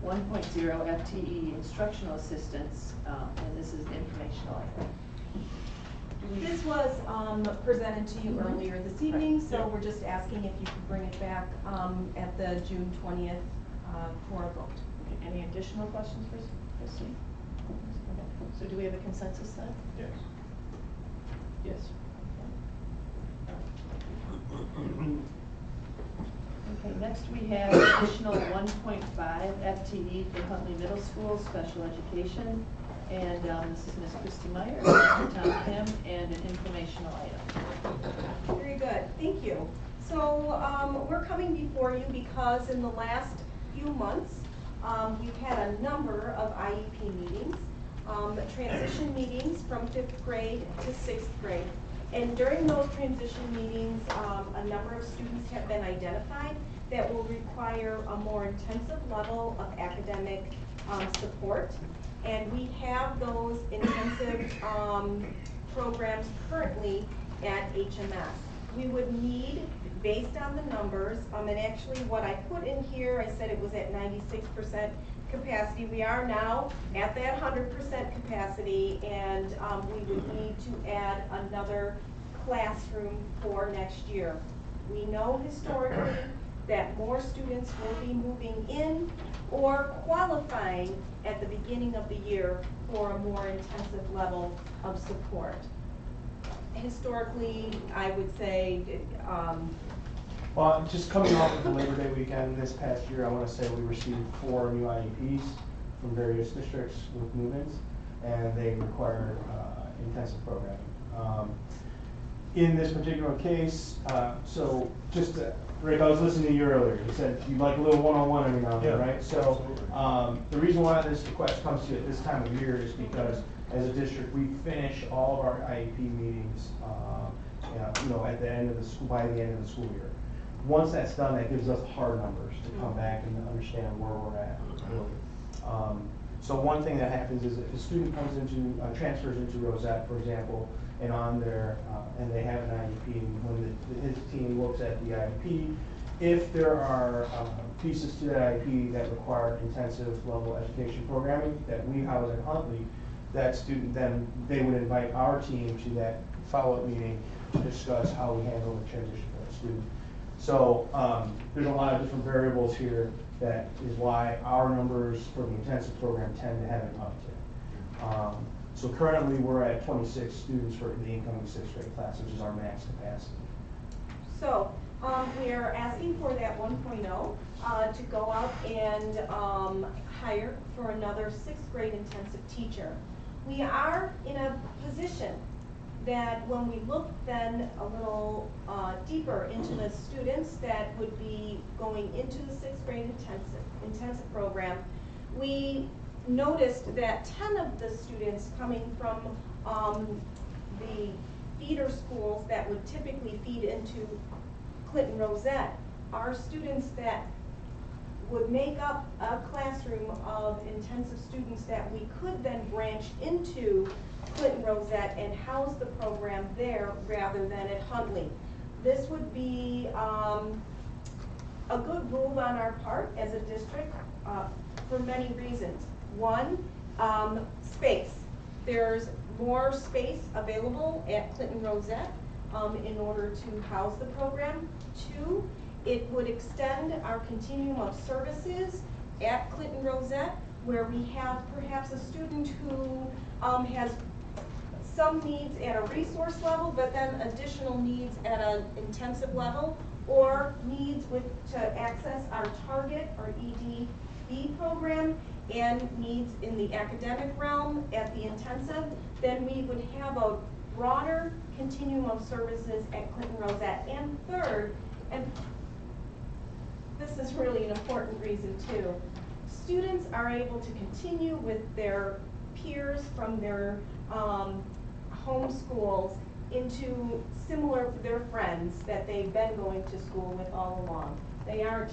1.0 FTE instructional assistants, and this is informational item. This was presented to you earlier this evening, so we're just asking if you could bring it back at the June 20th for a vote. Okay, any additional questions for Christie? Okay. So do we have a consensus then? Yes. Yes. Okay, next we have additional 1.5 FTE for Huntley Middle School Special Education. And this is Ms. Christy Meyer, Mr. Tom Kim, and an informational item. Very good, thank you. So we're coming before you because in the last few months, we've had a number of IEP meetings, transition meetings from 5th grade to 6th grade. And during those transition meetings, a number of students have been identified that will require a more intensive level of academic support. And we have those intensive programs currently at HMS. We would need, based on the numbers, and actually what I put in here, I said it was at 96% capacity. We are now at that 100% capacity, and we would need to add another classroom for next year. We know historically that more students will be moving in or qualifying at the beginning of the year for a more intensive level of support. Historically, I would say Well, just coming off of the Labor Day weekend this past year, I want to say we received 4 new IEPs from various districts with movements, and they require intensive programming. In this particular case, so just, Rick, I was listening to you earlier. You said you'd like a little one-on-one every now and then, right? So the reason why this request comes to you at this time of year is because as a district, we finish all of our IEP meetings, at the end of the school, by the end of the school year. Once that's done, that gives us hard numbers to come back and understand where we're at, really. So one thing that happens is if a student comes into, transfers into Rosette, for example, and on there, and they have an IEP, and when his team looks at the IEP, if there are pieces to that IEP that require intensive level education programming that we house at Huntley, that student, then they would invite our team to that follow-up meeting to discuss how we handle the transition for that student. So there's a lot of different variables here. That is why our numbers for the intensive program tend to have an uptick. So currently we're at 26 students for the incoming 6th grade class, which is our max capacity. So we are asking for that 1.0 to go out and hire for another 6th grade intensive teacher. We are in a position that when we look then a little deeper into the students that would be going into the 6th grade intensive program, we noticed that 10 of the students coming from the feeder schools that would typically feed into Clinton Rosette are students that would make up a classroom of intensive students that we could then branch into Clinton Rosette and house the program there rather than at Huntley. This would be a good move on our part as a district for many reasons. One, space. There's more space available at Clinton Rosette in order to house the program. Two, it would extend our continuum of services at Clinton Rosette, where we have perhaps a student who has some needs at a resource level, but then additional needs at an intensive level, or needs to access our target or EDB program, and needs in the academic realm at the intensive, then we would have a broader continuum of services at Clinton Rosette. And third, and this is really an important reason too, students are able to continue with their peers from their home schools into their friends that they've been going to school with all along. They aren't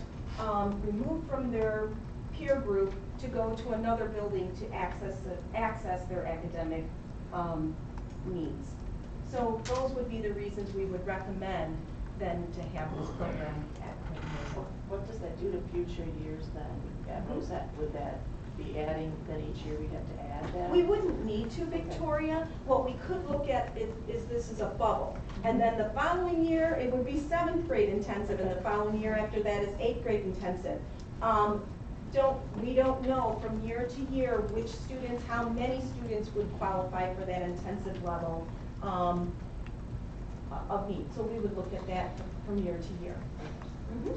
removed from their peer group to go to another building to access their academic needs. So those would be the reasons we would recommend then to have this program at Clinton Rosette. What does that do to future years then at Rosette? Would that be adding, then each year we'd have to add that? We wouldn't need to, Victoria. What we could look at is this is a bubble. And then the following year, it would be 7th grade intensive, and the following year after that is 8th grade intensive. We don't know from year to year which students, how many students would qualify for that intensive level of need. So we would look at that from year to year.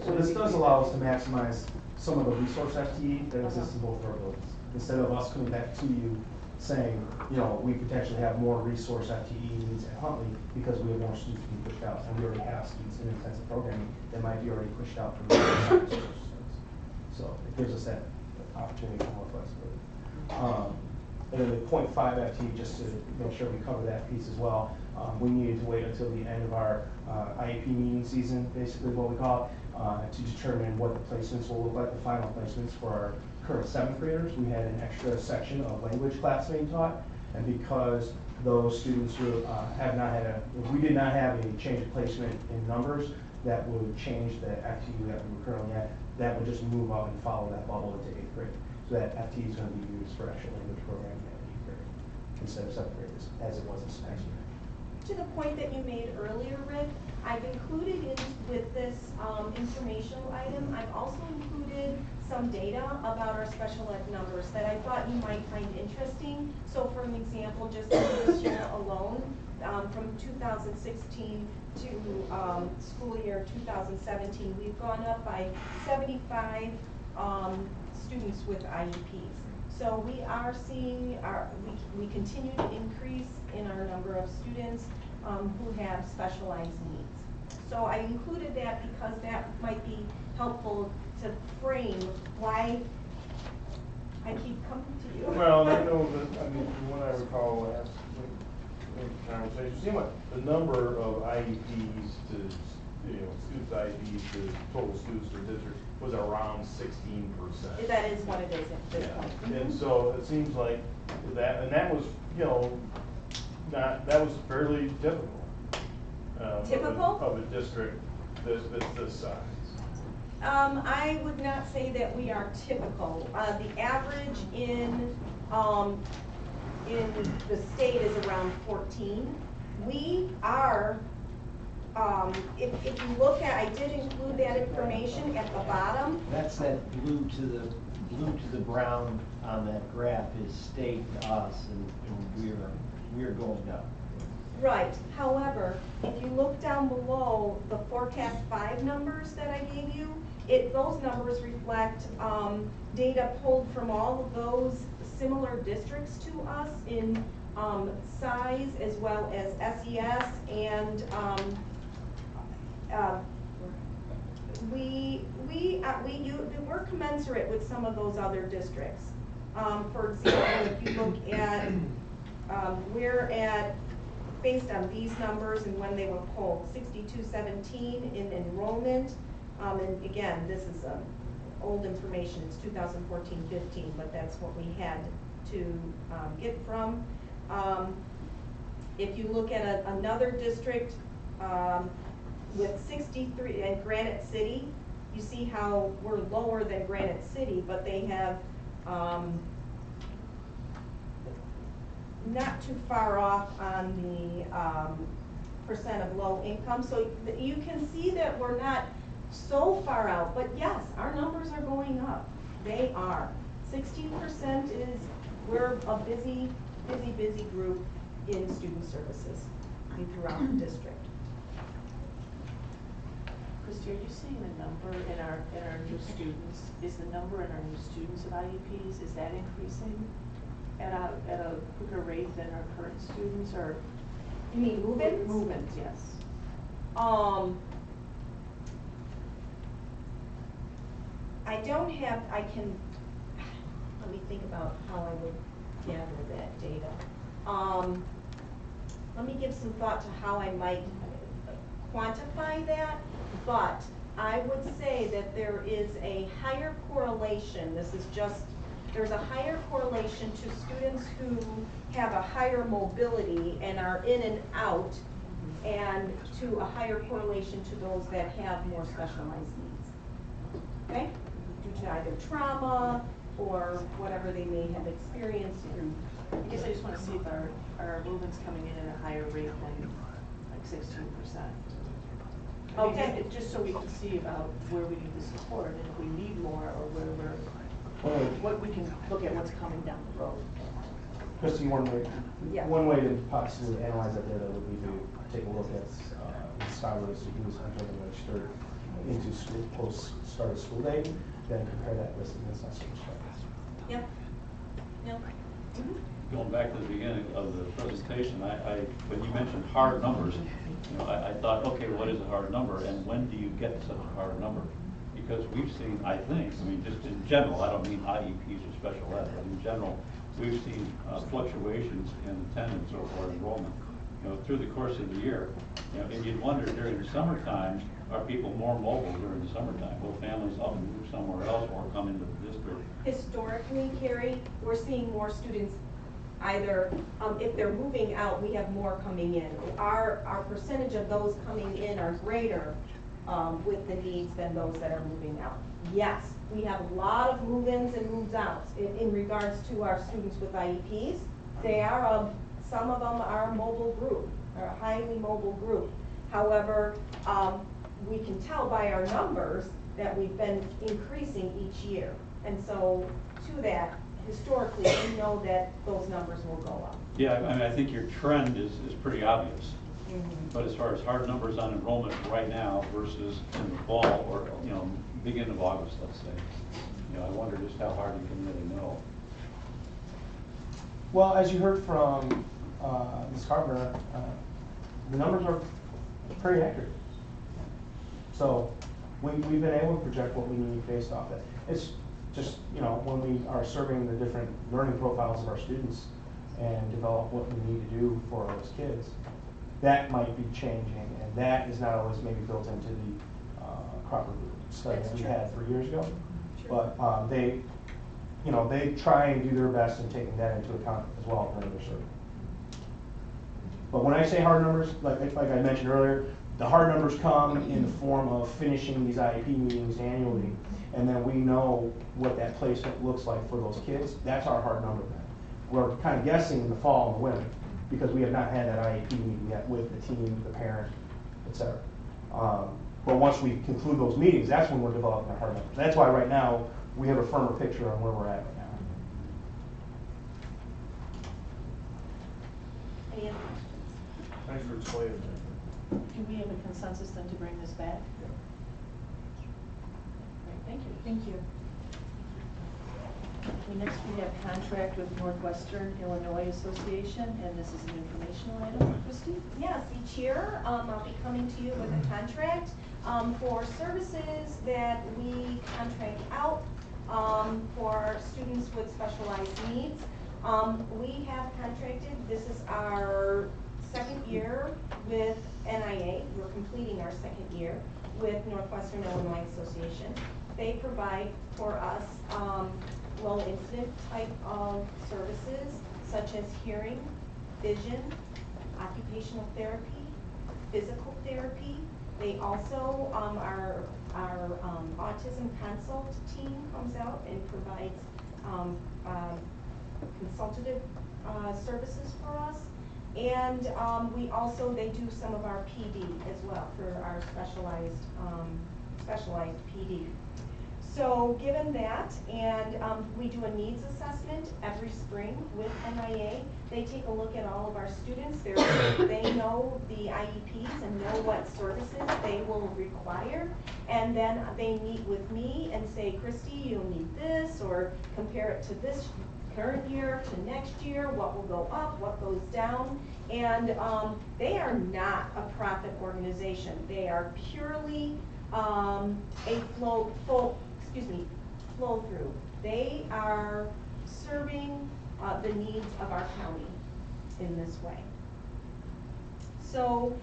So this does allow us to maximize some of the resource FTE that exists in both of our buildings. Instead of us coming back to you saying, we potentially have more resource FTE needs at Huntley because we have more students being pushed out, and we already have students in intensive programming that might be already pushed out from the So it gives us that opportunity for more flexibility. And then the 0.5 FTE, just to make sure we cover that piece as well, we needed to wait until the end of our IEP meeting season, basically what we call it, to determine what the placements will look like, the final placements for our current 7th graders. We had an extra section of language class being taught, and because those students who we did not have a change of placement in numbers that would change the FTE that we were currently at, that would just move up and follow that bubble into 8th grade. So that FTE is going to be used for actual language programming at 8th grade instead of 7th grade as it was this past year. To the point that you made earlier, Rick, I've included with this informational item, I've also included some data about our special ed numbers that I thought you might find interesting. So for an example, just this year alone, from 2016 school year 2017, we've gone up by 75 students with IEPs. So we are seeing we continue to increase in our number of students who have specialized needs. So I included that because that might be helpful to frame why I keep coming to you. Well, I know that, I mean, from what I recall last conversation, it seemed like the number of IEPs to, students IEPs to total students for district was around 16%. That is what it is at this point. And so it seems like that, and that was, that was fairly typical. Typical? Of a district this size. I would not say that we are typical. The average in the state is around 14. We are, if you look at, I did include that information at the bottom. That's that blue to the brown on that graph is state to us, and we're going up. Right, however, if you look down below the forecast 5 numbers that I gave you, those numbers reflect data pulled from all of those similar districts to us in size as well as SES, and we're commensurate with some of those other districts. For example, if you look at, we're at, based on these numbers and when they were pulled, 6217 in enrollment. And again, this is old information, it's 2014-15, but that's what we had to get from. If you look at another district with 63 at Granite City, you see how we're lower than Granite City, but they have not too far off on the percent of low income. So you can see that we're not so far out, but yes, our numbers are going up. They are. 16% is, we're a busy group in student services throughout the district. Christy, are you seeing the number in our new students? Is the number in our new students of IEPs, is that increasing at a quicker rate than our current students, or? You mean move-ins? Move-ins, yes. I don't have, let me think about how I would gather that data. Let me give some thought to how I might quantify that, but I would say that there is a higher correlation, there's a higher correlation to students who have a higher mobility and are in and out, and to a higher correlation to those that have more specialized needs. Okay? Due to either trauma or whatever they may have experienced through. I guess I just want to see if our movements coming in at a higher rate than like 16%. Okay. Just so we can see about where we need the support, and if we need more, or where what we can look at what's coming down the road. Christy, one way to possibly analyze that data would be to take a look at scholars who was entering and registered into school post start of school day, then compare that with the assessment. Yep. Yep. Going back to the beginning of the presentation, when you mentioned hard numbers, I thought, okay, what is a hard number, and when do you get such a hard number? Because we've seen, I mean, just in general, I don't mean IEPs or special ed, but in general, we've seen fluctuations in attendance or enrollment, through the course of the year. And you'd wonder during the summertime, are people more mobile during the summertime? Will families up and move somewhere else or come into the district? Historically, Carrie, we're seeing more students either, if they're moving out, we have more coming in. Our percentage of those coming in are greater with the needs than those that are moving out. Yes, we have a lot of move-ins and moves-outs in regards to our students with IEPs. They are, some of them are a mobile group, are a highly mobile group. However, we can tell by our numbers that we've been increasing each year. And so to that, historically, we know that those numbers will go up. Yeah, I mean, I think your trend is pretty obvious. But as far as hard numbers on enrollment right now versus in the fall or, beginning of August, let's say, I wonder just how hard you can really know. Well, as you heard from Ms. Carver, the numbers are pretty accurate. So we've been able to project what we need based off that. It's just, when we are serving the different learning profiles of our students and develop what we need to do for those kids, that might be changing, and that is not always maybe built into the proper study that we had 3 years ago. But they try and do their best in taking that into account as well during their survey. But when I say hard numbers, like I mentioned earlier, the hard numbers come in the form of finishing these IEP meetings annually, and then we know what that placement looks like for those kids. That's our hard number then. We're kind of guessing in the fall and the winter, because we have not had that IEP meeting yet with the team, the parent, etc. But once we conclude those meetings, that's when we're developing our hard numbers. That's why right now we have a firmer picture on where we're at right now. Any other questions? Thanks for explaining that. Can we have a consensus then to bring this back? Great, thank you. Thank you. Next, we have contract with Northwestern Illinois Association, and this is an informational item. Christy? Yes, each year I'll be coming to you with a contract for services that we contract out for students with specialized needs. We have contracted, this is our second year with NIA. We're completing our second year with Northwestern Illinois Association. They provide for us low incident type of services such as hearing, vision, occupational therapy, physical therapy. They also, our autism consult team comes out and provides consultative services for us. And they do some of our PD as well for our specialized PD. So given that, and we do a needs assessment every spring with NIA. They take a look at all of our students. They know the IEPs and know what services they will require. And then they meet with me and say, Christy, you'll need this, or compare it to this current year to next year, what will go up, what goes down. And they are not a profit organization. They are purely a flow through. They are serving the needs of our county in this way. So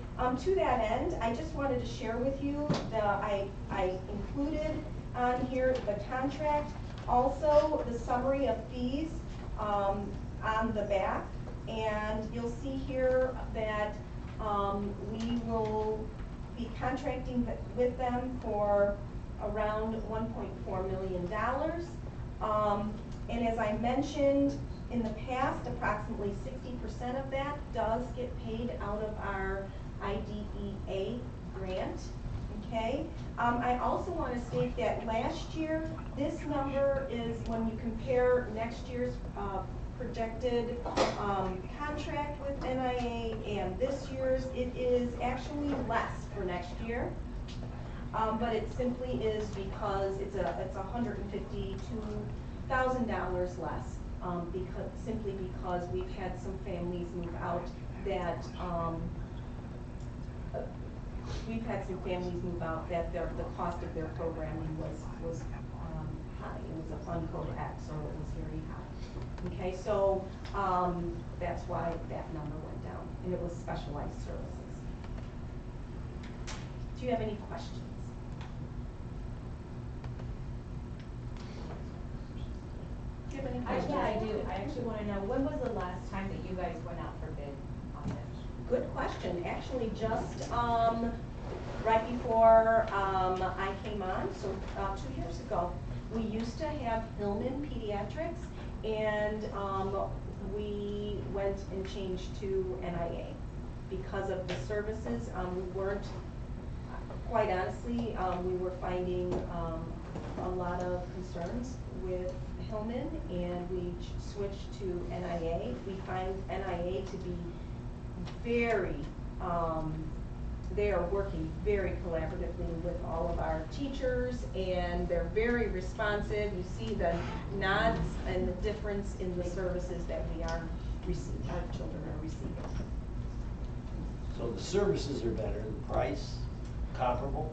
to that end, I just wanted to share with you that I included on here the contract, also the summary of fees on the back, and you'll see here that we will be contracting with them for around $1.4 million. And as I mentioned in the past, approximately 60% of that does get paid out of our IDEA grant. Okay. I also want to state that last year, this number is when you compare next year's projected contract with NIA and this year's, it is actually less for next year. But it simply is because it's $152,000 less, simply because we've had some families move out that the cost of their programming was high. It was a fund code X, so it was very high. Okay, so that's why that number went down, and it was specialized services. Do you have any questions? Do you have any questions? Yeah, I do. I actually want to know, when was the last time that you guys went out for bid on this? Good question. Actually, just right before I came on, so 2 years ago, we used to have Hillman Pediatrics, and we went and changed to NIA because of the services. We weren't, quite honestly, we were finding a lot of concerns with Hillman, and we switched to NIA. We find NIA to be very, They are working very collaboratively with all of our teachers, and they're very responsive. You see the nods and the difference in the services that our children are receiving. So the services are better, the price comparable?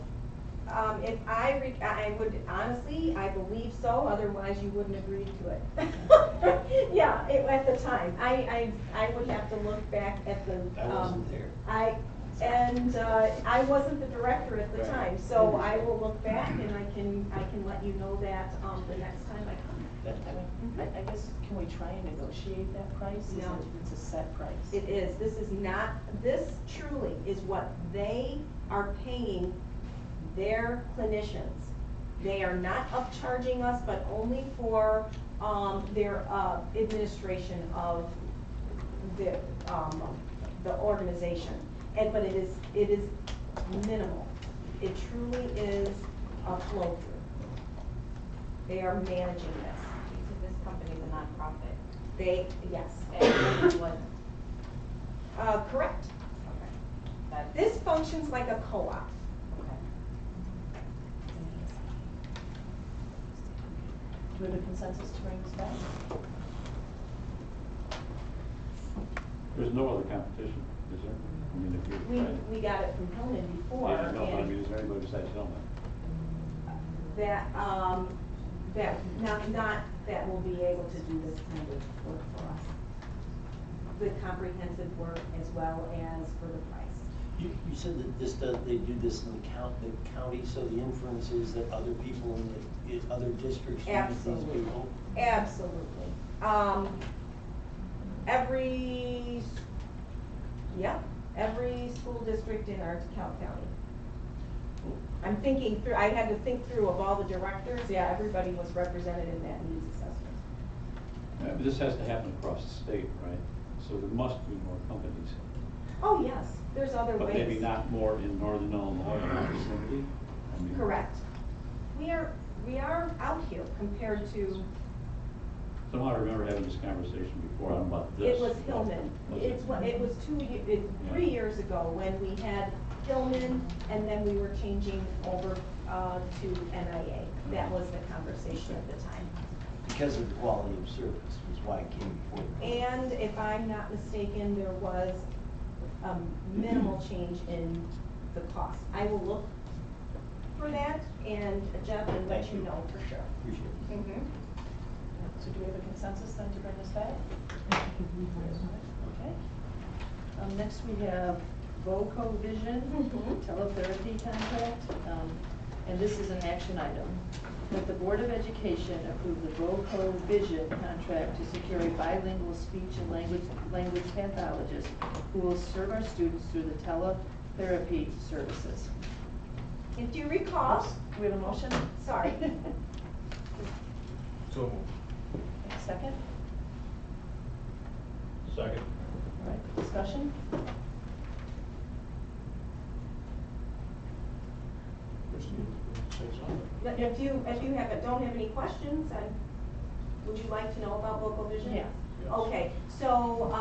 If I would honestly, I believe so, otherwise you wouldn't agree to it. Yeah, at the time, I would have to look back at the. I wasn't there. I wasn't the director at the Right. time, so I will look back and I can let you know that, the next time I come. I guess, can we try and negotiate that price? No. It's a set price. It is, this truly is what they are paying their clinicians. They are not upcharging us, but only for, their, administration of the organization. But it is minimal. It truly is a flow through. They are managing this. So this company's a nonprofit. Yes. And what? Correct. Okay. This functions like a co-op. Do we have a consensus to bring this back? There's no other competition, is there? I mean, if you're. We got it from Hillman before. Yeah, no, but I and mean, is there anybody besides Hillman? that will be able to do this kind of work for us. The comprehensive work as well as for the price. You said that they do this in the county, so the inference is that other people in other districts use these Absolutely. people? Absolutely. Every school district in our DeKalb County. I'm thinking through, I had to think through of all the directors, yeah, everybody was represented in that needs assessment. This has to happen across the state, right? So there must be more companies. Oh, yes, there's other ways. But maybe not more in northern Illinois or vicinity? I mean, Correct. We are out here compared to, Somehow I remember having this conversation before, I don't know about this. it was Hillman. It was 3 years ago when we had Hillman, and then we were changing over to NIA. That was the conversation at the time. Because of the quality of service was why it came before. And if I'm not mistaken, there was a minimal change in the cost. I will look for that and Jeff and let you know for sure. Appreciate it. So do we have a consensus then to bring this back? Okay. Next we have Voco Vision teletherapy contract. And this is an action item. That the Board of Education approve the Voco Vision contract to secure a bilingual speech and language pathologist who will serve our students through the teletherapy services. If you recall. Do we have a motion? Sorry. So, Second? Second. All right, discussion? Christine, say something. If you don't have any questions, would you like to know about Vocal Vision? Yeah. Yes. Okay, so,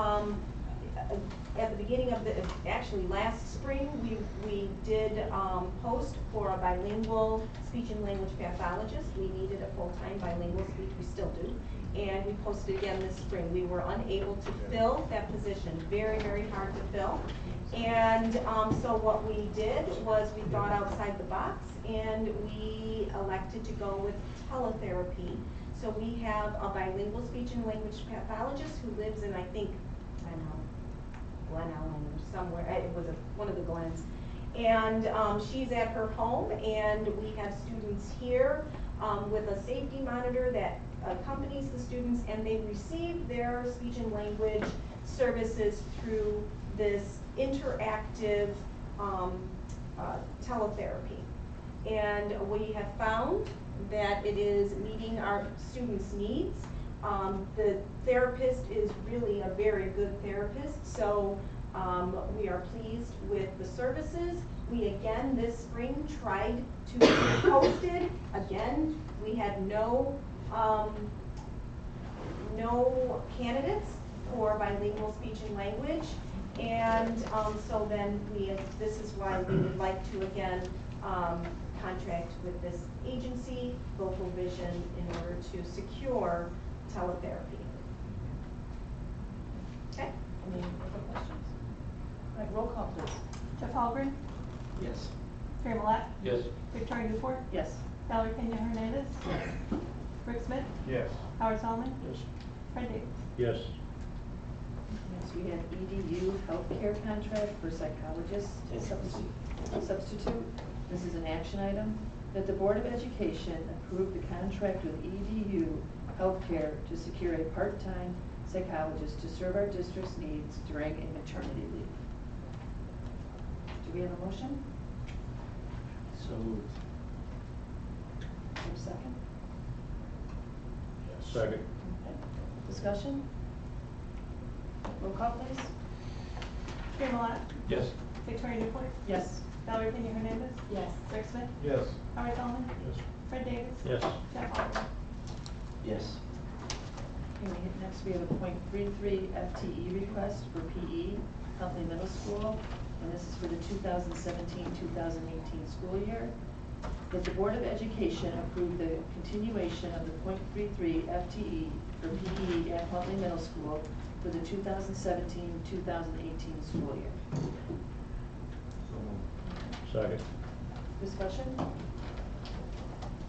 at the beginning of actually last spring, we did, post for a bilingual speech and language pathologist. We needed a full-time bilingual speech, we still do. And we posted again this spring. We were unable to fill that position, very, very hard to fill. And so what we did was we thought outside the box and we elected to go with teletherapy. So we have a bilingual speech and language pathologist who lives in, I think, I don't know, Glen Ellen or somewhere. It was one of the Glens. And she's at her home and we have students here with a safety monitor that accompanies the students, and they receive their speech and language services through this interactive teletherapy. And we have found that it is meeting our students' needs. The therapist is really a very good therapist, so we are pleased with the services. We again this spring tried to post it. Again, we had no candidates for bilingual speech and language. And so then this is why we would like to again contract with this agency, Local Vision, in order to secure teletherapy. Okay? Any other questions? All right, roll call please. Jeff Halgren, Yes. Terry Millat, Yes. Victoria Newport, Yes. Valerie Pena Hernandez, Rick Smith, Yes. Howard Solomon, Yes. Fred Davis. Yes. Next, we have EDU healthcare contract for psychologist substitute. This is an action item, that the Board of Education approve the contract with EDU healthcare to secure a part-time psychologist to serve our district's needs during a maternity leave. Do we have a motion? So moved. Is there a second? Second. Okay. Discussion? Roll call please. Terry Millat, Yes. Victoria Newport, Yes. Valerie Pena Hernandez, Yes. Rick Smith, Yes. Howard Solomon, Yes. Fred Davis. Yes. Jeff Halgren. Yes. Okay, next we have a .33 FTE request for PE, Huntley Middle School, and this is for the 2017-2018 school year. That the Board of Education approve the continuation of the .33 FTE for PE at Huntley Middle School for the 2017-2018 school year. Second. Discussion? All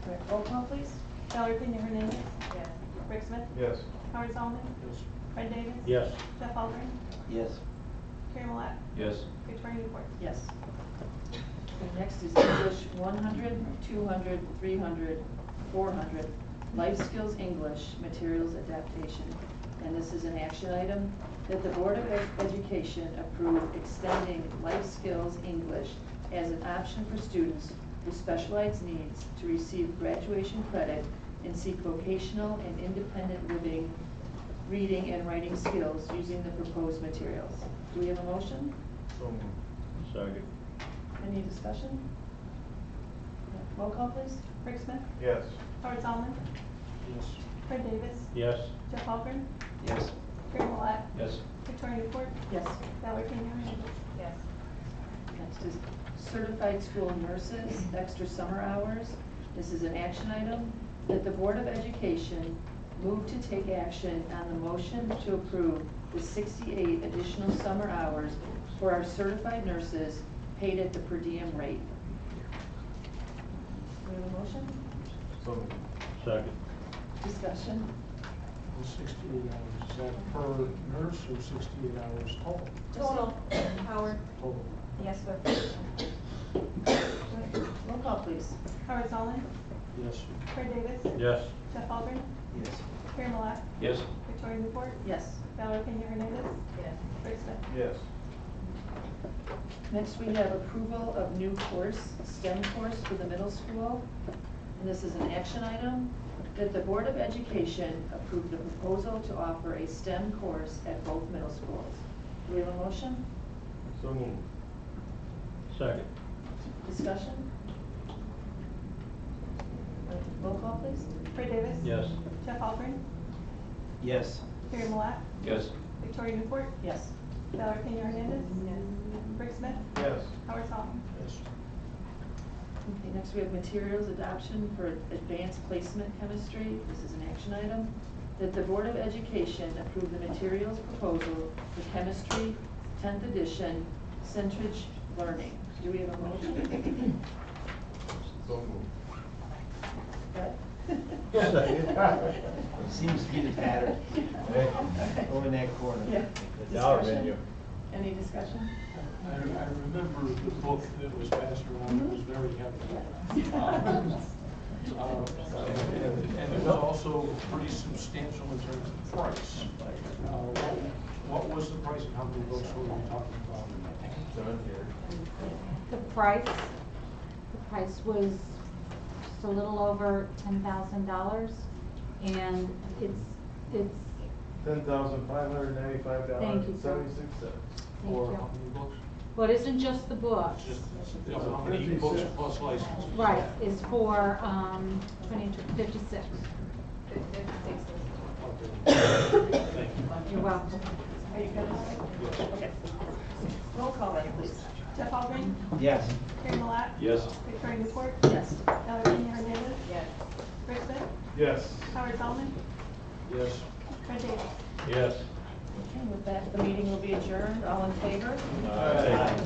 right, roll call please. Valerie Pena Hernandez, Yes. Rick Smith, Yes. Howard Solomon, Yes. Fred Davis. Yes. Jeff Halgren, Yes. Terry Millat, Yes. Victoria Newport. Yes. Okay, next is English 100, 200, 300, 400, Life Skills English Materials Adaptation. And this is an action item, that the Board of Education approve extending Life Skills English as an option for students with specialized needs to receive graduation credit and seek vocational and independent living, reading and writing skills using the proposed materials. Do we have a motion? So moved. Second. Any discussion? Roll call please. Rick Smith, Yes. Howard Solomon, Yes. Fred Davis, Yes. Jeff Halgren, Yes. Terry Millat, Yes. Victoria Newport, Yes. Valerie Pena Hernandez. Yes. Next is certified school nurses, extra summer hours. This is an action item, that the Board of Education move to take action on the motion to approve the 68 additional summer hours for our certified nurses paid at the per diem rate. Do we have a motion? So moved. Second. Discussion? The 68 hours, is that per nurse or 68 hours total? Total, Howard. Total. Yes, but. Roll call please. Howard Solomon, Yes. Fred Davis, Yes. Jeff Halgren, Yes. Terry Millat, Yes. Victoria Newport, Yes. Valerie Pena Hernandez, Yes. Rick Smith. Yes. Next, we have approval of new course, STEM course for the middle school. And this is an action item, that the Board of Education approve the proposal to offer a STEM course at both middle schools. Do we have a motion? So moved. Second. Discussion? Roll call, please. Fred Davis. Yes. Jeff Halgren, Yes. Terry Millat, Yes. Victoria Newport, Yes. Valerie Pena Hernandez, Rick Smith, Yes. Howard Solomon. Yes. Okay, next we have materials adoption for advanced placement chemistry. This is an action item, that the Board of Education approve the materials proposal for chemistry, 10th edition, Centridge Learning. Do we have a motion? So moved. Seems to be the pattern. Over in that corner. Yeah. Dollar Discussion? menu. Any discussion? I remember the book that was passed around, it was very heavy. And it was also pretty substantial in terms of price. What was the price and how many books were we talking about? Done here. The price was just a little over $10,000, and it's $10,595.76. Thank you, sir. For you. how many books? Well, it isn't just the books. Just, how many books plus licenses? Right, it's for 56. Thank you. You're welcome. Are you good? Yes. Okay. Roll call then, please. Jeff Albrecht. Yes. Terry Malat. Yes. Victoria Newport. Yes. Valentina Hernandez. Yes. Rick Smith. Yes. Howard Solomon. Yes. Fred Davis. Yes. Okay, with that, the meeting will be adjourned. All in favor? Aye.